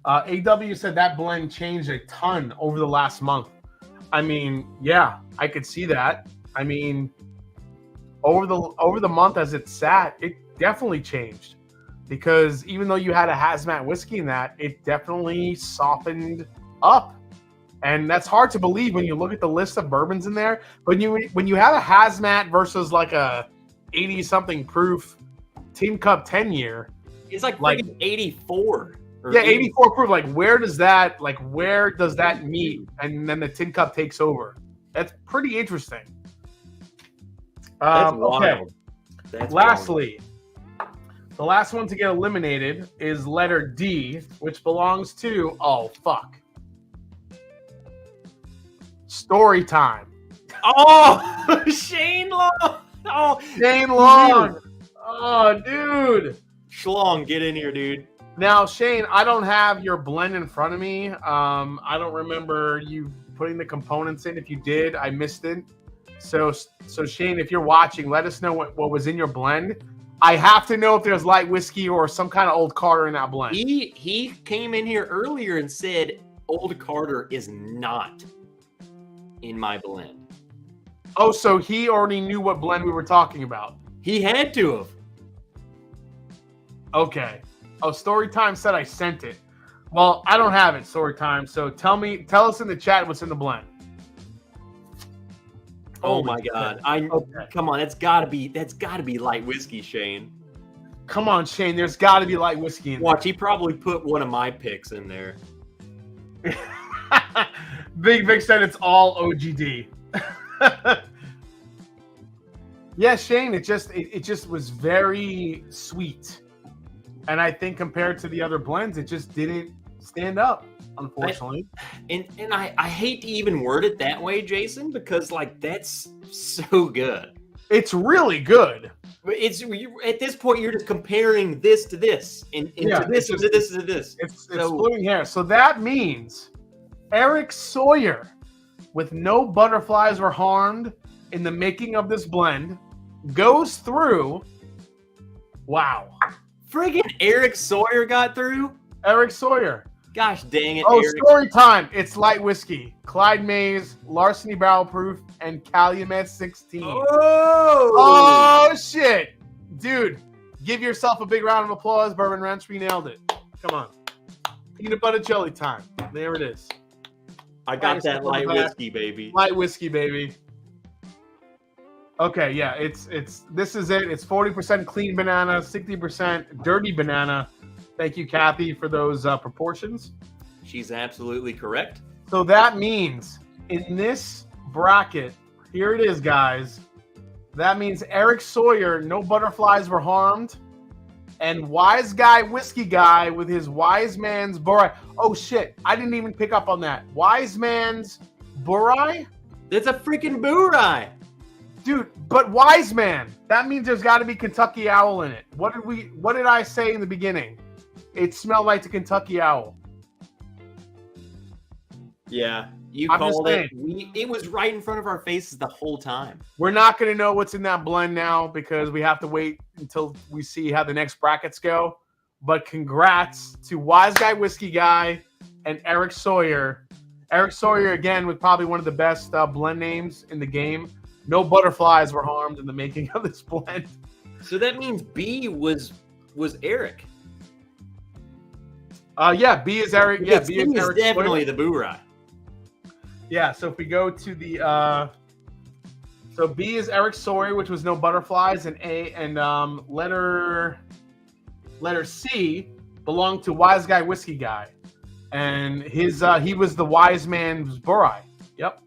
S1: AW said that blend changed a ton over the last month. I mean, yeah, I could see that. I mean, over the month as it sat, it definitely changed. Because even though you had a hazmat whiskey in that, it definitely softened up. And that's hard to believe when you look at the list of bourbons in there. But when you have a hazmat versus like a 80-something proof Tin Cup 10-year.
S2: It's like 84.
S1: Yeah, 84 proof. Like, where does that meet? And then the Tin Cup takes over. That's pretty interesting.
S2: That's
S1: okay.
S2: wild. That's
S1: Lastly, the last one to get eliminated is letter D, which belongs to, Story Time.
S2: Oh, Shane Long. Oh,
S1: Shane Long. Dude. Oh, dude.
S2: Schlong, get in here, dude.
S1: Now, Shane, I don't have your blend in front of me. I don't remember you putting the components in. If you did, I missed it. So Shane, if you're watching, let us know what was in your blend. I have to know if there's light whiskey or some kind of Old Carter in that blend.
S2: He came in here earlier and said Old Carter is not in my blend.
S1: Oh, so he already knew what blend we were talking about.
S2: He had to have.
S1: Okay. Oh, Storytime said I sent it. Well, I don't have it, Storytime. So tell us in the chat what's in the blend.
S2: Oh my God! Come on, that's gotta be light whiskey, Shane.
S1: Come on, Shane. There's got to be light whiskey in
S2: Watch, he probably put one of my picks in there.
S1: there. Big Vic said it's all OGD. Yeah, Shane. It just was very sweet, and I think compared to the other blends, it just didn't stand up. Unfortunately,
S2: and I hate to even word it that way, Jason, because like that's so good.
S1: It's really good.
S2: But at this point you're just comparing this to this, and to this to this to this.
S1: It's splitting hair. So that means Eric Sawyer, with no butterflies were harmed in the making of this blend, goes through. Wow,
S2: friggin' Eric Sawyer got through.
S1: Eric Sawyer.
S2: Gosh dang it!
S1: Oh,
S2: Eric.
S1: Story time. It's light whiskey, Clyde Mays, Larceny Barrel Proof, and Calumet 16. Oh shit, dude! Give yourself a big round of applause, Bourbon Ranch. We nailed it. Come on, peanut butter jelly time. There it is.
S2: I got that light whiskey, baby.
S1: Light whiskey, baby. Okay, yeah, this is it. It's 40% clean banana, 60% dirty banana. Thank you, Kathy, for those proportions.
S2: She's absolutely correct.
S1: So that means in this bracket, here it is, guys. That means Eric Sawyer, no butterflies were harmed. And Wise Guy Whiskey Guy with his Wise Man's Burai. Oh, shit. I didn't even pick up on that. Wise Man's Burai?
S2: It's a freaking Burai.
S1: Dude, but Wise Man. That means there's got to be Kentucky Owl in it. What did I say in the beginning? It smelled like the Kentucky Owl.
S2: Yeah, you called it. It was right in front of our faces the whole time.
S1: We're not going to know what's in that blend now because we have to wait until we see how the next brackets go. But congrats to Wise Guy Whiskey Guy and Eric Sawyer. Eric Sawyer, again, with probably one of the best blend names in the game. No butterflies were harmed in the making of this blend.
S2: So that means B was Eric.
S1: Yeah, B is Eric. Yeah, B is Eric
S2: definitely
S1: Sawyer.
S2: The Burai.
S1: Yeah, so if we go to the so B is Eric Sawyer, which was no butterflies, and letter C belonged to Wise Guy Whiskey Guy, and his he was the Wise Man's Burai. Yep.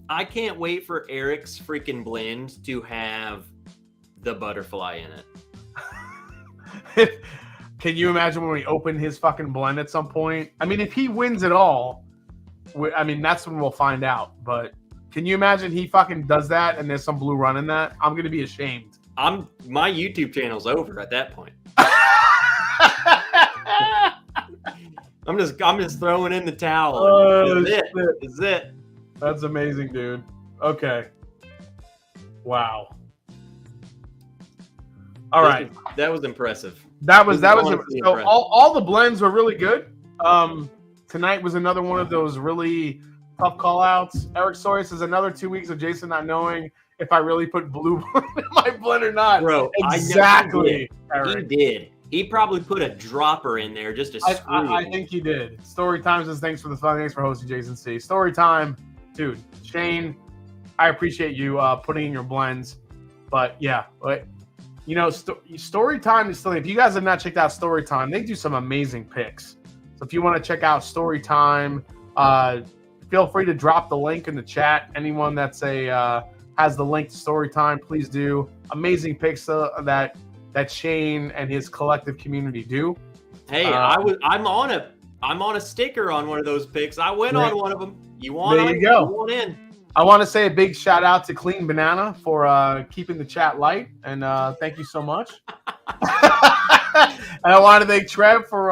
S2: I can't wait for Eric's freaking blend to have the butterfly in
S1: it. Can you imagine when we open his fucking blend at some point? I mean, if he wins it all, I mean, that's when we'll find out. But can you imagine he fucking does that and there's some blue run in that? I'm gonna be ashamed.
S2: My YouTube channel's over at that point. I'm just throwing in the towel. That's it.
S1: That's amazing, dude. Okay. Wow. All right.
S2: That was impressive.
S1: That was so all the blends were really good. Tonight was another one of those really tough call outs. Eric Sawyer says another 2 weeks of Jason not knowing if I really put blue in my blend or not.
S2: Bro,
S1: exactly.
S2: He did. He probably put a dropper in there just to screw
S1: I think he did. Story Time says thanks for the fun. Thanks for hosting, Jason C. Story Time, dude. Shane, I appreciate you putting in your blends. But yeah, you know, Story Time is still. If you guys have not checked out Story Time, they do some amazing picks. So if you want to check out Story Time, feel free to drop the link in the chat. Anyone that's has the link to Story Time, please do. Amazing picks that Shane and his collective community do.
S2: Hey, I'm on a sticker on one of those picks. I went on one of them. You want? There you go. You want in?
S1: I want to say a big shout out to Clean Banana for keeping the chat light, and thank you so much. And I want to thank Trev for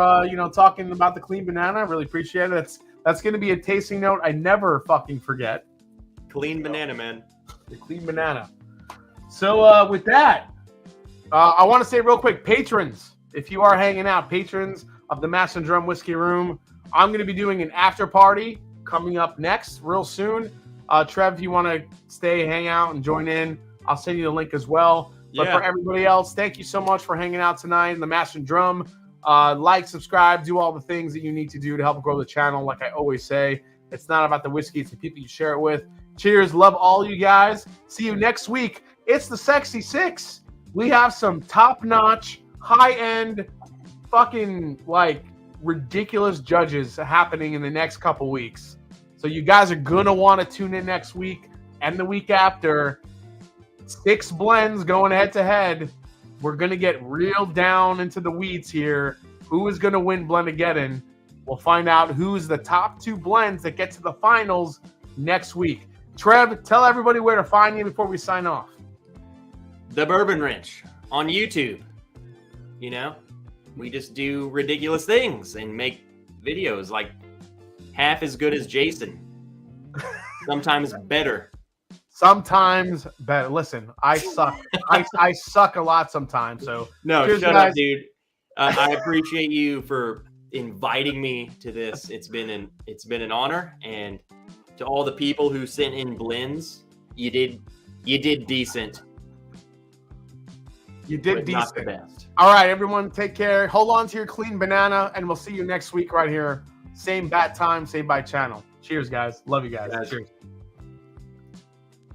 S1: talking about the Clean Banana. I really appreciate it. That's going to be a tasting note I never fucking forget.
S2: Clean Banana, man.
S1: The Clean Banana. So with that, I want to say real quick, patrons, if you are hanging out, patrons of the Mash and Drum Whiskey Room, I'm going to be doing an after party coming up next real soon. Trev, if you want to stay, hang out, and join in, I'll send you the link as well. But for everybody else, thank you so much for hanging out tonight in the Master and Drum. Like, subscribe, do all the things that you need to do to help grow the channel. Like I always say, it's not about the whiskey, it's the people you share it with. Cheers. Love all you guys. See you next week. It's the Sexy Six. We have some top-notch, high-end, fucking, like, ridiculous judges happening in the next couple weeks. So you guys are going to want to tune in next week and the week after. 6 blends going head-to-head. We're going to get real down into the weeds here. Who is going to win Blendageddon? We'll find out who's the top 2 blends that get to the finals next week. Trev, tell everybody where to find you before we sign off.
S2: The Bourbon Wrench on YouTube. You know, we just do ridiculous things and make videos like half as good as Jason. Sometimes better.
S1: Sometimes better. Listen, I suck. I suck a lot sometimes. So
S2: no,
S1: cheers,
S2: shut
S1: guys.
S2: up, dude. I appreciate you for inviting me to this. It's been an honor, and to all the people who sent in blends, you did decent.
S1: You did
S2: but
S1: decent.
S2: Not the best.
S1: All right, everyone, take care. Hold on to your clean banana, and we'll see you next week right here. Same bat time, same bite channel. Cheers, guys. Love you guys. Cheers.